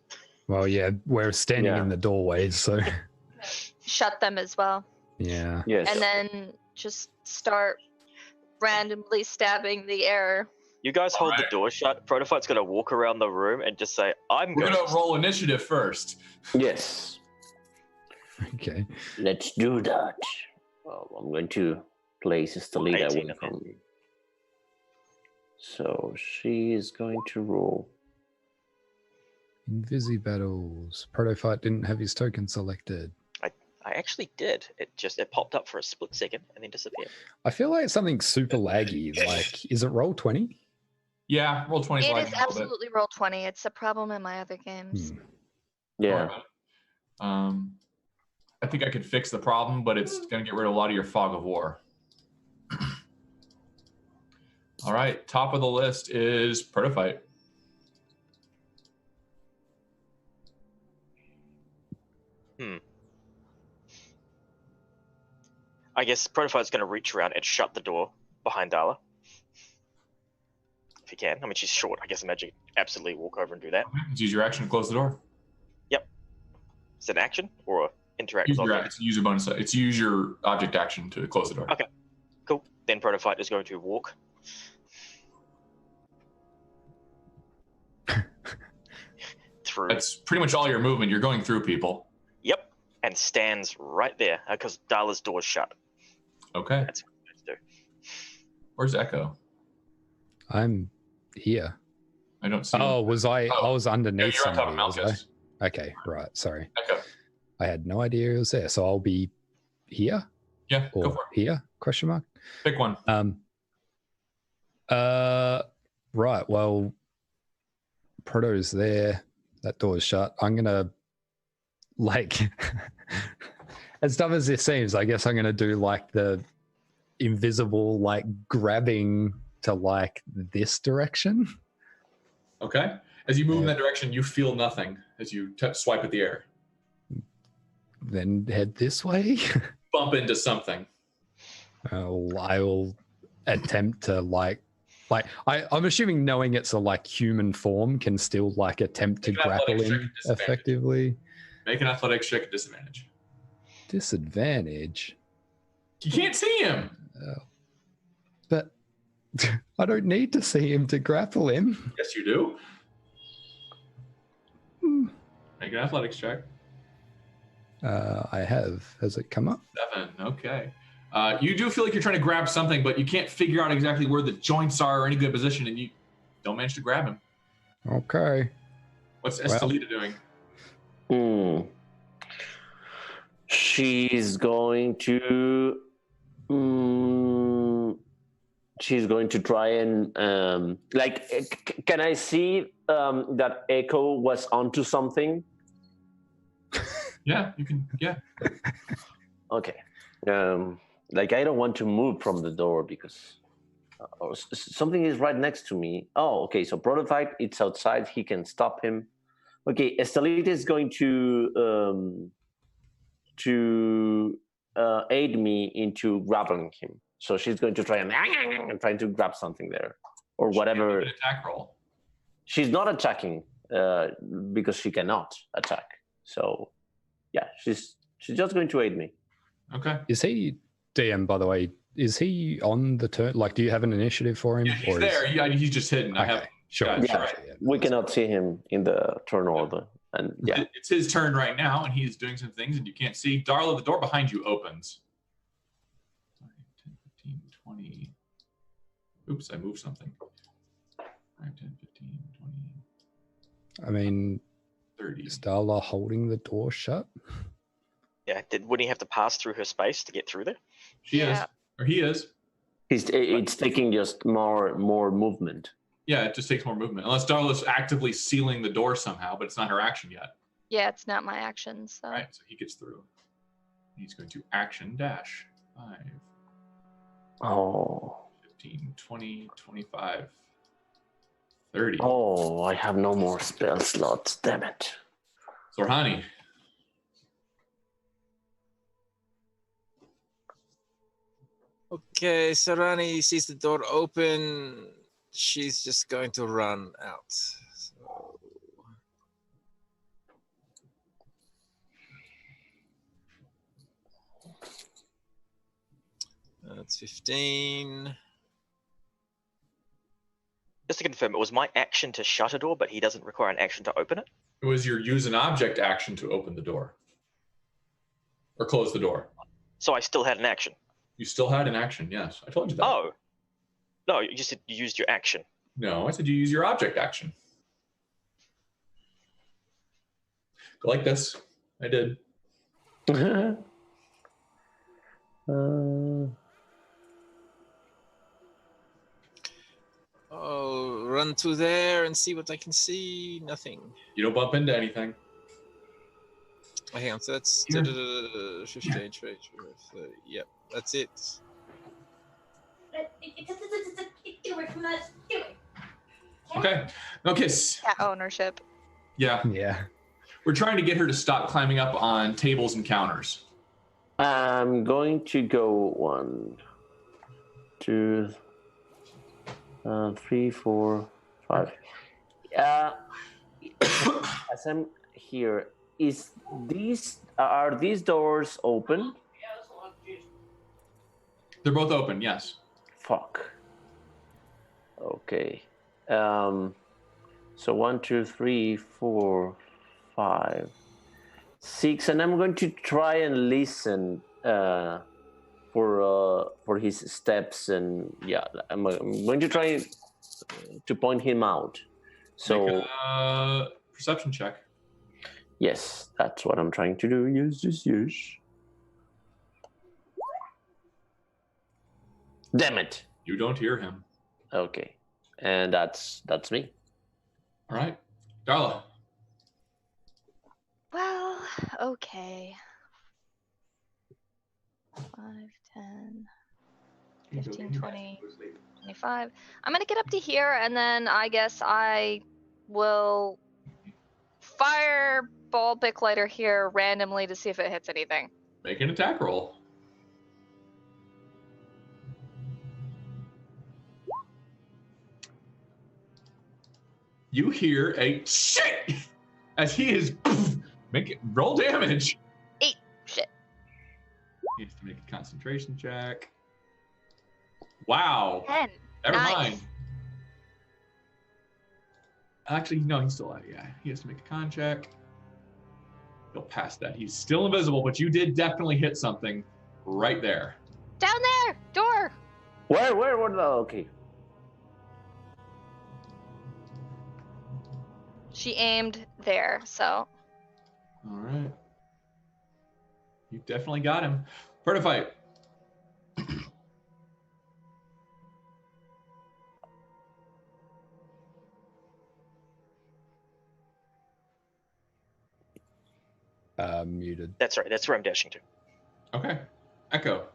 Well, yeah, we're standing Yeah. in the doorways, so Shut them as well, yeah. Yes. and then just start randomly stabbing the air. You guys hold Alright. the door shut. Protophyte's gonna walk around the room and just say, I'm We're going gonna to roll initiative first. Yes. Okay. Let's do that. Well, I'm going to place Estelita 18 away in there. from me. So she is going to roll. Invisi battles. Protofight didn't have his token selected. I actually did. It popped up for a split second and then disappeared. I feel like something's super laggy. Like, is it roll 20? Yeah, roll 20 It lagging is a little bit. absolutely roll 20. It's a problem in my other games. Yeah. I think I could fix the problem, but it's going to get rid of a lot of your fog of war. All right, top of the list is Protofight. I guess Protofight's going to reach around and shut the door behind Darla. If he can. I mean, she's short. I guess imagine absolutely walk over and do that. Let's use your action to close the door. Is it an action or a interact Use with your, object? it's user bonus. It's use your object action to close the door. Okay. Cool. Then Protofight is going to walk through. That's pretty much all your movement. You're going through people. Yep. And stands right there because Darla's door's shut. Okay. That's what I'm going to do. Where's Echo? I'm here. I don't see Oh, him. was I? I was Yeah, underneath you're on top of somebody, was Malchus. I? Okay, right. Sorry. Echo. I had no idea he was there. So I'll be here Yeah, go or for it. here? Question mark. Pick one. Right. Well, Proto's there. That door's shut. I'm gonna like as dumb as this seems, I guess I'm gonna do like the invisible like grabbing to like this direction. Okay. As you move in that direction, you feel nothing as you swipe at the air. Then head this way. Bump into something. I will attempt to I'm assuming knowing it's a like human form can still like attempt to Make an grapple athletics check him at disadvantage. effectively. Make an athletics check at disadvantage. Disadvantage. You can't see him. But I don't need to see him to grapple him. Yes, you do. Make an athletics check. I have. Has it come up? 7. Okay. You do feel like you're trying to grab something, but you can't figure out exactly where the joints are or any good position, and you don't manage to grab him. Okay. What's Well. Estelita doing? She's going to try and can I see that Echo was onto something? Yeah, you can. Yeah. Okay. I don't want to move from the door because something is right next to me. Oh, okay. So Prototype, it's outside. He can stop him. Okay, Estelita is going to aid me into grabbing him. So she's going to try and trying to grab something there or whatever. An attack roll. She's not attacking because she cannot attack. So yeah, she's just going to aid me. Okay. Is he DM, by the way? Is he on the turn? Like, do you have an initiative for him? Yeah, he's there. He's just hidden. I have. Okay, sure. Gotcha. Yeah, Right. we cannot see him in the turn order. And yeah, It's his turn right now, and he's doing some things, and you can't see. Darla, the door behind you opens. 10, 15, 20. Oops, I moved something. 5, 10, 15, 20, I mean, 30. is Darla holding the door shut? Yeah. Wouldn't he have to pass through her space to get through there? She Yeah. is. Or he is. it's taking just more movement. Yeah, it just takes more movement. Unless Darla's actively sealing the door somehow, but it's not her action yet. Yeah, it's not my action, so. All right, so he gets through. He's going to action dash. 5, Oh, 15, 20, 25, 30. oh, I have no more spell slots. Damn it. Sorhani. Okay, Sarani sees the door open. She's just going to run out. So... That's 15. Just to confirm, it was my action to shut a door, but he doesn't require an action to open it. It was your use an object action to open the door. Or close the door. So I still had an action. You still had an action, yes. I told you that. Oh. No, you just used your action. No, I said you use your object action. Go like this. I did. Oh, run to there and see what I can see. Nothing. You don't bump into anything. Oh, hang on, so that's Here. 15, 30. Yep, that's it. Get away from that. Get away. Okay. No kiss. Cat ownership. Yeah. Yeah. We're trying to get her to stop climbing up on tables and counters. I'm going to go 1, 2, 3, 4, 5. As I'm here, are these doors open? They're both open, yes. Fuck. Okay. So 1, 2, 3, 4, 5, 6, and I'm going to try and listen for his steps, and yeah, I'm going to try to point him out. So Make a perception check. yes, that's what I'm trying to do. Yes. Damn it. You don't hear him. Okay, and that's me. All right. Darla. Well, okay. 5, 10, 15, 20, 25. I'm gonna get up to here, and then I guess I will fireball Bic Lighter here randomly to see if it hits anything. Make an attack roll. You hear a shit as he is roll damage. 8. Shit. He has to make a concentration check. Wow. 10. Never Nice. mind. Actually, no, he's still alive. Yeah, he has to make a con check. He'll pass that. He's still invisible, but you did definitely hit something right there. Down there! Door! Where? Okay. She aimed there, so. All right. You definitely got him. Protofight. Muted. That's right. That's where I'm dashing to. Okay. Echo.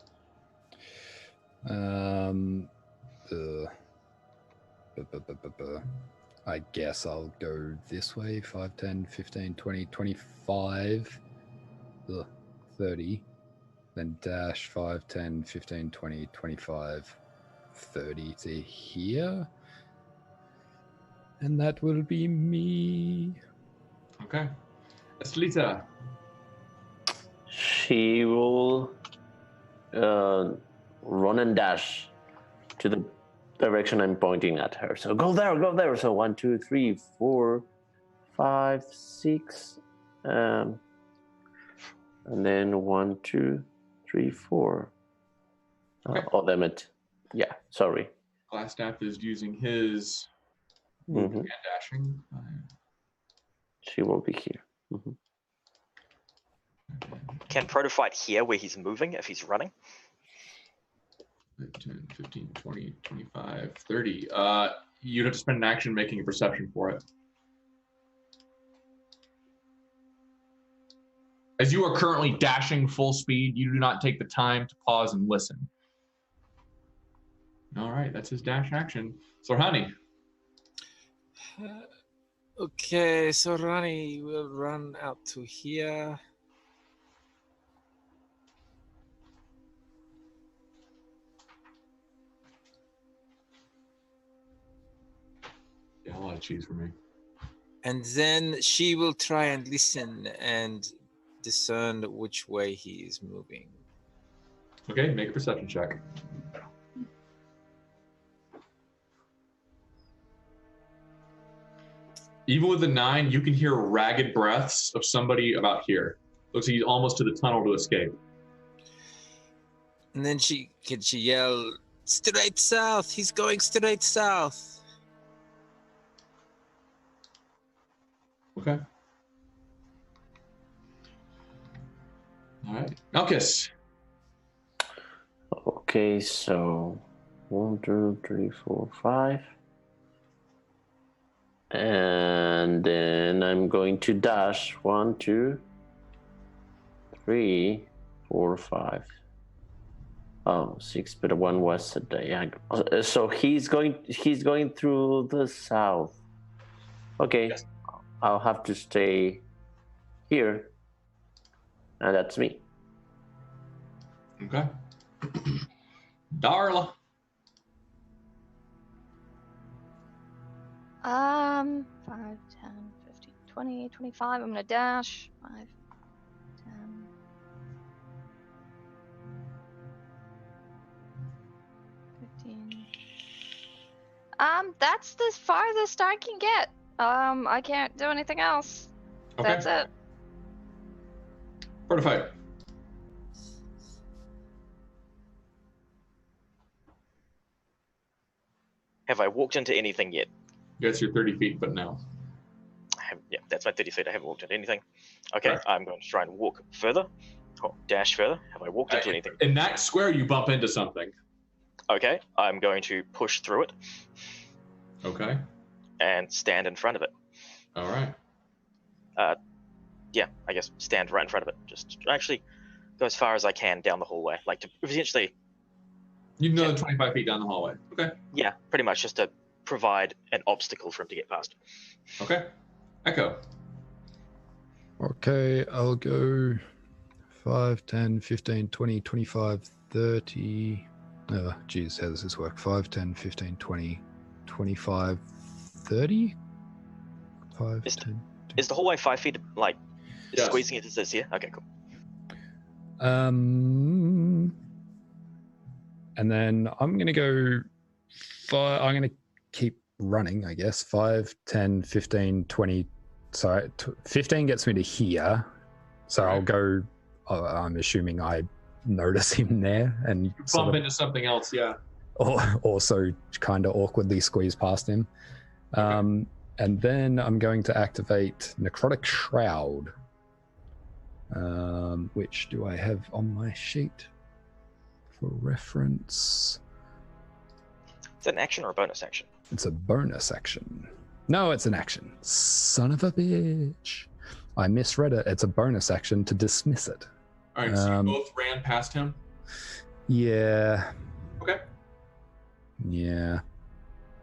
I guess I'll go this way. 5, 10, 15, 20, 25, 30. Then dash 5, 10, 15, 20, 25, 30 to here. And that will be me. Okay. Estelita. She will run and dash to the direction I'm pointing at her. So go there. So 1, 2, 3, 4, 5, 6, and then 1, 2, 3, 4. Okay. Oh, damn it. Yeah, sorry. Glassstaff is using his moving and dashing. She will be here. Can Protofight hear where he's moving if he's running? 10, 15, 20, 25, 30. You'd have to spend an action making a perception for it. As you are currently dashing full speed, you do not take the time to pause and listen. All right, that's his dash action. Sorhani. Okay, so Rani will run out to here. Yeah, a lot of cheese for me. And then she will try and listen and discern which way he is moving. Okay, make a perception check. Even with a 9, you can hear ragged breaths of somebody about here. Looks like he's almost to the tunnel to escape. And then she yell, "Straight south! He's going straight south!" Okay. All right. Malchus. Okay, so 1, 2, 3, 4, 5. And then I'm going to dash 1, 2, 3, 4, 5. Oh, 6, but 1 was a diagonal. So he's going through the south. Okay, Yes. I'll have to stay here, and that's me. Okay. Darla. 5, 10, 15, 20, 25. I'm gonna dash. 5, 10. That's the farthest I can get. I can't do anything else. Okay. That's it. Prototype. Have I walked into anything yet? Yes, you're 30 feet, but no. Yeah, that's my 30 feet. I haven't walked into anything. Okay, Right. I'm going to try and walk further. Oh, dash further. Have I walked into anything? In that square, you bump into something. Okay, I'm going to push through it Okay. and stand in front of it. All right. Yeah, I guess stand right in front of it. Just actually go as far as I can down the hallway. Like to potentially, You know, 25 feet down the hallway. Okay. yeah, pretty much just to provide an obstacle for him to get past. Okay. Echo. Okay, I'll go 5, 10, 15, 20, 25, 30. Oh, geez, how does this work? 5, 10, 15, 20, 25, 30? 5, Is- 10. Is the hallway 5 feet, like, Yes. squeezing it as this here? Okay, cool. And then I'm going to go 5. I'm going to keep running, I guess. 5, 10, 15, 20. Sorry, 15 gets me to here. So I'll go. I'm assuming I notice him there and sort Bump of, into something else, yeah. or also kind of awkwardly squeeze past him. And then I'm going to activate Necrotic Shroud. Which do I have on my sheet for reference? Is that an action or a bonus action? It's a bonus action. No, it's an action. Son of a bitch. I misread it. It's a bonus action to dismiss it. All right, so you both ran past him? Yeah. Okay. Yeah.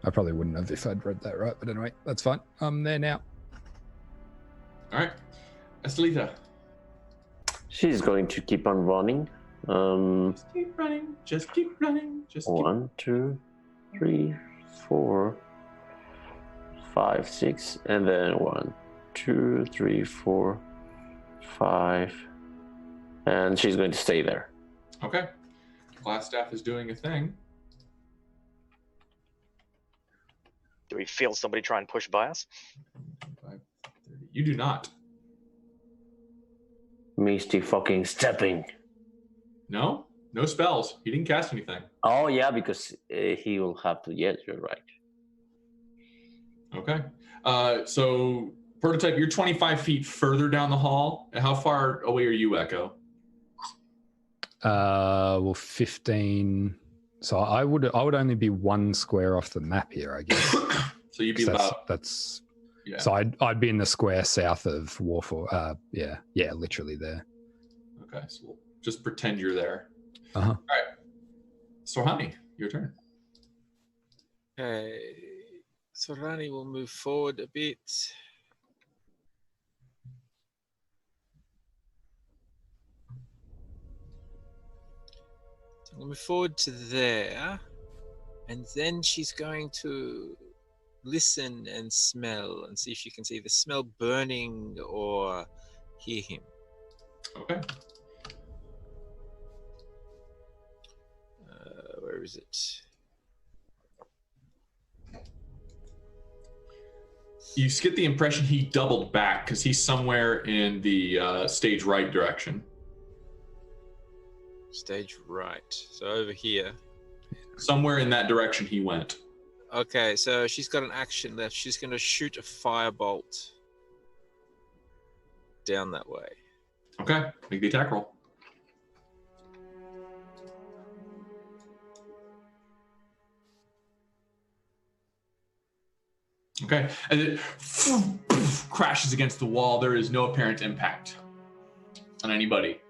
I probably wouldn't have if I'd read that right, but anyway, that's fine. I'm there now. All right. Estelita. She's going to keep on running. Just keep running. Just keep running. Just keep 1, 2, 3, 4, 5, 6, and then 1, 2, 3, 4, 5, and she's going to stay there. Okay. Glass staff is doing a thing. Do we feel somebody try and push by us? 5, 30. You do not. Misty fucking stepping. No? No spells. He didn't cast anything. Oh yeah, because he will have to. Yes, you're right. Okay. So, Prototype, you're 25 feet further down the hall. How far away are you, Echo? Well, 15. So I would only be 1 square off the map here, I guess. So you'd be about... That's Yeah. So I'd be in the square south of Warford. Yeah, literally there. Okay, so we'll just pretend you're there. Uh-huh. All right. So, honey, your turn. Okay. So Rani will move forward a bit. So we'll move forward to there. And then she's going to listen and smell and see if she can either smell burning or hear him. Okay. Where is it? You get the impression he doubled back because he's somewhere in the stage right direction. Stage right. So over here. Somewhere in that direction he went. Okay, so she's got an action left. She's going to shoot a firebolt down that way. Okay, make the attack roll. Okay, and it crashes against the wall. There is no apparent impact on anybody.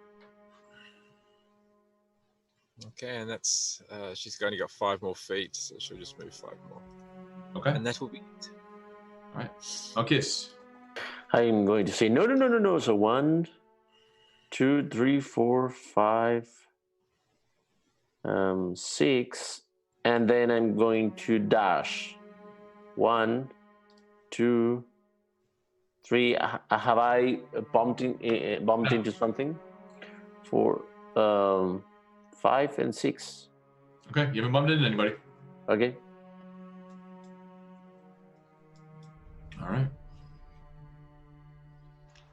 Okay, and that's she's only got 5 more feet, so she'll just move 5 more. Okay, And that will be it. all right. Okis. I'm going to say no. So 1, 2, 3, 4, 5, 6, and then I'm going to dash. 1, 2, 3. Have I bumped into something? 4, 5, and 6. Okay, you haven't bumped into anybody. Okay. All right.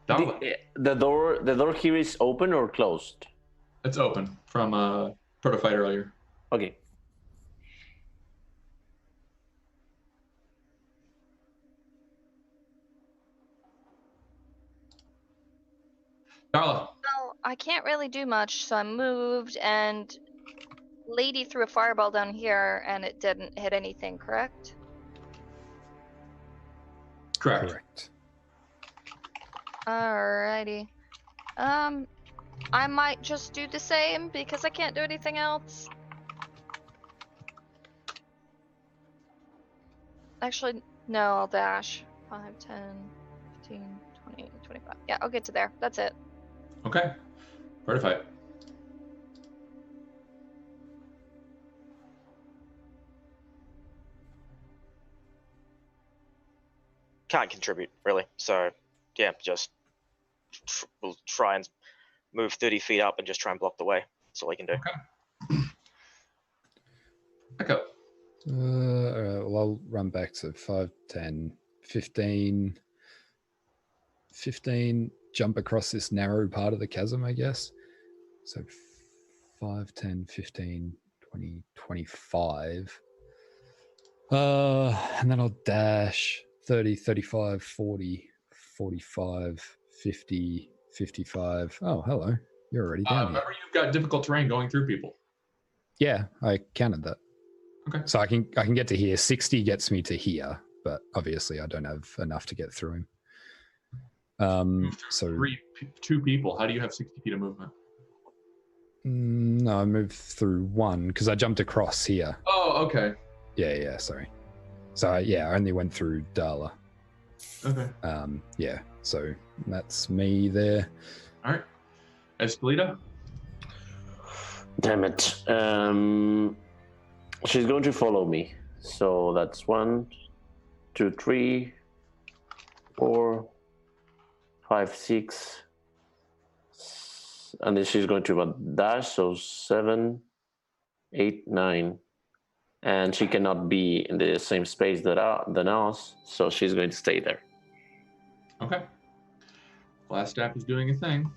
Darla. The door here is open or closed? It's open from proto fight earlier. Okay. Darla. Well, I can't really do much, so I moved and Lady threw a fireball down here and it didn't hit anything, correct? Correct. Alrighty. I might just do the same because I can't do anything else. Actually, no, I'll dash. 5, 10, 15, 20, 25. Yeah, I'll get to there. That's it. Okay. Proto fight. Can't contribute really. So yeah, just we'll try and move 30 feet up and just try and block the way. That's all I can do. Okay. Back up. All right, well, I'll run back to 5, 10, 15, 15, jump across this narrow part of the chasm, I guess. So 5, 10, 15, 20, 25. And then I'll dash 30, 35, 40, 45, 50, 55. Oh, hello. You're already down here. Remember, you've got difficult terrain going through people. Yeah, I counted that. Okay. So I can get to here. 60 gets me to here, but obviously I don't have enough to get through him. So 2 people. How do you have 60 feet of movement? No, I moved through 1 because I jumped across here. Oh, okay. Yeah, sorry. So I only went through Darla. Okay. Yeah, so that's me there. All right. Escalita? Damn it. She's going to follow me. So that's 1, 2, 3, 4, 5, 6. And then she's going to dash. So 7, 8, 9. And she cannot be in the same space than us. So she's going to stay there. Okay. Blast staff is doing a thing.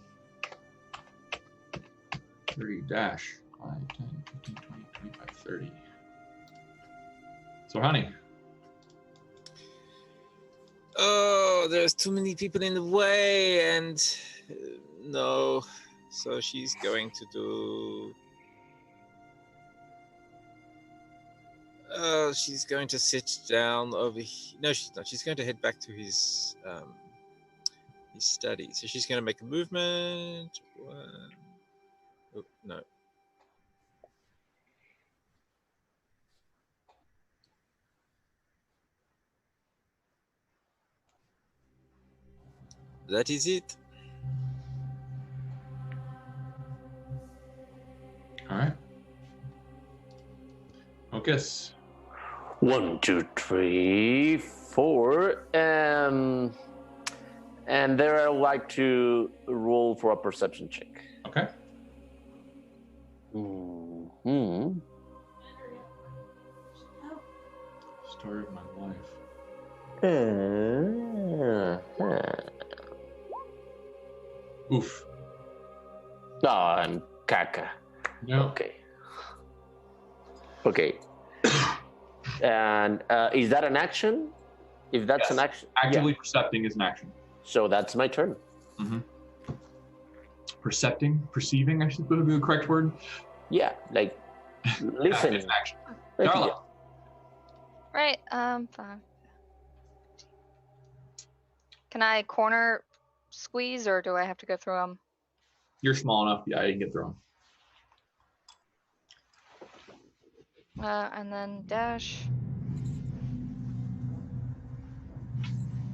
3 dash 5, 10, 15, 20, 25, 30. So, honey. Oh, there's too many people in the way, and no. So she's going to do. She's going to sit down over here. No, she's not. She's going to head back to his study. So she's going to make a movement. 1. Oh, no. That is it. All right. Focus. 1, 2, 3, 4. And there I would like to roll for a perception check. Okay. Mm-hmm. Story of my life. Uh-huh. Oof. Oh, I'm caca. No. Okay. Okay. And is that an action? If that's Yes. an action, Actively percepting is an action. so that's my turn. Perceiving, I should would be the correct word. Yeah, like That is listening. an action. Like, Darla. Right. Fine. Can I corner squeeze, or do I have to go through them? You're small enough. Yeah, you can get through them. And then dash.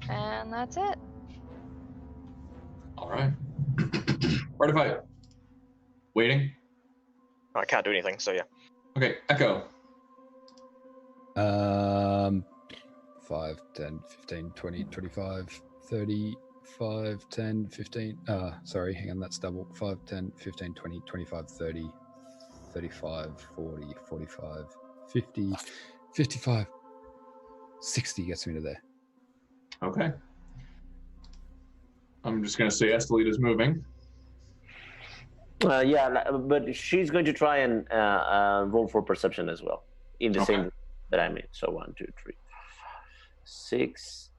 And that's it. All right. Where to fight? Waiting. I can't do anything, so yeah. Okay, Echo. 5, 10, 15, 20, 25, 30, 5, 10, 15. Sorry, hang on, that's double. 5, 10, 15, 20, 25, 30, 35, 40, 45, 50, 55, 60 gets me to there. Okay. I'm just going to say Estelita's moving. but she's going to try and roll for perception as well in the same that I'm in. So 1, 2, 3, 6,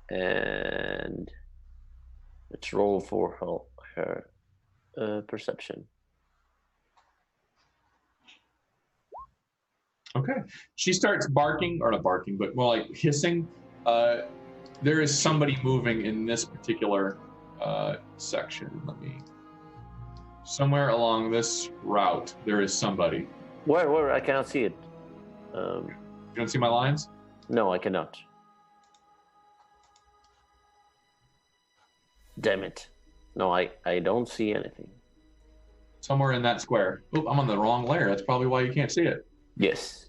and let's roll for her perception. Okay. She starts barking, or not barking, but more like hissing. There is somebody moving in this particular section. Somewhere along this route, there is somebody. Where? I cannot see it. You don't see my lines? No, I cannot. Damn it. No, I don't see anything. Somewhere in that square. Oop, I'm on the wrong layer. That's probably why you can't see it. Yes.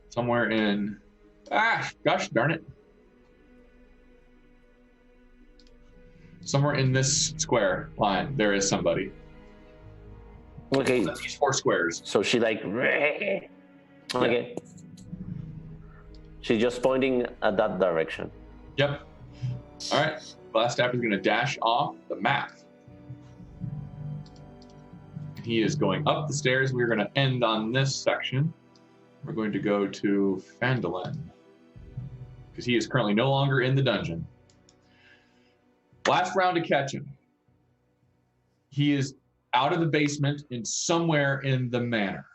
Somewhere in... gosh darn it. Somewhere in this square line, there is somebody. Okay. These 4 squares. So she like... Okay. Yeah. She's just pointing at that direction. Yep. All right. Last step is going to dash off the map. He is going up the stairs. We're going to end on this section. We're going to go to Fandolin, because he is currently no longer in the dungeon. Last round to catch him. He is out of the basement and somewhere in the manor.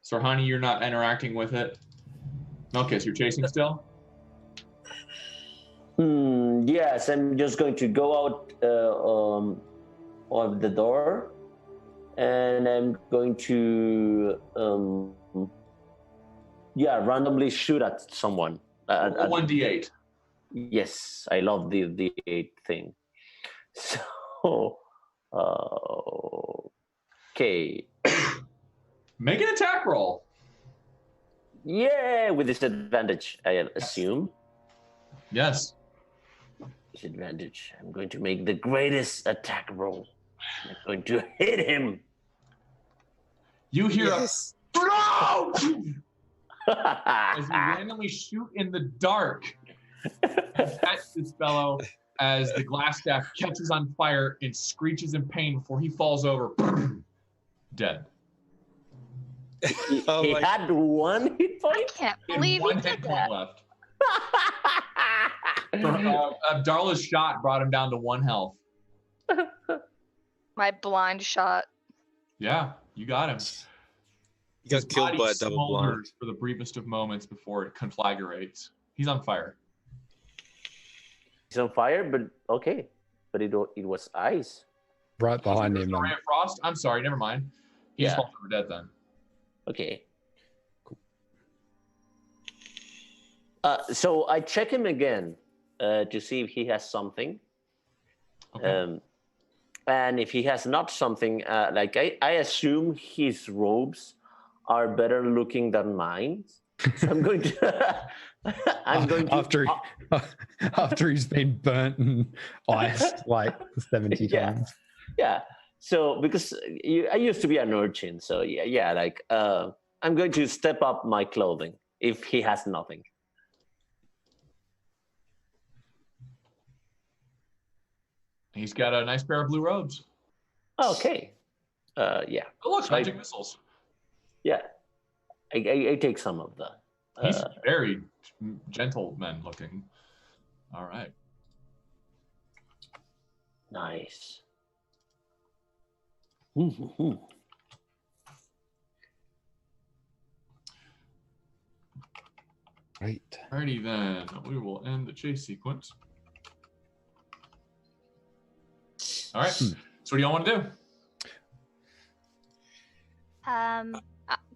Sarhani, you're not interacting with it? Okay, so you're chasing still? Yes, I'm just going to go out of the door, and I'm going to randomly shoot at someone. 1d8. Yes, I love the 8 thing. So, okay. Make an attack roll. Yeah, with disadvantage, I assume. Yes. Disadvantage. I'm going to make the greatest attack roll. I'm going to hit him. You hear Yes. a no! As you randomly shoot in the dark. Catch this fellow as the glass staff catches on fire and screeches in pain before he falls over. Dead. He my- had 1 hit I point? can't And believe 1 he hit did point that. left. Darla's shot brought him down to 1 health. My blind shot. Yeah, you got him. You got His killed body by a double blind. smolders for the briefest of moments before it conflagrates. He's on fire. He's on fire, but okay. But it was ice. Right behind him. Ray of Frost? I'm sorry, never mind. He's Yeah. falling over dead then. Okay. Cool. So I check him again to see if he has something. Okay. And if he has not something, I assume his robes are better looking than mine. So I'm going to. After he's been burnt and iced like 70 Yeah. times. Yeah. So because I used to be an urchin, so I'm going to step up my clothing if he has nothing. He's got a nice pair of blue robes. Okay. Yeah. Oh, look, So magic missiles. Yeah. I take some of that. He's very gentleman looking. All right. Nice. Mm-hmm. Right. Alrighty then. We will end the chase sequence. All right. So what do y'all want to do?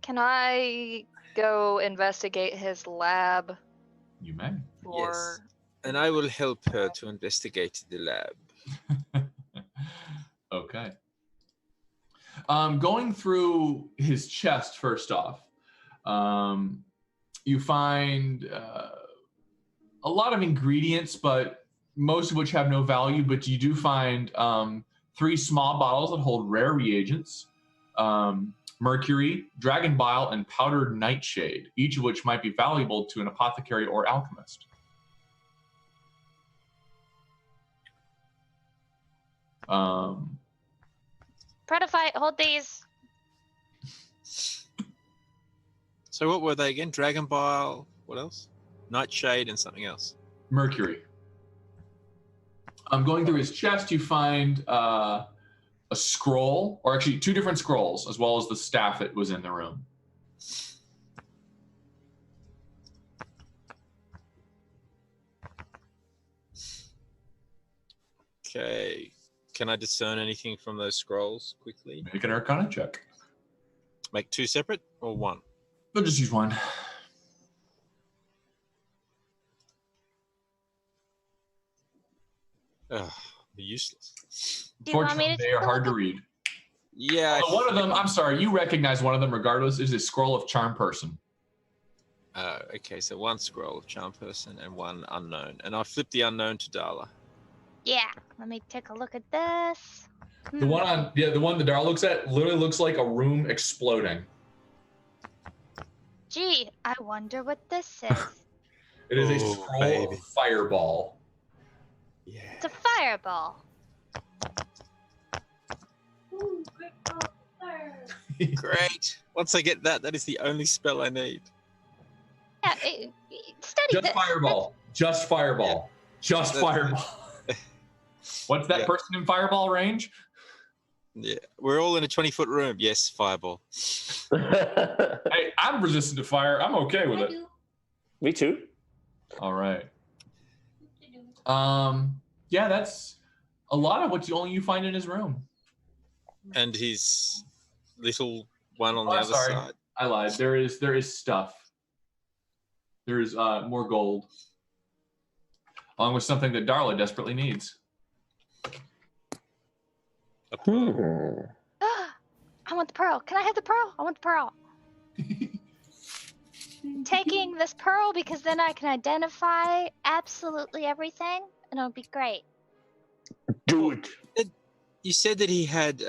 Can I go investigate his lab You may. for? And I will help her to investigate the lab. Okay. Going through his chest first off, you find a lot of ingredients, but most of which have no value. But you do find 3 small bottles that hold rare reagents, mercury, dragon bile, and powdered nightshade, each of which might be valuable to an apothecary or alchemist. Protophyte, hold these. So what were they again? Dragon bile. What else? Nightshade and something else. Mercury. Going through his chest, you find a scroll, or actually 2 different scrolls, as well as the staff that was in the room. Okay. Can I discern anything from those scrolls quickly? Make an Arcana check. Make 2 separate or 1? They'll just use 1. Ugh, useless. Do you want me Fortunately, to they take are a hard to look read. Yeah. One of them, I'm sorry, you recognize one of them regardless, is a scroll of charm person. Okay, so 1 scroll of charm person and 1 unknown. And I'll flip the unknown to Darla. Yeah, let me take a look at this. The one that Darla looks at literally looks like a room exploding. Gee, I wonder what this is. It is a Oh, scroll baby. of fireball. Yeah. It's a fireball. Ooh, quick roll, fire. Great. Once I get that, that is the only spell I need. Yeah, study Just this. fireball. Just fireball. Just That's- fireball. What's that Yeah. person in fireball range? Yeah. We're all in a 20-foot room. Yes, fireball. Hey, I'm resistant to fire. I'm okay with I it. do. Me too. All right. Yeah, that's a lot of what you find in his room. And his little one on Oh, the I'm other sorry. side. I lied. There is stuff. There is more gold, along with something that Darla desperately needs. A pearl. Hmm. I want the pearl. Can I have the pearl? I want the pearl. Taking this pearl because then I can identify absolutely everything and it'll be great. Do it. You said that he had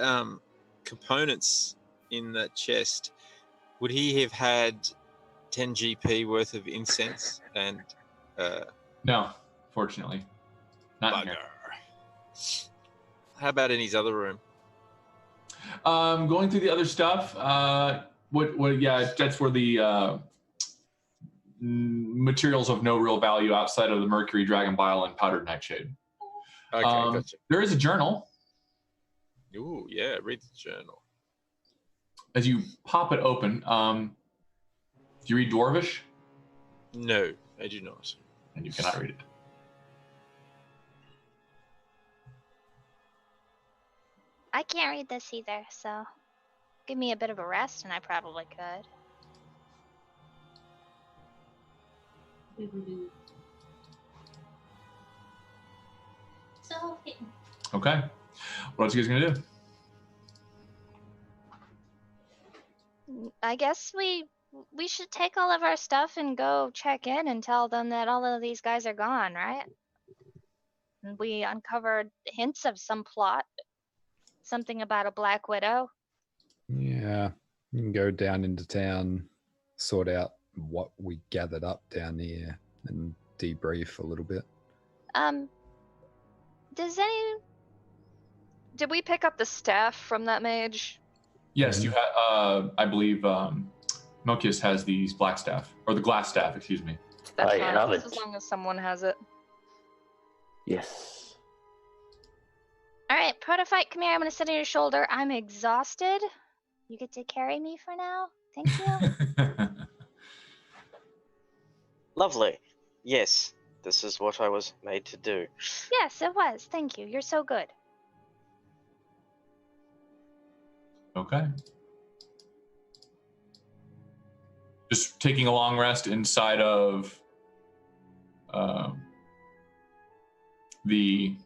components in that chest. Would he have had 10 GP worth of incense and No, fortunately, not in bugger? here. How about in his other room? Going through the other stuff. What? Yeah, that's where the materials of no real value outside of the mercury, dragon bile, and powdered nightshade. Okay, gotcha. There is a journal. Ooh, yeah, read the journal. As you pop it open, do you read Dwarvish? No, I do not. And you cannot read it. I can't read this either, so give me a bit of a rest and I probably could. Doo-doo-doo. So, Okay. What else are you guys gonna do? I guess we should take all of our stuff and go check in and tell them that all of these guys are gone, right? And we uncovered hints of some plot. Something about a Black Widow. Yeah. You can go down into town, sort out what we gathered up down here, and debrief a little bit. Does any Did we pick up the staff from that mage? Yes, you have. I believe Melchius has the black staff or the glass staff. Excuse me. That's I fine, have just it. as long as someone has it. Yes. All right, Protophyte, come here. I'm gonna sit on your shoulder. I'm exhausted. You get to carry me for now. Thank you. Lovely. Yes, this is what I was made to do. Yes, it was. Thank you. You're so good. Okay. Just taking a long rest inside of the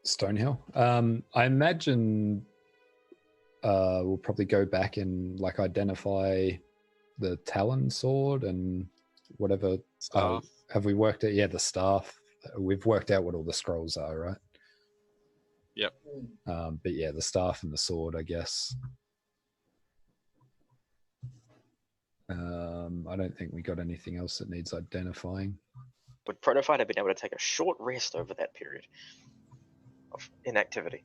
Stonehill. I imagine we'll probably go back and like identify the Talon sword and whatever. Staff. Have we worked out? Yeah, the staff. We've worked out what all the scrolls are, right? Yep. But yeah, the staff and the sword, I guess. I don't think we got anything else that needs identifying. Would Protophyte have been able to take a short rest over that period of inactivity?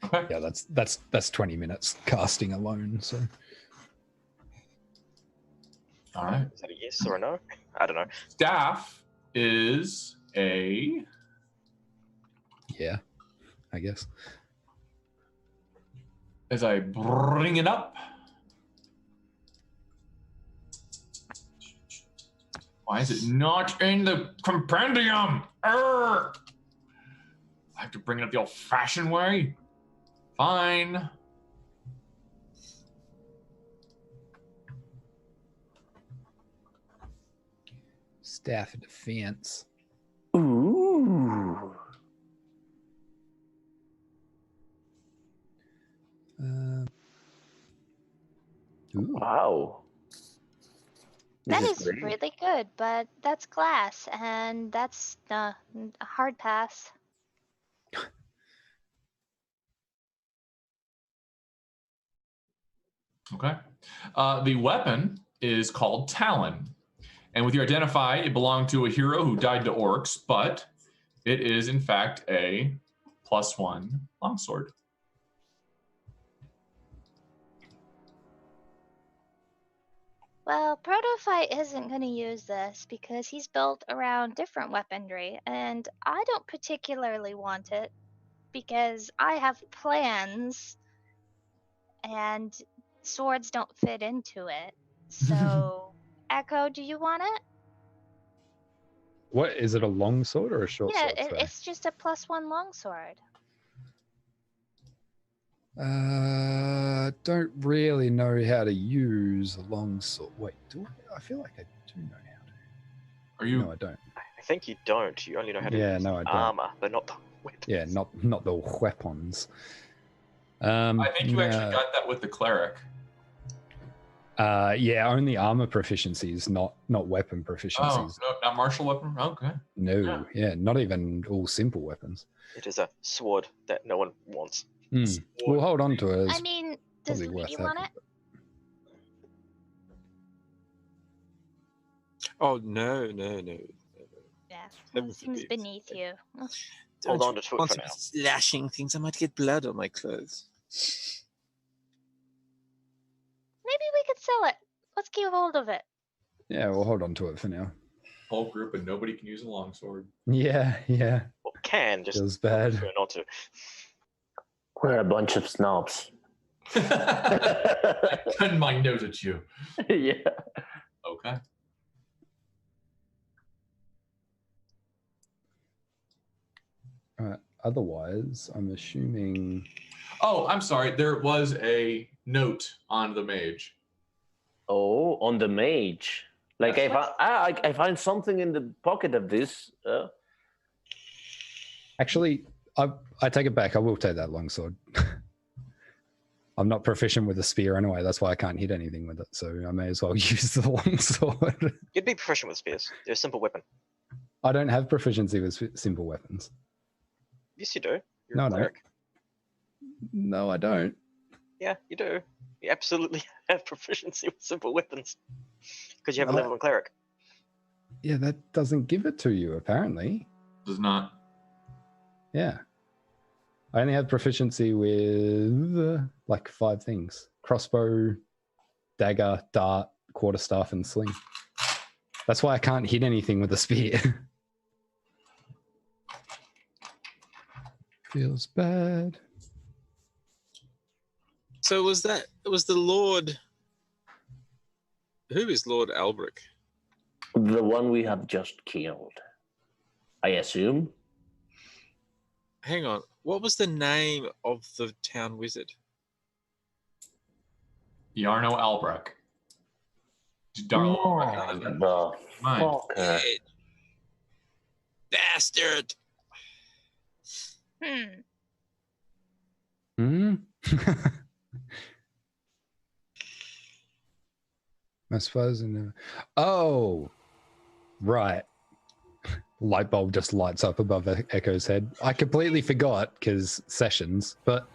okay. Yeah, that's 20 minutes casting alone. So All right. Is that a yes or a no? I don't know. Staff is a yeah, I guess. as I bring it up. Why is it not in the compendium? Arr! I have to bring it up the old-fashioned way. Fine. Staff of defense. Ooh. Ooh. Wow. That This is great. really good, but that's glass, and that's a hard pass. Okay. The weapon is called Talon. And with your identify, it belonged to a hero who died to orcs, but it is in fact a +1 longsword. Well, Protophyte isn't going to use this because he's built around different weaponry, and I don't particularly want it because I have plans and swords don't fit into it. So, Echo, do you want it? What is it? A long sword or a short Yeah, sword? Sorry. it's just a +1 longsword. Don't really know how to use a long sword. Wait, do I? I feel like I do know how to. Are you? No, I don't. I think you don't. You only know how to Yeah, use no, I the don't. armor, but not the weapons. Yeah, not the weapons. I think you actually nah. got that with the cleric. Yeah, only armor proficiencies, not weapon Oh, proficiencies. no, not martial weapon? Okay. No, yeah, not even all simple weapons. It is a sword that no one wants. Hmm. We'll hold on to it. I It's mean, does probably worth Lee want having. it? Oh no. Yeah, Heaven it seems forbid. beneath you. Hold Don't on to it for want to now. be slashing things. I might get blood on my clothes. Maybe we could sell it. Let's keep hold of it. Yeah, we'll hold on to it for now. Whole group and nobody can use a longsword. Yeah. Well, can just Feels bad. prefer not to. We're a bunch of snobs. I turn my nose at you. Yeah. Okay. Otherwise, I'm assuming. Oh, I'm sorry. There was a note on the mage. Oh, on the mage. Like Yes. I find something in the pocket of this. Actually, I take it back. I will take that longsword. I'm not proficient with a spear anyway. That's why I can't hit anything with it. So I may as well use the longsword. You'd be proficient with spears. They're a simple weapon. I don't have proficiency with simple weapons. Yes, you do. You're No, a I don't. cleric. No, I don't. Yeah, you do. You absolutely have proficiency with simple weapons because you have a What? level 1 cleric. Yeah, that doesn't give it to you, apparently. Does not. Yeah. I only have proficiency with like 5 things: crossbow, dagger, dart, quarterstaff, and sling. That's why I can't hit anything with a spear. Feels bad. So was the Lord? Who is Lord Albrecht? The one we have just killed, I assume. Hang on. What was the name of the town wizard? Yarno Albrecht. Darla will recognize that. The Mine. fucker. Bastard! Hmm? I suppose. Oh, right. Light bulb just lights up above Echo's head. I completely forgot because sessions, but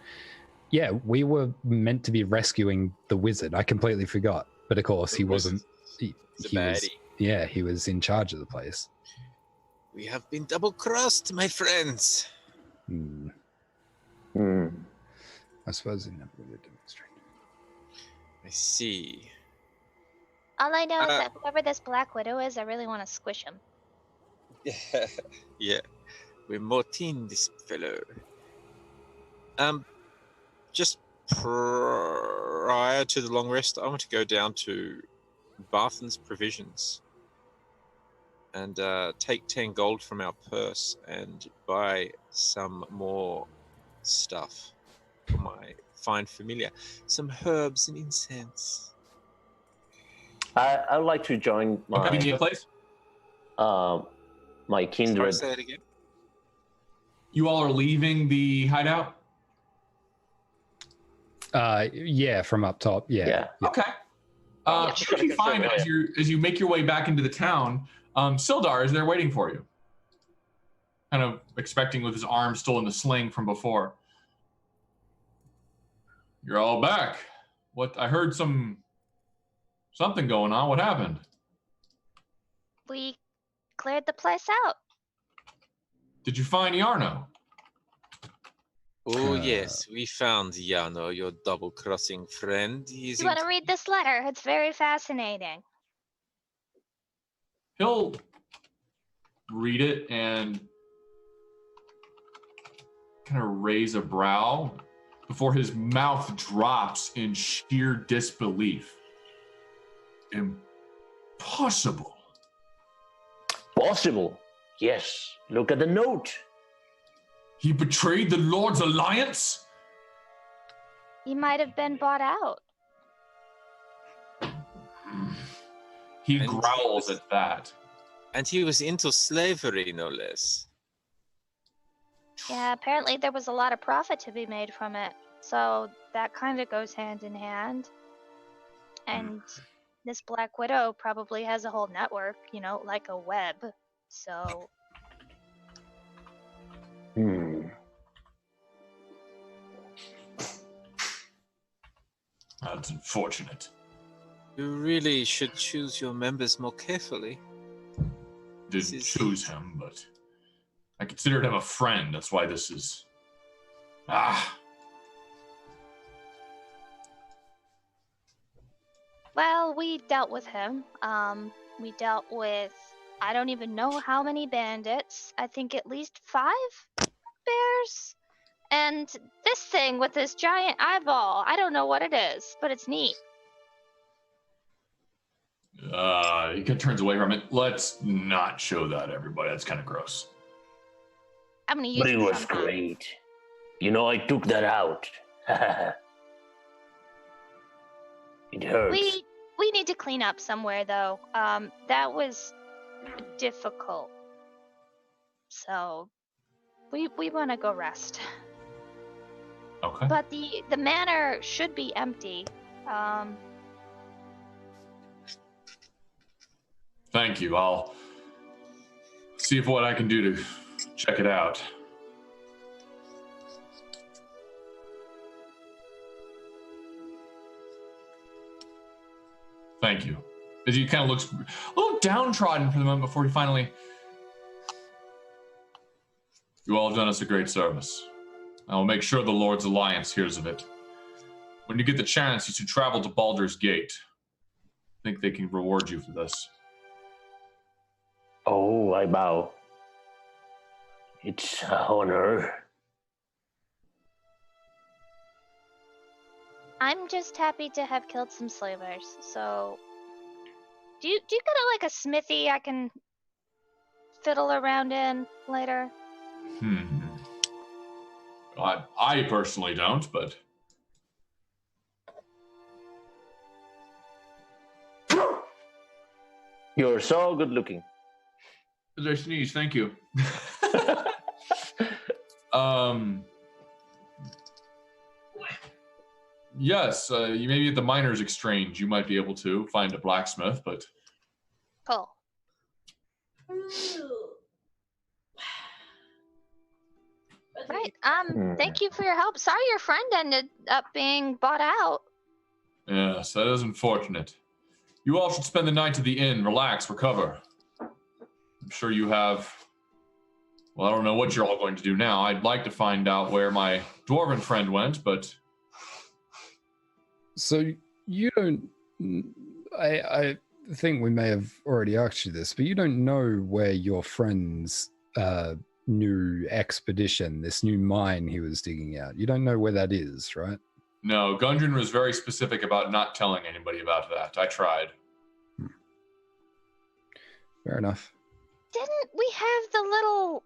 yeah, we were meant to be rescuing the wizard. I completely forgot, but of course he wasn't. He was, yeah, he was in charge of the place. We have been double-crossed, my friends. I suppose it never really demonstrated. I see. All I know is that whoever this Black Widow is, I really want to squish him. Yeah, we're morting this fellow. Just prior to the long rest, I want to go down to Barthen's Provisions and take 10 gold from our purse and buy some more stuff for my fine familiar. Some herbs and incense. I would like to join my place? My kindred. Sorry, say it again. You all are leaving the hideout? Yeah, from up top. Yeah. Okay. What you find as you make your way back into the town, Sildar is there waiting for you. Kind of expecting with his arm still in the sling from before. You're all back. What? I heard something going on. What happened? We cleared the place out. Did you find Yarno? Oh, yes, we found Yarno, your double-crossing friend. You want to read this letter? It's very fascinating. He'll read it and kind of raise a brow before his mouth drops in sheer disbelief. Impossible. Possible? Yes. Look at the note. He betrayed the Lord's alliance? He might have been bought out. He growls at that. And he was into slavery, no less. Yeah, apparently there was a lot of profit to be made from it. So that kind of goes hand in hand. And this Black Widow probably has a whole network, like a web. So... That's unfortunate. You really should choose your members more carefully. Didn't choose him, but I considered him a friend. That's why this is... Well, we dealt with him. We dealt with, I don't even know how many bandits. I think at least 5 bears. And this thing with this giant eyeball, I don't know what it is, but it's neat. He kind of turns away from it. Let's not show that, everybody. That's kind of gross. I'm gonna use But it was great. I took that out. It hurts. We need to clean up somewhere, though. That was difficult. So we want to go rest. Okay. But the manor should be empty. Thank you. I'll see what I can do to check it out. Thank you. As he kind of looks a little downtrodden for the moment before he finally... You all have done us a great service. I will make sure the Lord's Alliance hears of it. When you get the chance, you should travel to Baldur's Gate. I think they can reward you for this. Oh, I bow. It's an honor. I'm just happy to have killed some slavers. So, do you got like a smithy I can fiddle around in later? I personally don't, but You're so good looking. as I sneeze, thank you. Yes, you maybe at the miners' exchange you might be able to find a blacksmith, but Cool. Right. Thank you for your help. Sorry your friend ended up being bought out. yes, that is unfortunate. You all should spend the night at the inn, relax, recover. I'm sure you have. Well, I don't know what you're all going to do now. I'd like to find out where my dwarven friend went, but So you don't. I think we may have already asked you this, but you don't know where your friend's new expedition, this new mine he was digging out. You don't know where that is, right? no, Gundren was very specific about not telling anybody about that. I tried. Fair enough. Didn't we have the little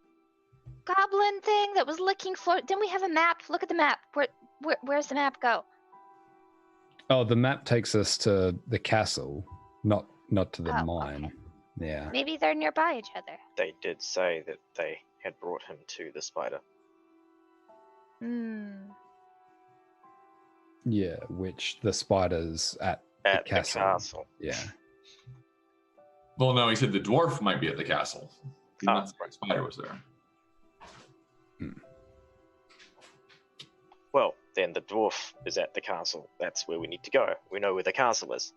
goblin thing that was looking for? Didn't we have a map? Look at the map. Where's the map go? Oh, the map takes us to the castle, not to the Oh, mine. okay. Yeah. Maybe they're nearby each other. They did say that they had brought him to the spider. Yeah, which the spider's at the At castle. the castle. Yeah. Well, no, he said the dwarf might be at the castle. He Oh, not say the spider was there. Well, then the dwarf is at the castle. That's where we need to go. We know where the castle is.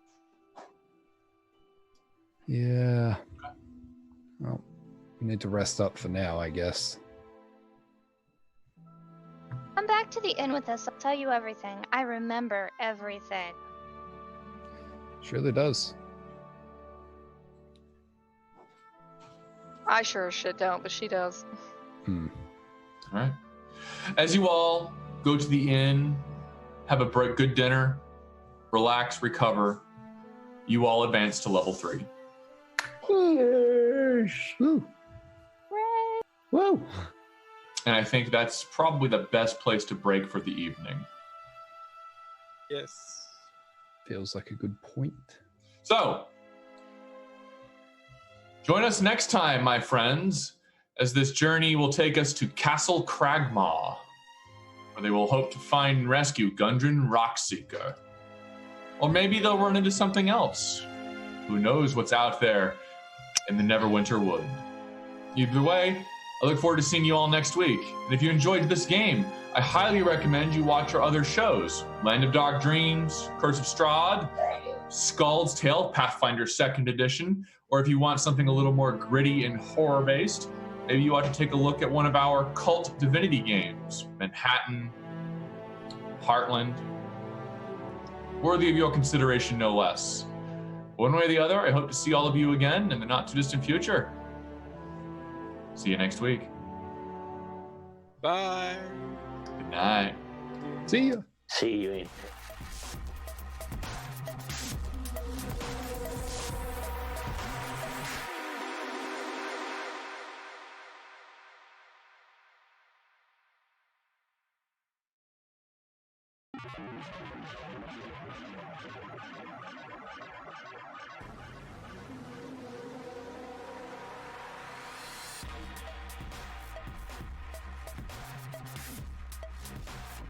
Yeah. Well, we need to rest up for now, I guess. Come back to the inn with us. I'll tell you everything. I remember everything. Surely does. I sure as shit don't, but she does. All right. As you all go to the inn, have a good dinner, relax, recover, you all advance to level 3. Woo. Woo. And I think that's probably the best place to break for the evening. Yes. Feels like a good point. So, join us next time, my friends, as this journey will take us to Castle Cragmaw, where they will hope to find and rescue Gundren Rockseeker. Or maybe they'll run into something else. Who knows what's out there in the Neverwinter Wood. Either way, I look forward to seeing you all next week. And if you enjoyed this game, I highly recommend you watch our other shows. Land of Dark Dreams, Curse of Strahd, Skald's Tale, Pathfinder 2nd Edition, or if you want something a little more gritty and horror-based, maybe you ought to take a look at one of our cult divinity games, Manhattan, Heartland. Worthy of your consideration, no less. One way or the other, I hope to see all of you again in the not-too-distant future. See you next week. Bye. Good night. See ya. See you in.